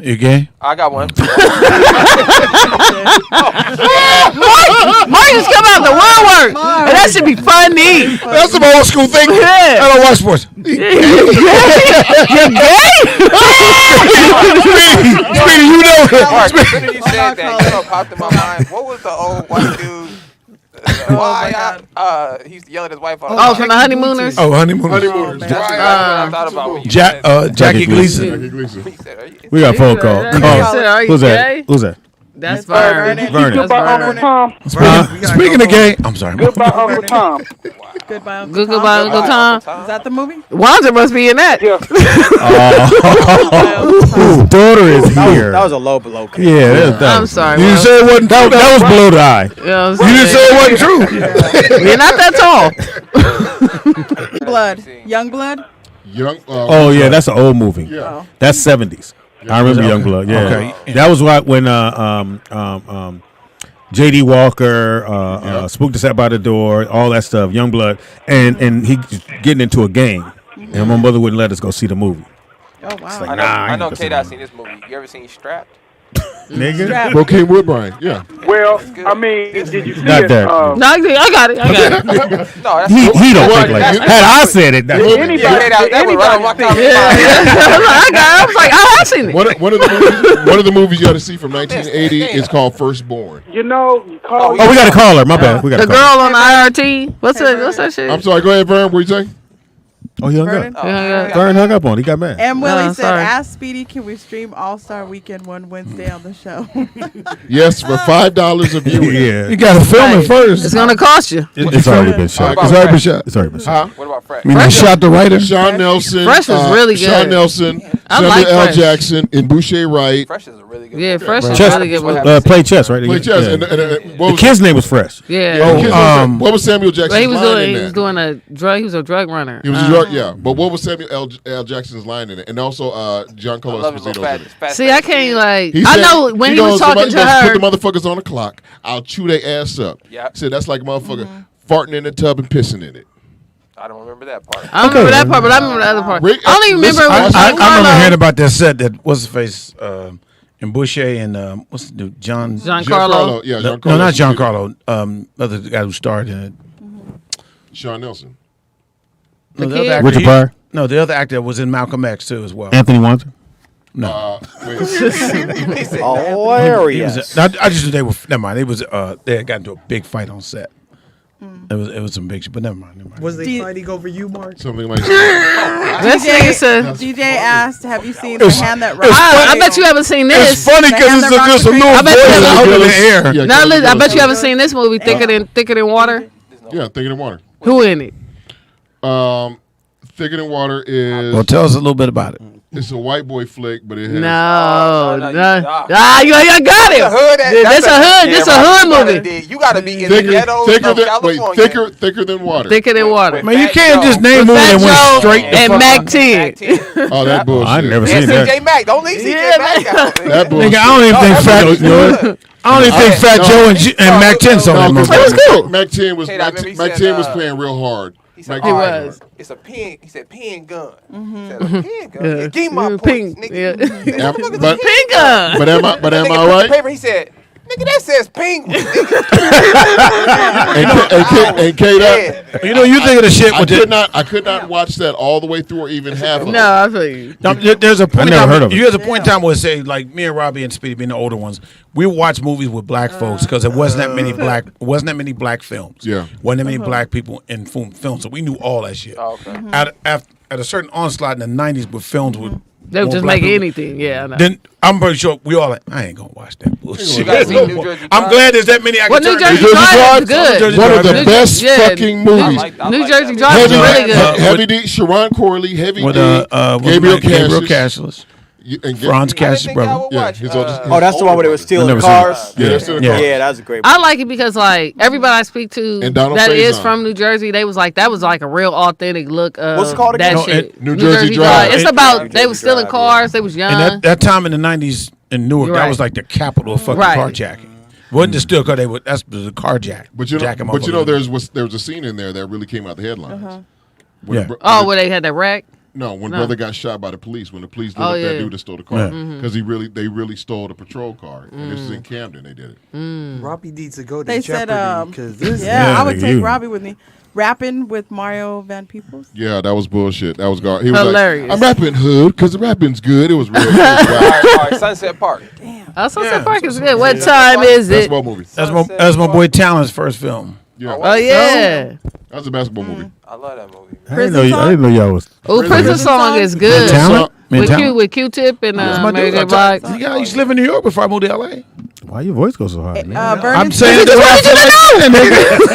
You gay? I got one. Mark just come out the woodwork. And that should be funny. That's some old school thing. Yeah. I don't watch sports. You're gay? Speedy, you know it. Mark, as soon as you said that, popped in my mind. What was the old white dude? Why he used to yell at his wife on Oh, from the Honeymooners? Oh, honeymooners. Honeymooners. That's what I thought about when you said Jackie Gleason. Jackie Gleason. He said, are you- We got a phone call. He said, "Are you Who's gay?" that? Who's that? That's Vernon. Vernon. That's Goodbye, Uncle Vernon. Tom. Speaking of gay, I'm sorry. Goodbye, Uncle Tom. Goodbye, Uncle Good Tom. goodbye, Uncle Tom. Is that the movie? Wanda must be in that. Yeah. Whose daughter is here? That was a low below. Yeah, that I'm was, sorry. You didn't say it wasn't true. that was below the eye. You know what You I'm didn't say it wasn't true. You're not that tall. Blood. Young Blood. Young. Oh yeah, that's an old movie. Yeah. That's 70s. I remember Youngblood. Yeah, Okay. that was right when J.D. Walker, Spooked Us Out by the Door, all that stuff. Youngblood, and he getting into a gang, and my mother wouldn't let us go see the movie. Oh wow. like, I know, nah, I know ain't Kate, gonna I've seen this movie. You ever seen Strapped? Nigga. Brocade Woodbine. Yeah. Well, I mean, did you see Not it? that. No, I got it. No, that's He don't think like that. Had I said it, Did that anybody, that would run on my comment. I was like, I have seen it. One of the movies you got to see from 1980 is called Firstborn. You know, call. Oh, we got to call her. My bad. We got The to call girl on the IRT. What's that shit? I'm sorry. Go ahead, Vern. What you say? Oh, he hung Vernon? up. Yeah. Vern hung up on. He got mad. And Willie said, sorry. "Ask Speedy, can we stream All Star Weekend one Wednesday on the show?" Yes, for $5 a viewing. Yeah. You got to film it first. It's gonna cost you. It's already been shot. It's already been shot. It's already been shot. What about Fresh? I mean, they shot the writer. Sean Nelson. Fresh was really good. Sean Nelson. I Samuel like L. Fresh. Jackson and Boucher Wright. Fresh is a really good. Yeah, Fresh is Chess, really good. play chess, right? Play chess. Yeah. And what The was kid's name was Fresh. Yeah. what was Samuel Jackson's But he was line in doing that? he was a drug runner. He was a drug, yeah. But what was Samuel L. Jackson's line in it? And also Giancarlo Esposito's in it. See, I can't like. He I said- know when he was goes, talking to somebody her. goes, put the motherfuckers on the clock. I'll chew their ass up. Yeah. Said that's like a motherfucker farting in the tub and pissing in it. I don't remember that part. I don't remember that part, but I remember the other part. Rick, I don't even remember. I remember hearing about that set that what's his face and Boucher and what's the dude Giancarlo. Yeah, No, Giancarlo. not Giancarlo. Other guy who starred in it. Sean Nelson. The No, other kid? actor, Richard Pryor? No, the other actor was in Malcolm X too as well. Anthony Wonder. No. Hilarious. I just knew they were. Never mind. They had gotten into a big fight on set. It was some big shit, but never mind. Was they fighting over you, Mark? Something like DJ asked, "Have you seen The Hand That Rides?" I bet you haven't seen this. It's funny because it's just a little I bet voice you out in the air. Yeah, Now, listen, I bet you haven't seen this movie, Thicker Than Water. Yeah, Thicker Than Water. Who in it? Thicker Than Water is. Well, tell us a little bit about it. It's a white boy flick, but it has. You got it. That's a hood. This a hood movie. You gotta be in the ghetto of California. Thicker Than Water. Thicker Than Water. Man, you can't just name movies and went straight to and fuck Mac on. 10. Oh, that bullshit. I never seen And that. CJ Mack. Don't leave CJ Mack out. That bullshit. Nigga, I don't even think Fat Joe and Mac 10 saw that movie. That was cool. Mac 10 was Hey, I remember he Mac said, 10 was playing real hard. He said, Mac 10 was. It's a pen. He said pen gun. He said a pen gun. Yeah. Give me my points, Pink. nigga. Yeah. But Pink gun. am That I nigga put right? the paper. He said, "Nigga, that says pink." And K, You know, you think of the shit with I could not watch that all the way through or even half of it. No, I feel you. Now, there's a point. never heard of it. There's a point in time where say like me and Robbie and Speedy being the older ones, we watch movies with black folks because there wasn't that many black films. Yeah. Wasn't that many black people in film, so we knew all that shit. Oh, okay. At a certain onslaught in the '90s, with films with They would more just black make people, anything. Yeah, I know. Then I'm pretty sure we all like, I ain't gonna watch that bullshit. You gotta see New Jersey I'm Drive. glad there's that many. I Well, can New turn Jersey Drive is good. New Jersey One of Drive the is best Yeah. fucking movies. New Jersey Drive is Heavy, really good. Heavy D, Sharon Corley, Heavy with D, Gabriel Gabriel Cassius. Cashless, Franz Cassius brother. Yeah, his older- Oh, that's the one where they were stealing the cars. Yeah, that's the Yeah. car. Yeah, that was a great. I like it because like everybody I speak to And Donald that is Faison. from New Jersey, they was like that was like a real authentic look of What's it called that again? No, shit. New Jersey Drive. It's New about Jersey they was stealing Drive, cars, they was young. And that time in the '90s in Newark, You're that right. was like the capital of fucking Right. carjacking. Wasn't the steal car? That's the carjack. But you know, Jacking there was a scene in there that really came out the headlines. When Yeah. the where they had that wreck. when No. brother got shot by the police, when the police lit Oh, up that yeah. dude that stole the car, Yeah. because they really stole the patrol car, and this is in Camden. They did it. Robbie needs to go to They said, Jeopardy because this. yeah, I would nigga, take you- Robbie with me. Rapping with Mario Van Peebles. Yeah, that was bullshit. That was garbage. He was Hilarious. like, "I'm rapping hood because the rapping's good." It was real. All right, Sunset Park. Sunset Park is good. What time is it? Basketball movie. That's my boy Talon's first film. Yeah, Oh yeah. that's a basketball movie. I love that movie. I didn't know y'all was. Oh, Prison Song is good. Talent? With Q-Tip and My Mary dude, J. Blige. I used to live in New York before I moved to LA. Why your voice goes so high? nigga? Vernon I'm saying said,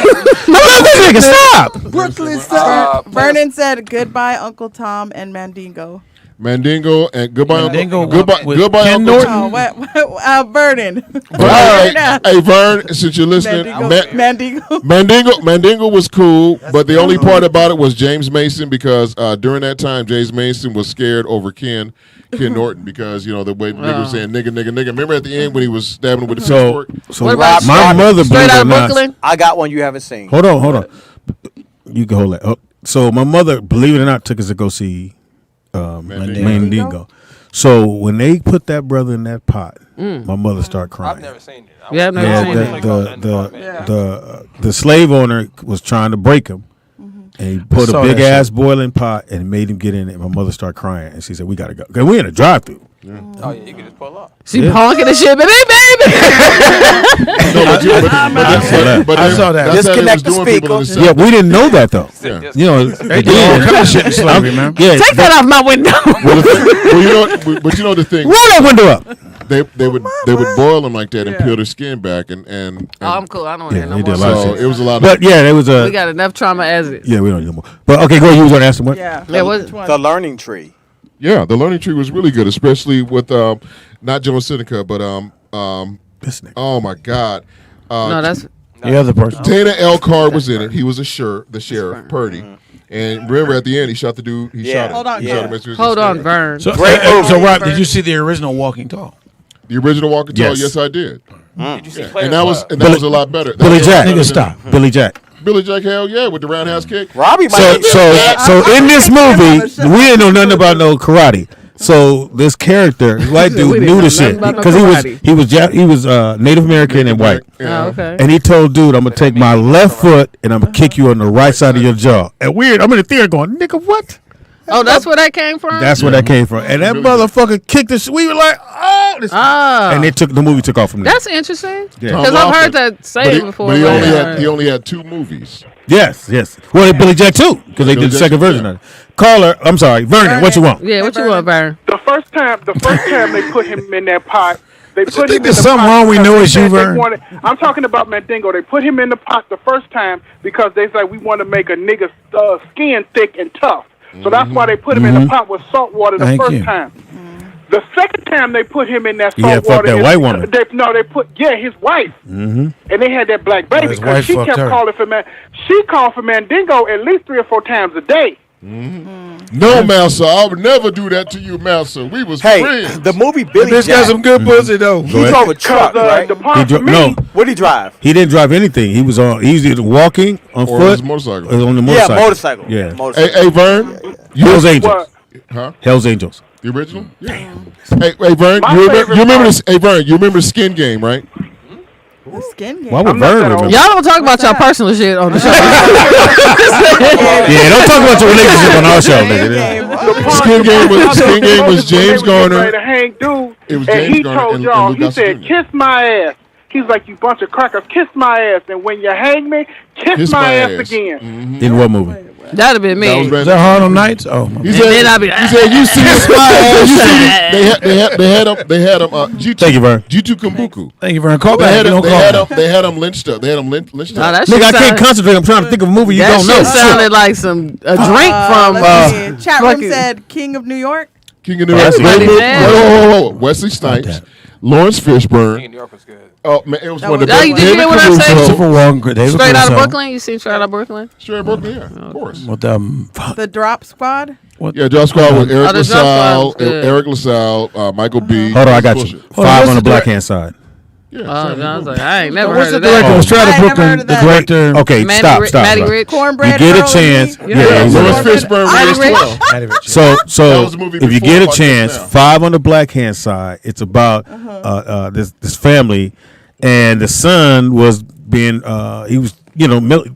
Nigga, stop. Brooklyn style. Vernon said goodbye, Uncle Tom and Mandingo. Mandingo and goodbye, Mandingo goodbye, with goodbye, Ken Uncle Norton. Oh, Vernon. Hey, Vern, since you're listening, Mandingo. Mandingo was cool, but the only part about it was James Mason because during that time, James Mason was scared over Ken Norton because the way nigga was saying nigga. Remember at the end when he was stabbing him with the So pitchfork? What about my mother, Straight believe it Out or of not. Brooklyn? I got one you haven't seen. Hold on. You can hold that. So my mother, believe it or not, took us to go see Mandingo. So when they put that brother in that pot, my mother started crying. I've never seen it. Yeah, I've never seen it. The slave owner was trying to break him. And he put a big ass boiling pot and made him get in it. My mother started crying and she said, "We gotta go." Cause we in a drive-through. Oh yeah, you can just pull up. She honking the shit, baby. But I saw that. Disconnect the speaker. Yeah, we didn't know that though. Yeah. You know, They do all kind of shit in slavery, man. Yeah, Take that off my window. But you know the thing. Roll that window up. They would boil them like that and peel their skin back and Oh, I'm cool. I don't want to hear no he more. did a lot of so shit. it was a lot of. But yeah, it was a. We got enough trauma as it. Yeah, we don't need no more. But okay, go ahead. You was gonna ask him what? Yeah. The Learning Tree. Yeah, the Learning Tree was really good, especially with not Joan Seneca, but This nigga. oh my God, No, that's The other person. Dana Elcar was in it. He was the sheriff, Purdy. And remember, at the end, he shot the dude. He shot him. Hold on, He shot him as he was hold on, escaping. Vern. So, Great so movie. Rob, did you see the original Walking Tall? The original Walking Tall, Yes. yes, I did. Did you see Yeah. Players And that was Club? a lot better. Billy Jack. Nigga, stop. Billy Jack. Billy Jack, hell yeah, with the roundhouse kick. Robbie might So in this movie, we didn't know nothing about no karate. So this character, white We dude, didn't knew know the shit nothing about no because karate. he was Native American and white. Oh, okay. And he told dude, "I'm gonna take my left foot and I'm gonna kick you on the right side of your jaw." And weird, I'm in the theater going, "Nigga, what?" Oh, that's where that came from? That's where that came from. And that motherfucker kicked us. We were like, "Oh!" This and the movie took off from there. That's interesting. Yeah. Because I've heard that saying before. But he only had 2 movies. Yes. Well, Billy Jack too, because they did the second version of it. Caller, I'm sorry, Vernon. What you want? Yeah, what you want, Vern? The first time they put him in that pot, they put him think in there's the something pot wrong we because know they it's you, said they Vern. wanted- I'm talking about Mandingo. They put him in the pot the first time because they said we want to make a nigga skin thick and tough. So that's why they put him in the pot with salt water the Thank first you. time. The second time they put him in that He salt had fucked water, that white woman. They put his wife, and they had that black baby his because wife she fucked kept her. calling for man. She called for Mandingo at least 3 or 4 times a day. No, Mouser, I would never do that to you, Mouser. We was friends. The movie Billy This got Jack. some good pussy though. He drove a truck, right? The part He for dro- me, no. What did he drive? He didn't drive anything. He was either walking on Or foot his motorcycle. or on the motorcycle. Yeah, motorcycle. Yeah. Motorcycle. Hey, Vern, Hell's Angels. What? huh? Hell's Angels. The original? Yeah. Hey, Vern, My you remember favorite part- this? Hey, Vern, you remember the Skin Game, right? The skin game. Why would I'm not Vern that remember? old. Y'all don't talk about y'all personal shit on the show. Yeah, don't talk about your relationship on our show, nigga. Skin Game was James Garner. Ready to hang dude, It was and James he Garner told and y'all, Lou he Gossett said, Jr. "Kiss my ass." He's like, "You bunch of crackers, kiss my ass, and when you hang me, kiss my ass again." In what movie? That'd have been me. That was Is that Harlem Nights? Oh, my He bad. said, then I'll be he like, said, "You see this my ass? You see this?" They had him. G2. Thank you, Vern. G2 Kumbuku. Thank you, Vern. Call They back. had You him. don't call back. They had him lynched up. They had him lynched Nah, up. that shit Nigga, I can't sound- concentrate. I'm trying to think of a movie you That don't know. shit sounded like a drink from. Let's see. Chat room fucking- said King of New York. King of New York. Everybody Whoa. Wesley Snipes, Lawrence Fishburne. King of New York was good. Oh man, it was That one of the was- best. Did you hear what I Caruso. said? Christopher Walken, David Straight out of Caruso. Brooklyn? You seen Straight out of Brooklyn? Straight out of Brooklyn, yeah, of course. With The Drop Squad. Yeah, Josh Squad with Eric Oh, the Josh Squad was LaSalle, good. Eric LaSalle, Michael B. Hold on, I got you. Bullshit. 5 on the what's black the hand side. Yeah, Oh, same I was movie. like, I ain't never What's heard the of director that. of Straight I out of ain't never Brooklyn? heard of The that. director. Okay, Matty stop. Matty stop. Rich. Cornbread. You get a Earl chance. and Yeah, me. he's Lawrence a- Fishburne Matty was Rich. 12. So That was a movie if you before get a Podcast chance, Now. 5 on the black hand side. It's about this family, and the son was being he was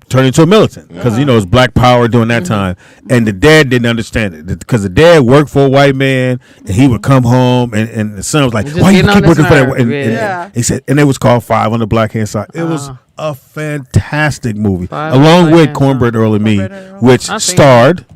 turned into a militant because it's black power during that time, and the dad didn't understand it because the dad worked for a white man, and he would come home, and the son was like, Just "Why you getting on keep working his for that?" nerve, And yeah. he said, and it was called 5 on the black hand side. It was a fantastic movie, 5 on the along Black with Hand Cornbread Earl and Me, Cornbread Earl. which I've seen starred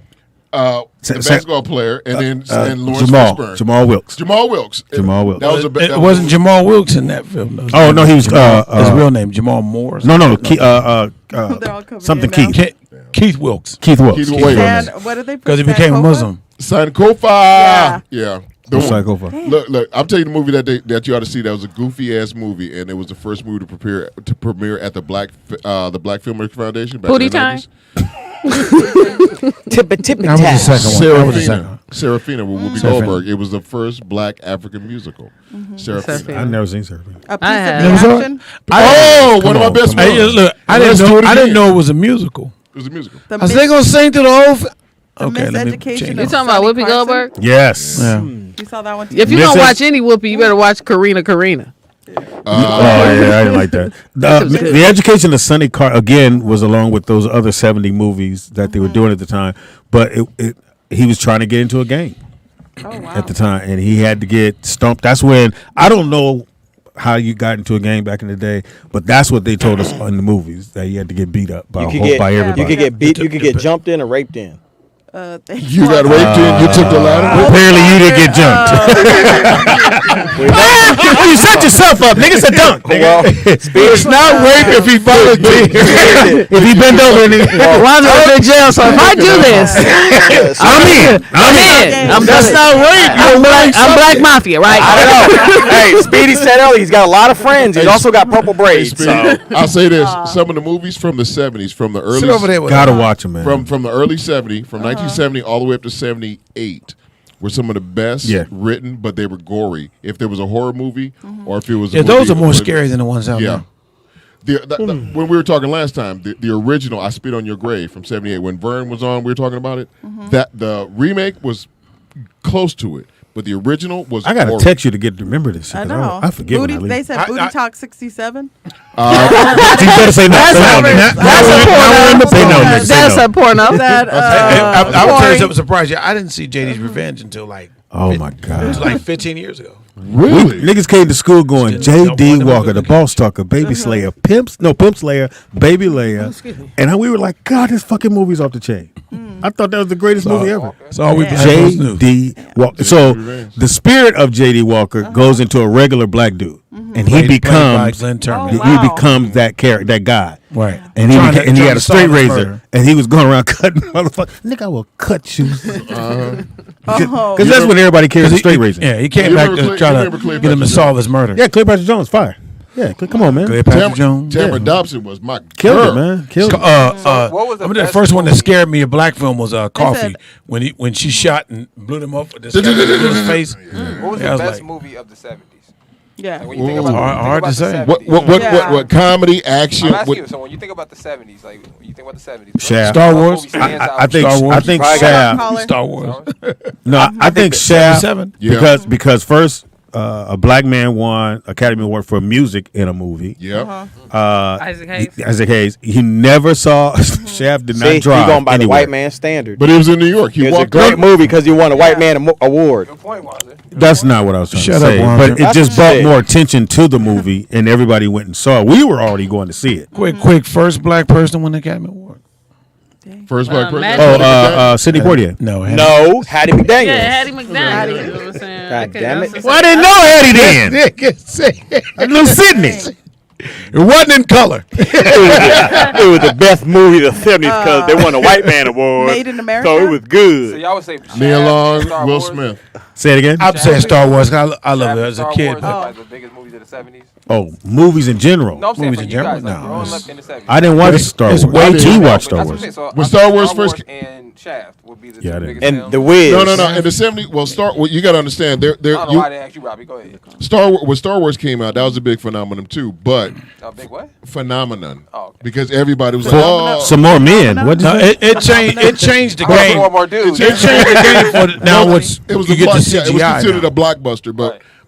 The basketball player, and then Lawrence Jamal Fishburne. Jamal Wilkes. Jamal Wilkes. Jamal Wilkes. That was It wasn't Jamal Wilkes in that film. Though. Oh no, he was his real name, Jamal Moore. No, They're all coming something in now. Keith. Keith Wilkes. Keith Wilkes. Keith Keith Wilkes. Wilkes. And what did they put? Because he became a Sankofa? Muslim. Sankofa. Yeah. The What's one. Sankofa? Look, I'm telling you the movie that you ought to see. That was a goofy ass movie, and it was the first movie to premiere at the Black Filmmakers Foundation back Booty in the time? 90s. Tippy That was the second one. That was the second Serafina. one. Serafina with Whoopi Serafina. Goldberg. It was the first black African musical. Serafina. Serafina. I've never seen Serafina. A piece I of have. the Never saw it? action. Oh, one of my best Hey, ones. look, I Let's didn't do it know. I didn't again. know it was a musical. It was a musical. I was they gonna sing to the whole. The Okay, let me Miseducation change of You it. talking about Sonny Whoopi Carson? Goldberg? Yes. Yeah. You saw that one too? If you're going to watch any Whoopi, you better watch Karina. I didn't like that. The Education of Sonny Carr again was along with those other 70 movies that they were doing at the time, but he was trying to get into a gang at the time, and he had to get stumped. That's when I don't know how you got into a gang back in the day, but that's what they told us in the movies, that you had to get beat up by everybody. You could get beat. You could get jumped in or raped in. You got raped in. You took the ladder. Apparently, you didn't get jumped. You set yourself up, nigga. It's a dunk. Well, it's not rape if he volunteers. If he bent over and Ron's in jail, so if I do this, I'm in. That's not rape. I'm Black Mafia, right? I don't know. Hey, Speedy said earlier he's got a lot of friends. He's also got purple braids. So. I'll say this: some of the movies from the '70s, from the early, gotta watch them, man. From the early '70s, from 1970 all the way up to 78. Were some of the best written, but they were gory. If there was a horror movie, or if it was, those are more scary than the ones out there. When we were talking last time, the original "I Spit on Your Grave" from '78, when Vern was on, we were talking about it. That the remake was close to it, but the original was. I gotta text you to remember this. I know. I forget. Booty, they said Booty Talk 67. You better say no. That's a porno. I would tell you something surprising. I didn't see JD's Revenge until like. Oh my God! It was like 15 years ago. Really? Niggas came to school going J.D. Walker, the boss talker, baby slayer, pimp slayer, baby layer, and we were like, God, this fucking movie's off the chain. I thought that was the greatest movie ever. So all we J.D. Walker. So the spirit of J.D. Walker goes into a regular black dude, and he becomes that character, that guy. Right. And he had a straight razor, and he was going around cutting motherfuckers. Nigga, I will cut you. Because that's when everybody carries a straight razor. Yeah, he came back to try to get him to solve his murder. Yeah, Cleopatra Jones, fire. Yeah, come on, man. Cleopatra Jones. Tamara Dobson was my killed it, man. Killed it. What was the first one that scared me in black film was Coffee, when she shot and blew him up with his face. What was the best movie of the 70s? Yeah, like when you think about hard to say. What comedy action? I'm asking you. So when you think about the 70s, like when you think about the 70s, Shaft. Star Wars. I think Shaft. Star Wars. No, I think Shaft because first a black man won Academy Award for music in a movie. Yeah. Isaac Hayes. He never saw Shaft. Did not drive. He going by anywhere. the white man standard. But it was in New York. It was a great movie because he won a white man award. Good point, was it? That's not what I was trying to say. But it just brought more attention to the movie, and everybody went and saw it. We were already going to see it. Quick. First black person won the Academy Award. First black person. Sidney Poitier. No, Hattie McDaniel. Yeah, Hattie McDaniel. You know what I'm saying? God damn it. Well, I didn't know Hattie then. I knew Sidney. It wasn't in color. It was the best movie of the 70s because they won a white man award. Made in America. So it was good. So y'all would say Neil Long, Will Smith. Say it again. I'm saying Star Wars. I love it as a kid. Like the biggest movies of the 70s. Oh, movies in general. No, I'm saying Movies for in you guys, general? like, No. growing up in the 70s. I didn't watch Star Wars. He watched Star That's what I'm Wars. saying. So When Star Wars first and Shaft would be the Yeah, I two didn't. biggest And films. The Wiz. No. In the 70s, you got to understand. I don't know why I didn't ask you, Robbie. Go ahead. When Star Wars came out, that was a big phenomenon too. But Big what? phenomenon. Oh, okay. Because everybody was like, "Oh, Some more men. What? It changed the game. More dudes. It changed the game for now. it What's was you get the it was CGI considered now. a blockbuster,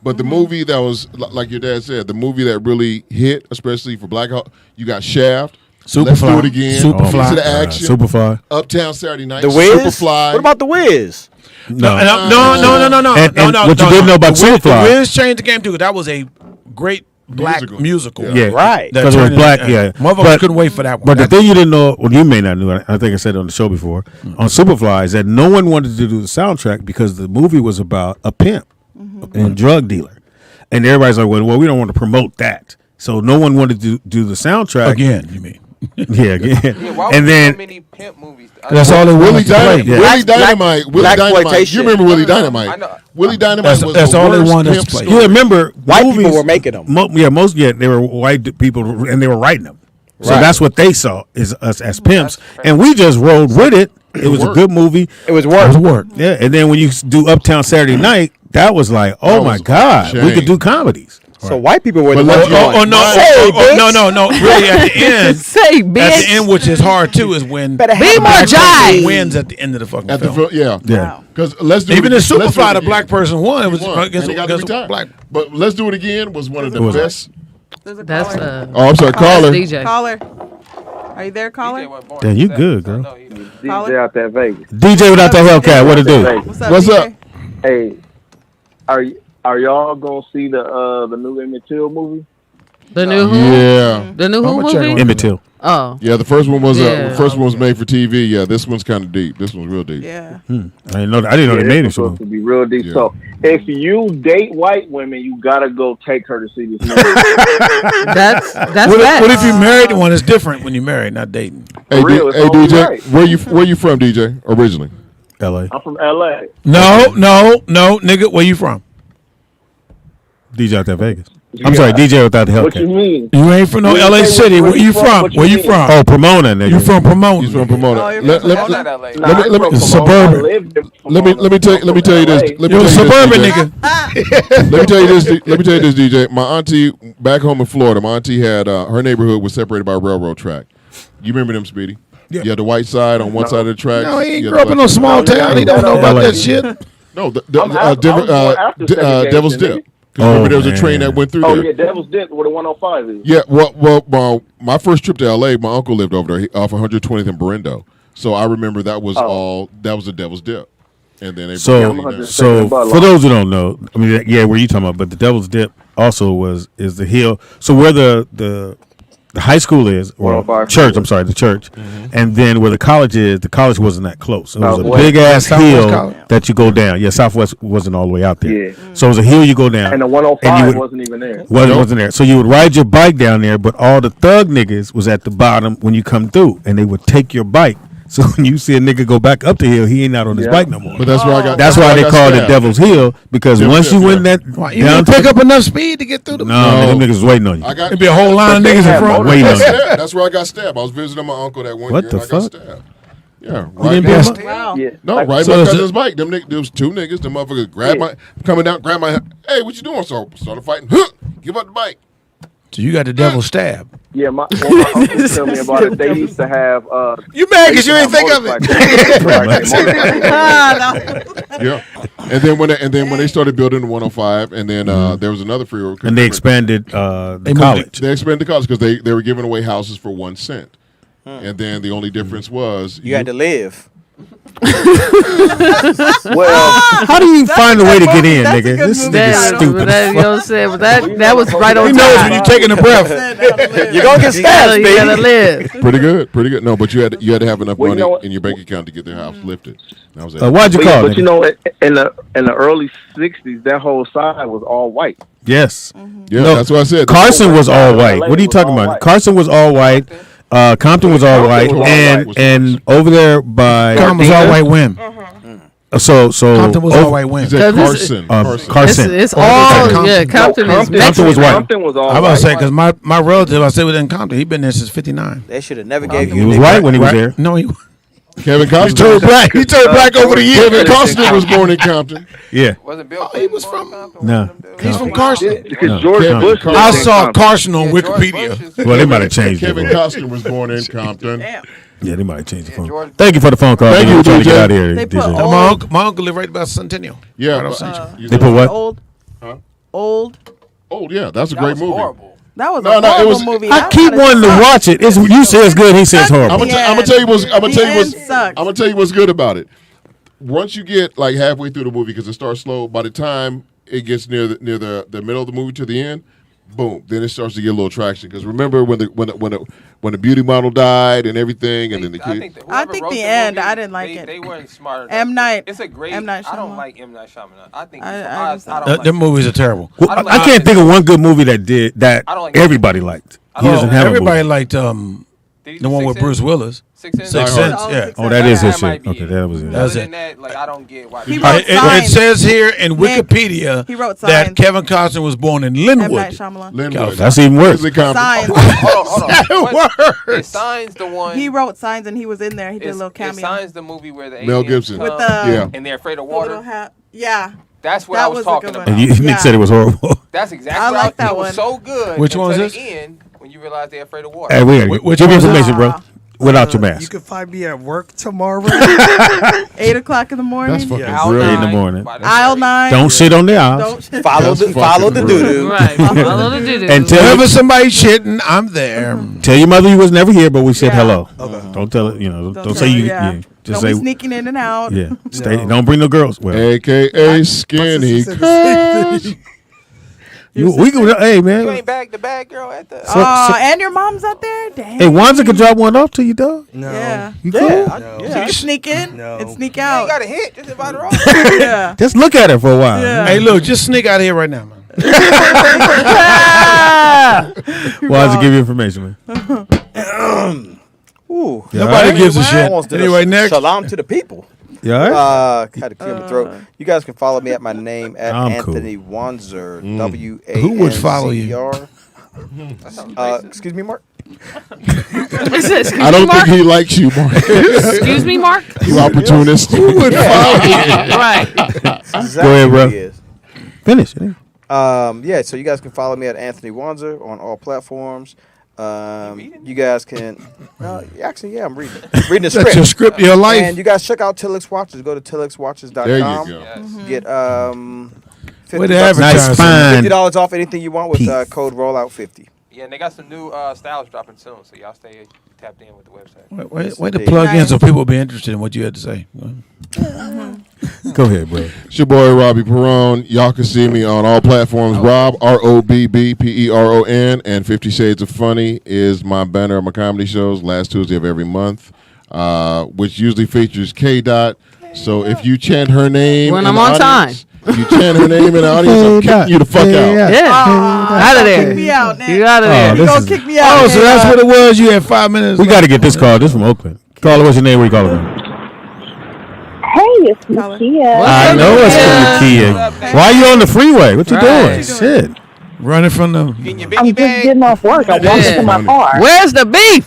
but the movie that was like your dad said, the movie that really hit, especially for black, you got Shaft. Let's do it again. Superfly. Piece of the action. Superfly. Uptown Saturday Night. The Wiz. Superfly. What about The Wiz? No. No. And what you didn't know about Superfly? The Wiz changed the game too. That was a great black musical. Yeah, right. Because it was black. Yeah, motherfuckers couldn't wait for that one. But the thing you didn't know, well, you may not know. I think I said it on the show before on Superfly is that no one wanted to do the soundtrack because the movie was about a pimp and drug dealer, and everybody's like, well, we don't want to promote that, so no one wanted to do the soundtrack again. You mean? Yeah, again. Yeah, why and then so many pimp movies? That's all they Willie wanted to play. Dynamite. Willie Dynamite. Blaxploitation. You remember Willie Dynamite? I know. Willie Dynamite was that's the all they worst wanted pimp to play. story. you remember White movies, people were making them. They were white people and they were writing them. So Right. that's what they saw is us as pimps, and we just rolled with it. It was a good movie. It was work. Yeah, and then when you do Uptown Saturday Night, that was like, oh That my was God, we shame. could do comedies. So white people were no. the ones No. Really, at the end, say bitch. At the end, which is hard too, is when be more jive. Wins at the end of the fucking film. Yeah. Because let's do even it, the Superfly, the black person won. It was against black. But let's do it again. Was one of the best. That's I'm sorry, caller. DJ. Caller. Are you there, caller? Damn, you good, girl. DJ out there Vegas. DJ without the Hellcat, what it do? What's up? Hey, are y'all gonna see the new Emmett Till movie? The new who? Yeah. The new who movie? Emmett Till. Oh. Yeah, the first one was made for TV. Yeah, this one's kind of deep. This one's real deep. Yeah. I didn't know they made it. Supposed to be real deep. Yeah. So if you date white women, you gotta go take her to see this movie. That's what if you married one? It's different when you married, not dating. Hey, DJ, right. where you from, DJ? Originally, L.A. I'm from L.A. No, nigga, where you from? DJ out there, Vegas. I'm sorry, DJ without the Hellcat. What you mean? You ain't from no L.A. City. Where you from? Where you from? Oh, Pomona, nigga. You from Pomona? He's from Pomona. Let me suburban. Let me tell you this. You're a suburban nigga. Let me tell you this, DJ. My auntie back home in Florida. My auntie had her neighborhood was separated by a railroad track. You remember them, Speedy? Yeah. You had the white side on one side of the track. No, he ain't grew up in no small town. He don't know about that shit. No, Devil's Dip. Remember there was a train that went through there. Oh yeah, Devil's Dip where the 105 is. Yeah, well, my first trip to L.A., my uncle lived over there off 120th and Berendo. So I remember that was the Devil's Dip. And then so for those who don't know, I mean, yeah, where you talking about? But the Devil's Dip also is the hill. So where the high school is, or church, I'm sorry, the church, and then where the college is, the college wasn't that close. It was a big ass hill that you go down. Yeah, Southwest wasn't all the way out there. Yeah. So it was a hill you go down. And the 105 wasn't even there. Wasn't there. So you would ride your bike down there, but all the thug niggas was at the bottom when you come through, and they would take your bike. So when you see a nigga go back up the hill, he ain't out on his bike no more. But that's where I got. That's why they called it Devil's Hill, because once you win that, you didn't pick up enough speed to get through the. No, them niggas was waiting on you. There'd be a whole line of niggas in front waiting on you. That's where I got stabbed. I was visiting my uncle that one year. What the fuck? I got stabbed. Yeah, right. No, right. My cousin's bike. There was two niggas. The motherfuckers grabbed my. Hey, what you doing? So started fighting. Give up the bike. So you got the devil stab. Yeah, my uncle tell me about it. They used to have. You mad because you ain't think of it? Yeah, and then when they started building the 105, and then there was another freeway, and they expanded the college. They expanded the college because they were giving away houses for 1 cent, and then the only difference was you had to live. Well, how do you find a way to get in, nigga? This is stupid. You know what I'm saying? But that was right on time. He knows when you're taking a breath. You're gonna get stabbed, baby. You gotta live. Pretty good. No, but you had to have enough money in your bank account to get their house lifted. That was it. Why'd you call? But you know, in the early '60s, that whole side was all white. Yes. Yeah, that's what I said. Carson was all white. What are you talking about? Carson was all white. Compton was all white, and over there by Compton was all white when. So Compton was all white when. Carson. It's all Compton is Mexican. Compton was white. Compton was all white. I'm about to say because my relative I stayed with in Compton. He been there since '59. They should have never gave you. He was white when he was there. No, he. Kevin Costner. He turned black over the years. Kevin Costner was born in Compton. Yeah. Wasn't Bill? He was from. No. He's from Carson. Because George Bush. I saw Carson on Wikipedia. Well, they might have changed it. Kevin Costner was born in Compton. Yeah, they might have changed the phone. Thank you for the phone call. Thank you, trying to DJ. get out of here. DJ. My uncle lived right about Centennial. Yeah. They put what? Old. Yeah, that's a great movie. Horrible. That was a horrible movie. I keep wanting to watch it. You say it's good. He says horrible. I'm gonna tell you what's good about it. Once you get like halfway through the movie, because it starts slow, by the time it gets near the middle of the movie to the end, boom, then it starts to get a little traction. Because remember when the beauty model died and everything, and then the kid. I think the end. I didn't like it. They weren't smart enough. M. Night. It's a great. M. Night Shyamalan. I don't like M. Night Shyamalan. I think I don't like Them movies are terrible. Well, I can't think of one good movie that everybody liked. He doesn't have everybody a movie. liked the one with Bruce Willis. Sixth Sense. Yeah. Oh, that is his shit. Okay, that was it. That's Other it. than that, like I don't get why. It says here in Wikipedia he wrote that Signs. Kevin Costner was born in M. Linwood. Night Shyamalan. Linwood. That's even worse. Signs. Hold on. Is Signs the one? He wrote Signs and he was in there. He did a little cameo. Is Signs the movie where the Mel aliens Gibson. come With the and they're afraid of water? Yeah. That's what That I was was a talking good one. about. And Nick said it was horrible. That's exactly I what like that it was one. so good. Which one is until this? the end when you realize they're afraid of water. Hey, we gotta Which give me one is information, bro. this? Without your You mask. can find me at work tomorrow. 8 o'clock in the morning. That's fucking Aisle brilliant. in the 9, morning. by the Aisle ferry. 9. Don't sit on the aisles. Don't Follow That's follow the fucking doo brilliant. doo. Right. Follow the doo-doo. And tell Whenever somebody's shitting, I'm there. Tell your mother you was never here, but we said Yeah. hello. Don't tell it. Don't tell say her, you. yeah. Yeah. Just Don't say be sneaking in and out. yeah. Stay. Don't bring no girls. Well, AKA skinny. we can. Hey man. You ain't bagged the bad girl at the. And your mom's out there? Dang. Hey, Wanza could drop one off to you, dog. No. Yeah. You cool? You can sneak in No. and sneak You ain't out. got a hit. Just invite her off. Yeah. Just look at her for a while. Yeah. Hey, look, just sneak out of here right now, man. Wanza, give you information, man. Ooh. Yeah, Nobody right? gives a I shit. almost did Anyway, a next. Shalom to the people. You all right? Had to clear my throat. You guys can follow me at my name at I'm cool. Anthony Wanzer. Who would follow you? WANZER. Excuse me, Mark. Excuse I don't me, Mark? think he likes you, Mark. Excuse me, Mark? You opportunist. Who would follow you? Right. Exactly Go ahead, bro. who he is. Finish. Yeah, so you guys can follow me at Anthony Wanzer on all platforms. You guys can. Actually, yeah, I'm reading. Reading the script. That's your script, your life. And you guys check out Tillix Watches. Go to tillixwatches.com. There you go. Yes. Get Where the $50 advertising? Nice fine. $50 off anything you want with code ROLLOUT50. Yeah, and they got some new styles dropping soon, so y'all stay tapped in with the website. Wait to plug in so people will be interested in what you had to say. Go ahead, bro. It's your boy Robbie Perron. Y'all can see me on all platforms. Rob, ROBBPERON, and 50 Shades of Funny is my banner of my comedy shows last Tuesday of every month, which usually features K. Dot. So if you chant her name When in I'm the on audience, if you chant her name in the audience, I'm kicking you the fuck out. Yeah. Out of there. Kick me out, Nick. You out of there. You gonna kick me out. Oh, so that's what it was. You had 5 minutes. We got to get this call. This from Oakland. Caller, what's your name? Where you calling from? Hey, it's Nakia. I know it's from Kia. Why are you on the freeway? What you doing? Right. Shit. Running from them. Getting your I'm biggie just bag. getting off work. I'm walking to my car. Where's the beef?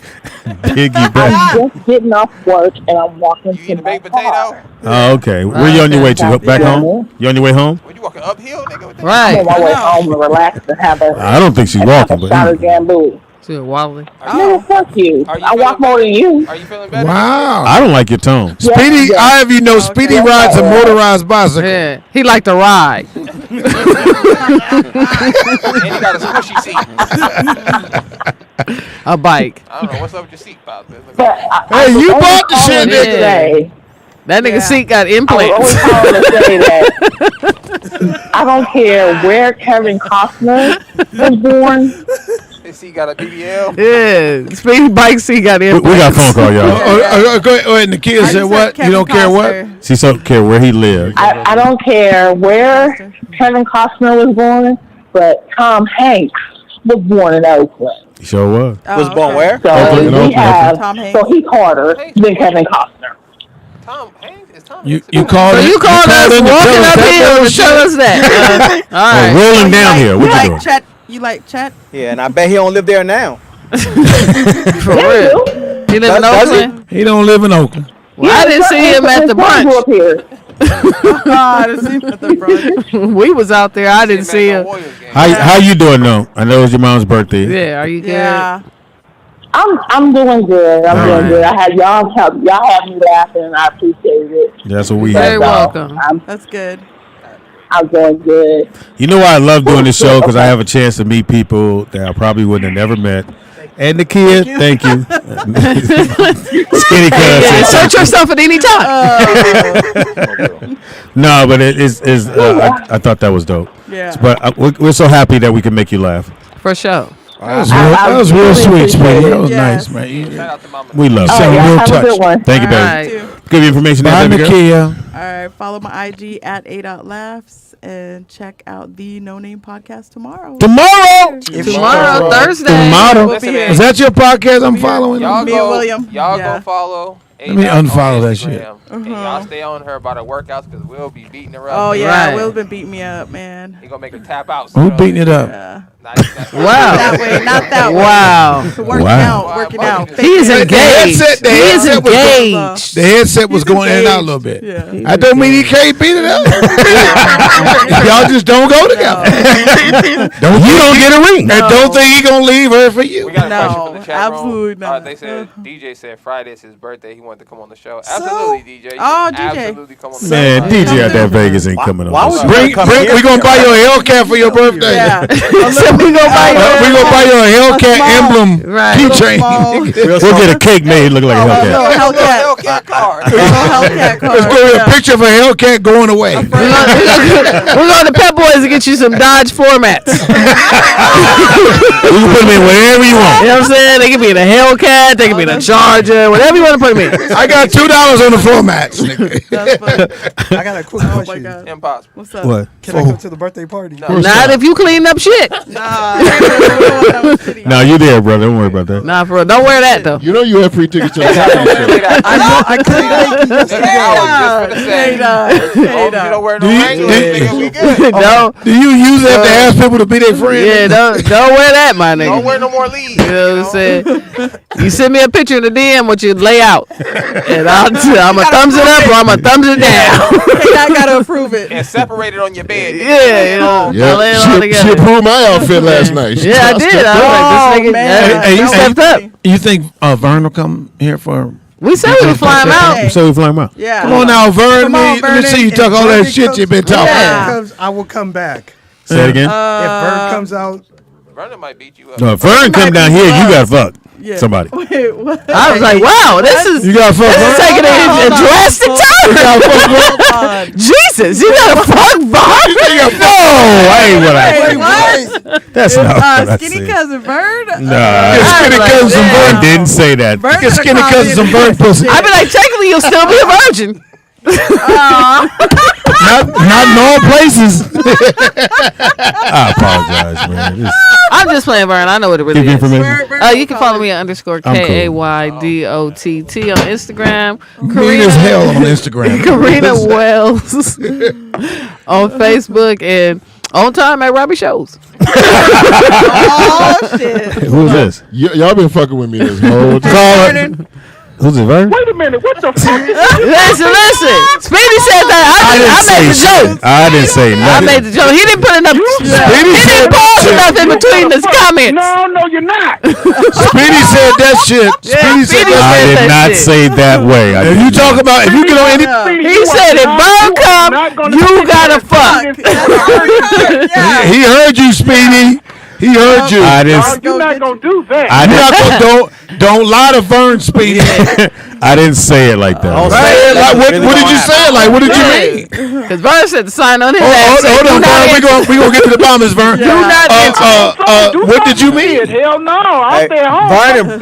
Piggy bank. I'm just getting off work and I'm walking You to eating a my baked potato? car. Oh, okay. Where you on your way to? Back Yeah. home? You on your way home? When you walking uphill, nigga? With that? I'm Right. on my way home to relax and have a, I don't think she's and have walking, a but shot of Jambu. See it wobbling. No, fuck you. Are you I walk feeling more than you. Are you feeling better? Wow. I don't like your tone. Yeah, Speedy, yeah. I have you know, Speedy Okay. rides a motorized bicycle. Yeah. He like to ride. And you got a squishy seat. A bike. I don't know what's up with your seat, Bob. But Hey, you bought the shit, nigga. Today, That nigga Yeah. seat got I was implants. always calling to say that I don't care where Kevin Costner was born. His seat got a BBL. Yeah. Speedy bike seat got We implants. got a phone call, y'all. Go ahead. And the kid said what? You don't care what? She don't care where he lived. I don't care where Kevin Costner was born, but Tom Hanks was born in Oakland. He sure was. Was born where? So Oakland, we Oakland. have, Tom Hanks. so he harder than Kevin Costner. Tom Hanks? Is Tom You Hanks? you called So it. you called us in to tell walking us up that here to bullshit? show us that. All Oh, right. rolling down here. What you doing? Chet? You like Chet? Yeah, and I bet he don't live there now. For real. He live in Does he? Oakland? He don't live in Oakland. Well, I didn't see him at the brunch. Up here. I didn't see him at the brunch. We was out there. I didn't see him. How you doing though? I know it was your mom's birthday. Yeah, are you good? Yeah. I'm doing good. I'm All doing right. good. I had y'all have me laughing, and I appreciate it. That's what we Very have. welcome. That's good. I'm doing good. You know why I love doing this show? Because I have a chance to meet people that I probably would have never met. And the kid, thank you. Skinny Yeah, cuz. insert yourself at any time. No, but it is. I thought that was dope. Yeah. But we're so happy that we can make you laugh. For sure. That was real sweet, Speedy. That was Yes. nice, man. Shout out to Mama. We love All you. right, real y'all have a touch. good one. Thank you, All baby. right. Give you information Bye, there, baby girl. Nakia. All right. Follow my IG at A.Laughs and check out the No Name Podcast tomorrow. Tomorrow. Tomorrow, Thursday. Tomorrow. We'll be Listen, here. Is that your podcast I'm following? Y'all Me and go, William. Y'all Yeah. go follow. Let me A-Dot unfollow on that Instagram. shit. And y'all stay on her about her workouts because we'll be beating her up. Oh yeah, Right. Will's been beating me up, man. He gonna make her tap out. Who beating it up? Yeah. Wow. Not that way. Wow. Working out. He is engaged. The headset was going in and out a little bit. Yeah. I don't mean he can't beat it up. Y'all just don't go together. You don't get a ring. And don't think he gonna leave her for you. We got a question from the chat room. Absolutely not. They said DJ said Friday's his birthday. He wanted to come on the show. Absolutely, DJ. You Oh, can DJ. absolutely come on the Man, show. DJ out there in Vegas ain't coming on. Why this would show. We gonna buy you a Hellcat for your birthday. Yeah. So we gonna buy We gonna buy you a Hellcat emblem Right. keychain. We'll get a cake made look like a Hellcat. Hellcat card. Hellcat card. Let's go with a picture of a Hellcat going away. We're going to Pep Boys to get you some Dodge floor mats. You can put them in wherever you want. You know what I'm saying? They can be in a Hellcat, they can be in a Charger, whatever you want to put them in. I got $2 on the floor mats. I got a quick question. Impossible. What's up? What? Can I come to the birthday party? Not if you clean up shit. No, you there, brother. Don't worry about that. Nah, for real. Don't wear that, though. You know you have free tickets to the comedy show. I know. I couldn't make it. You don't wear no rings. We good. Don't. Do you usually have to ask people to be their friend? Yeah, don't wear that, my nigga. Don't wear no more leaves. You know what I'm saying? You send me a picture in the DM what you lay out, and I'm a thumbs it up or I'm a thumbs it down. I gotta approve it. And separate it on your bed. Yeah, you know. Lay it all She together. approved my outfit last night. She Yeah, I tossed did. it. I was like, this nigga, Hey, you stepped up. You think Vern will come here for? We said we would fly him out. So we fly him out. Yeah. Come on now, Vern. Come on, Let me see you Vernon. talk all that If shit Vernon you've been comes- talking. Vernon comes, I will come back. Say it again. If Vern comes out, Vernon might beat you up. No, if Vern come down here, you got fucked. Yeah. Somebody. Wait, what? I was like, wow, this is You got fuck Vern? taking a drastic turn. Jesus, you got a fuck Vern? No, I ain't what I Wait, said. what? That's not what I Skinny said. cousin Vern? Nah, Skinny cousin some I Vern. didn't say that. Vern Get skinny gonna call cousins me some Vern pussy. I'd be like, technically, you'll still be a virgin. Not in all places. I apologize, man. I'm just playing Vern. I know what it really Give is. information. You can follow me at _ I'm cool. KAYDOTT on Instagram. Mean as hell on Instagram. Karina Wells on Facebook and on time at Robbie Shows. Oh, shit. Who's this? Y'all been fucking with me this whole time. Who's it, Vern? Wait a minute, what the fuck? Listen. Speedy said that. I made the joke. I didn't say I nothing. made the joke. He didn't put enough. He didn't pause enough in between his comments. No, you're not. Speedy said that shit. Speedy said Speedy that. I did that not shit. say that way. If you talk about, if you get on any, He said if Vern come, you gotta fuck. he heard you, Speedy. He heard you. I didn't. You're not gonna do that. I You're not didn't. gonna, don't lie to Vern, Speedy. I didn't say it like that. Right? Like, what did you say? Like, what did you mean? Because Vern said to sign on his Hold ass. on, Vern. We gonna get to the bottom, Miss Vern. Do not answer. What did you mean? Hell no, I'll stay at home.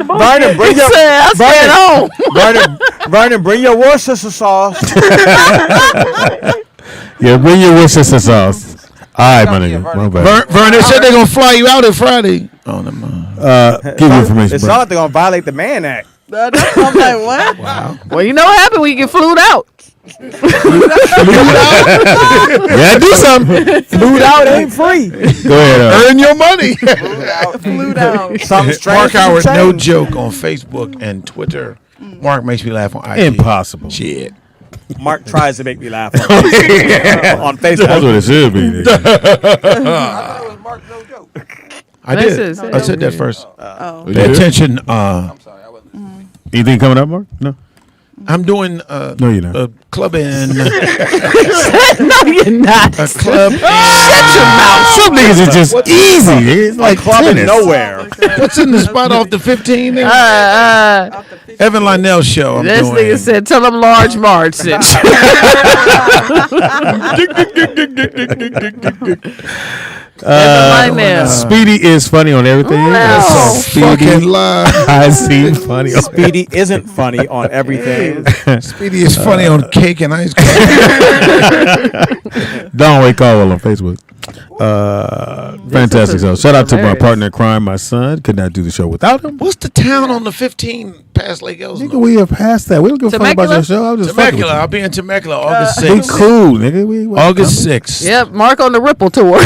Vernon, bring He your said, I stay at home. Vernon, bring your Worcestershire sauce. Yeah, bring your Worcestershire sauce. All right, my nigga. My bad. Vern, they said they're gonna fly you out on Friday. Oh, never mind. Give you information, It's bro. not like they're gonna violate the Mann Act. I'm like, what? Wow. Well, you know what happened when you get flued out. Yeah, do something. Flued out ain't free. Go ahead. Earn your money. Flew down. Something strange. Mark Howard, change. no joke on Facebook and Twitter. Mark makes me laugh on IG. Impossible. Shit. Mark tries to make me laugh on Facebook. That's what it should be. Nigga. I thought it was Mark No Joke. I This did. is- I said that first. Oh. Pay attention. I'm sorry, I wasn't. Anything coming up, Mark? No. I'm doing No, you're not. a club in No, you're not. a club. Shut your mouth. Some niggas are just easy. It's like Club in tennis. nowhere. What's in the spot off the 15? there? Evan Lionel show. I'm This doing. nigga said, tell him Large Marge sent Evan Lionel. Speedy is funny on everything. Wow. Fucking lie. I see funny. On Speedy isn't funny on everything. Speedy is funny on cake and ice cream. Don Wake Caldwell on Facebook. Fantastic show. Shout out to my partner in crime, my son. Could not do the show without him. What's the town on the 15 past Lake Elsinore? Nigga, we have passed that. We don't give a fuck about your show. I was just fucking with Temecula. you. I'll be in Temecula August Be 6th. cool, nigga. We August 6th. Yep, Mark on the Ripple tour.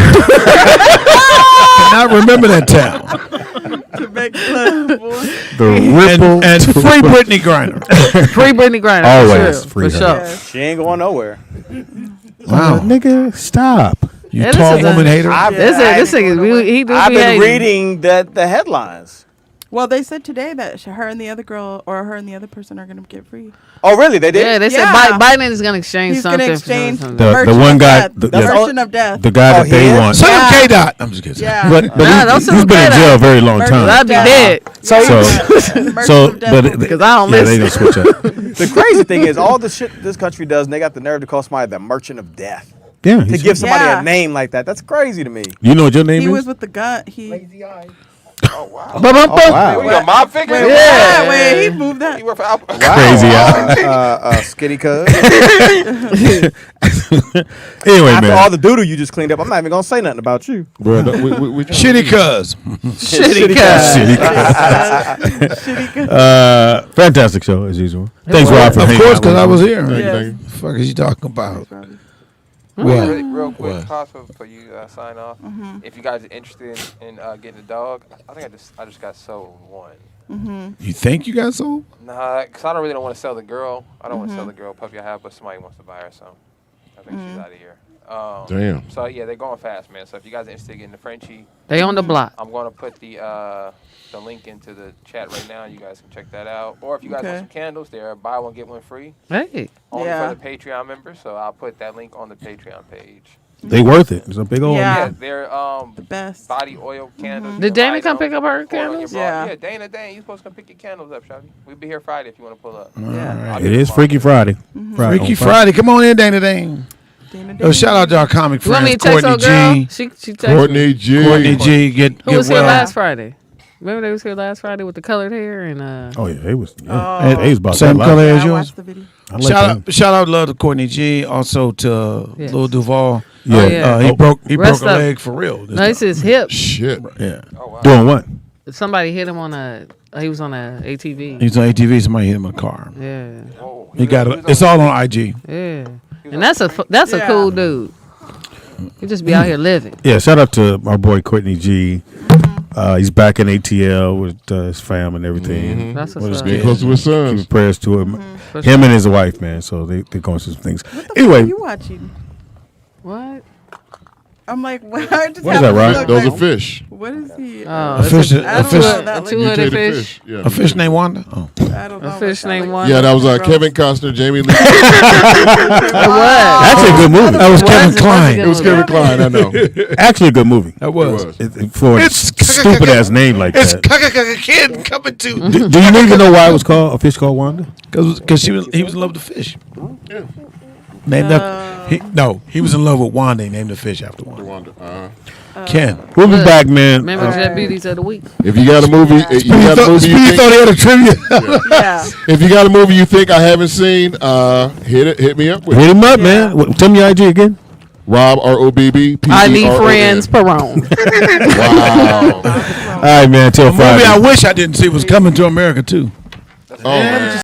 I remember that town. The ripple and free Brittany Griner. Free Brittany Griner. Always for free sure. her. For sure. She ain't going nowhere. Wow, nigga, stop. You Yeah, tall this is woman a- hater. This nigga, he do I've be been hating. reading the headlines. Well, they said today that her and the other girl, or her and the other person, are going to get free. Oh, really? They did? Yeah, they said Biden is going to exchange He's something. going to exchange for The Merchant one of guy, Death. the Merchant of Death. the guy that they want. Son of K-Dot. I'm just kidding. Yeah. But Nah, he's don't been in jail a very long time. I'd be dead. Because I don't they listen. don't switch up. The crazy thing is, all the shit this country does, and they got the nerve to call somebody the Merchant of Death. Yeah, To give somebody a name like that, that's crazy to me. You know what your name He is? was with the gun. Lazy Eye. Oh, wow. Oh, wow. We got mob figure? Yeah. Wait, he moved that. He worked for Alpha. Crazy Skitty cuz. Anyway, After man. all the doodle you just cleaned up, I'm not even going to say nothing about you. Bro, Shitty cuz. Shitty cuz. Fantastic show, as usual. Thanks, Rob, for Of hanging course, out because with I was us. here. Thank you, What thank you. the fuck is you talking about? Really, real quick, possible for you sign off. If you guys are interested in getting a dog, I think I just got sold one. You think you got sold? Nah, because I don't want to sell the girl. I don't want to sell the girl puppy I have, but somebody wants to buy her, so I think she's out of here. Damn. So yeah, they're going fast, man. So if you guys are interested in getting the Frenchie, They on the block. I'm going to put the link into the chat right now. You guys can check that out. Or if you guys want some candles, they're buy one get one free. Hey. Only for the Patreon members. So I'll put that link on the Patreon page. They worth it. It's a big old. Yeah, they're the best body oil candles. Did Dana come pick up her candles? Yeah, Dana, you supposed to come pick your candles up, Shawty. We'll be here Friday if you want to pull up. Yeah, It is Freaky Friday. Freaky Friday. Come on in, Dana Dane. Yo, shout out to our comic You want me friends, to text Courtney her girl? G. She texted Courtney me. G. Courtney G. Get Who was well. here last Friday? Remember they was here last Friday with the colored hair and Oh yeah, it was. Yeah. It was about Same that color life. as yours. I like Shout out, love to Courtney G. Also to Yes. Lil Duval. Yeah. Oh, yeah. He broke Rest a up. leg for real. No, it's his hip. Shit. Yeah. Doing what? Somebody hit him on a. He was on a ATV. He's on ATV. Somebody hit him in a car. Yeah. He got it. It's all on IG. Yeah. And that's a cool dude. He just be out here living. Yeah, shout out to our boy Courtney G. He's back in ATL with his fam and everything. That's What what's is up. Getting close to his sons. Keep prayers to him. For Him sure. and his wife, man. So they're going through some things. What the Anyway, fuck are you watching? What? I'm like, what? What is that, Ryan? Those are fish. What is he? Oh, A fish. I A don't fish. know that a two-headed Mutated fish. Yeah. A fish named Wanda. Oh. I don't know. A fish named one. Yeah, that was Kevin Costner, Jamie Lee. It was. actually a good movie. That was Kevin Kline. It was Kevin Kline, I know. Actually a good movie. That was. For a stupid ass name like It's that. kid coming to. Do you even know why it was called a fish called Wanda? Because he was in love with the fish. Named he was in love with Wanda. He named the fish after Wanda. Ken. We'll be Look, back, man. Remember Jet Beauties of the Week? If you got a movie, you got a movie you Speedy think, thought he had a trivia. Yeah. if you got a movie you think I haven't seen, hit me up with Hit him up, man. Tell me your IG again. Rob ROBB. I need friends, Perone. Wow. All right, man. Till A movie I Friday. wish I didn't see was Coming to America too. Oh, man.